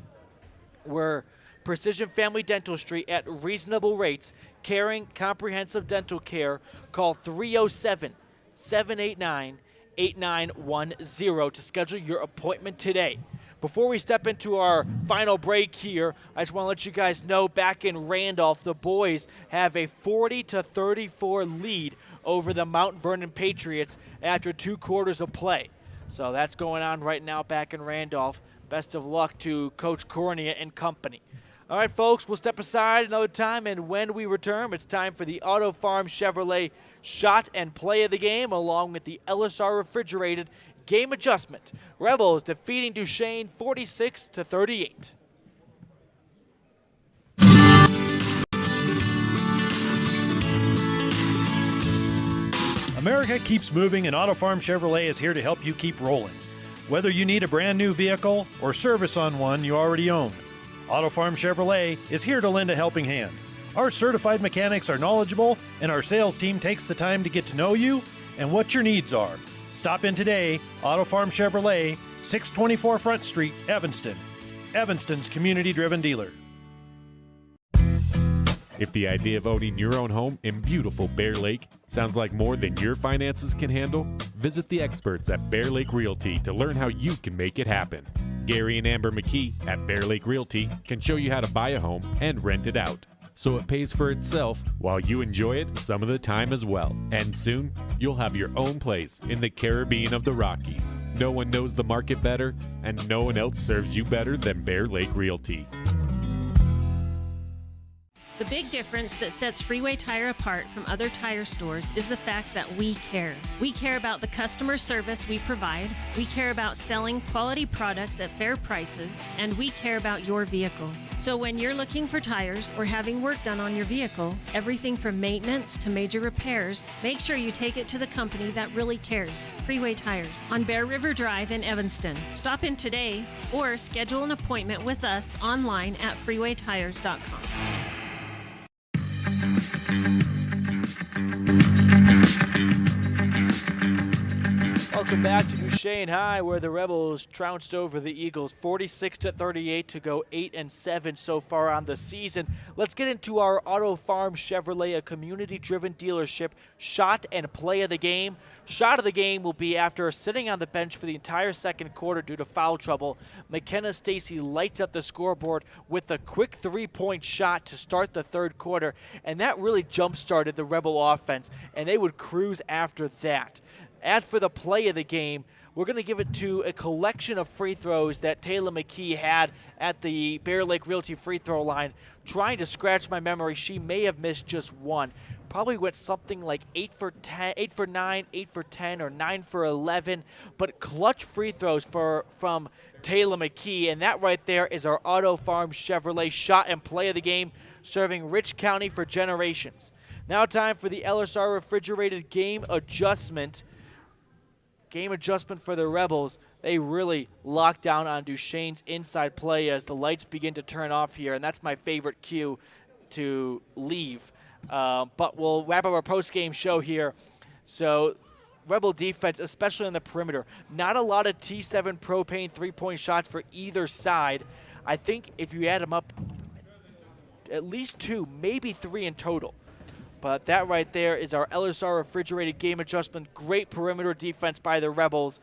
where Precision Family Dentistry at reasonable rates, caring comprehensive dental care. Call 307-789-8910 to schedule your appointment today. Before we step into our final break here, I just want to let you guys know back in Randolph, the boys have a 40-34 lead over the Mount Vernon Patriots after 2 quarters of play. So that's going on right now back in Randolph. Best of luck to Coach Cornea and company. All right, folks, we'll step aside another time, and when we return, it's time for the Auto Farm Chevrolet shot and play of the game, along with the LSR refrigerated game adjustment. Rebels defeating Duchesne 46-38. America keeps moving, and Auto Farm Chevrolet is here to help you keep rolling. Whether you need a brand new vehicle or service on one you already own, Auto Farm Chevrolet is here to lend a helping hand. Our certified mechanics are knowledgeable, and our sales team takes the time to get to know you and what your needs are. Stop in today, Auto Farm Chevrolet, 624 Front Street, Evanston. Evanston's community-driven dealer. If the idea of owning your own home in beautiful Bear Lake sounds like more than your finances can handle, visit the experts at Bear Lake Realty to learn how you can make it happen. Gary and Amber McKee at Bear Lake Realty can show you how to buy a home and rent it out, so it pays for itself while you enjoy it some of the time as well. And soon, you'll have your own place in the Caribbean of the Rockies. No one knows the market better, and no one else serves you better than Bear Lake Realty. The big difference that sets Freeway Tire apart from other tire stores is the fact that we care. We care about the customer service we provide, we care about selling quality products at fair prices, and we care about your vehicle. So when you're looking for tires or having work done on your vehicle, everything from maintenance to major repairs, make sure you take it to the company that really cares, Freeway Tire, on Bear River Drive in Evanston. Stop in today or schedule an appointment with us online at freewaytires.com. Welcome back to Duchesne High, where the Rebels trounced over the Eagles 46-38 to go 8-7 so far on the season. Let's get into our Auto Farm Chevrolet, a community-driven dealership, shot and play of the game. Shot of the game will be after sitting on the bench for the entire second quarter due to foul trouble. McKenna Stacy lights up the scoreboard with a quick three-point shot to start the third quarter, and that really jump-started the Rebel offense, and they would cruise after that. As for the play of the game, we're going to give it to a collection of free throws that Taylor McKee had at the Bear Lake Realty free throw line. Trying to scratch my memory, she may have missed just one. Probably went something like 8 for 10, 8 for 9, 8 for 10, or 9 for 11. But clutch free throws from Taylor McKee, and that right there is our Auto Farm Chevrolet shot and play of the game, serving Rich County for generations. Now time for the LSR refrigerated game adjustment. Game adjustment for the Rebels. They really locked down on Duchesne's inside play as the lights begin to turn off here, and that's my favorite cue to leave. But we'll wrap up our post-game show here. So Rebel defense, especially on the perimeter, not a lot of T7 propane three-point shots for either side. I think if you add them up, at least 2, maybe 3 in total. But that right there is our LSR refrigerated game adjustment. Great perimeter defense by the Rebels.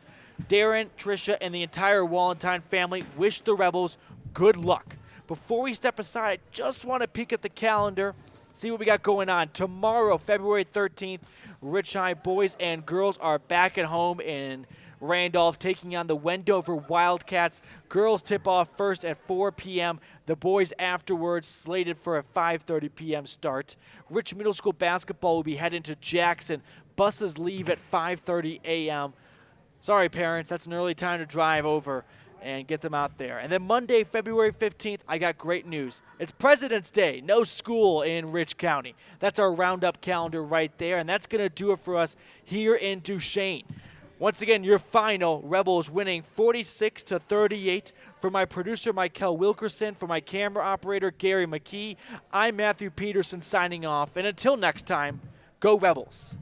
Darren, Tricia, and the entire Wallentine family wish the Rebels good luck. Before we step aside, I just want to peek at the calendar, see what we got going on. Tomorrow, February 13th, Rich High boys and girls are back at home in Randolph, taking on the Wendover Wildcats. Girls tip off first at 4 p.m. The boys afterwards, slated for a 5:30 p.m. start. Rich Middle School basketball will be heading to Jackson. Buses leave at 5:30 a.m. Sorry, parents, that's an early time to drive over and get them out there. And then Monday, February 15th, I got great news. It's President's Day, no school in Rich County. That's our roundup calendar right there, and that's going to do it for us here in Duchesne. Once again, your final, Rebels winning 46-38. For my producer, Michael Wilkerson, for my camera operator, Gary McKee, I'm Matthew Peterson signing off. And until next time, go Rebels.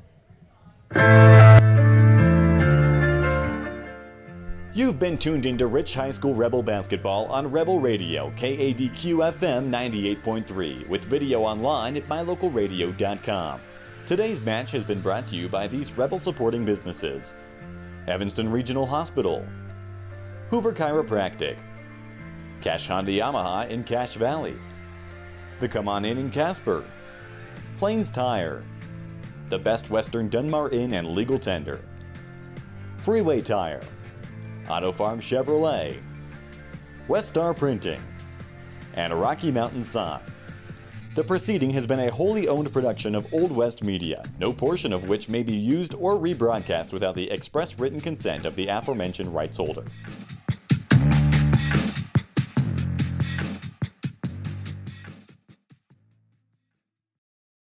You've been tuned into Rich High School Rebel Basketball on Rebel Radio, KADQ-FM 98.3, with video online at mylocalradio.com. Today's match has been brought to you by these Rebel supporting businesses: Evanston Regional Hospital, Hoover Chiropractic, Cash Honda Yamaha in Cache Valley, the Come On Inn in Casper, Plains Tire, the Best Western Dunmar Inn and Legal Tender, Freeway Tire, Auto Farm Chevrolet, West Star Printing, and a Rocky Mountain sign. The proceeding has been a wholly owned production of Old West Media, no portion of which may be used or rebroadcast without the express written consent of the aforementioned rights holder.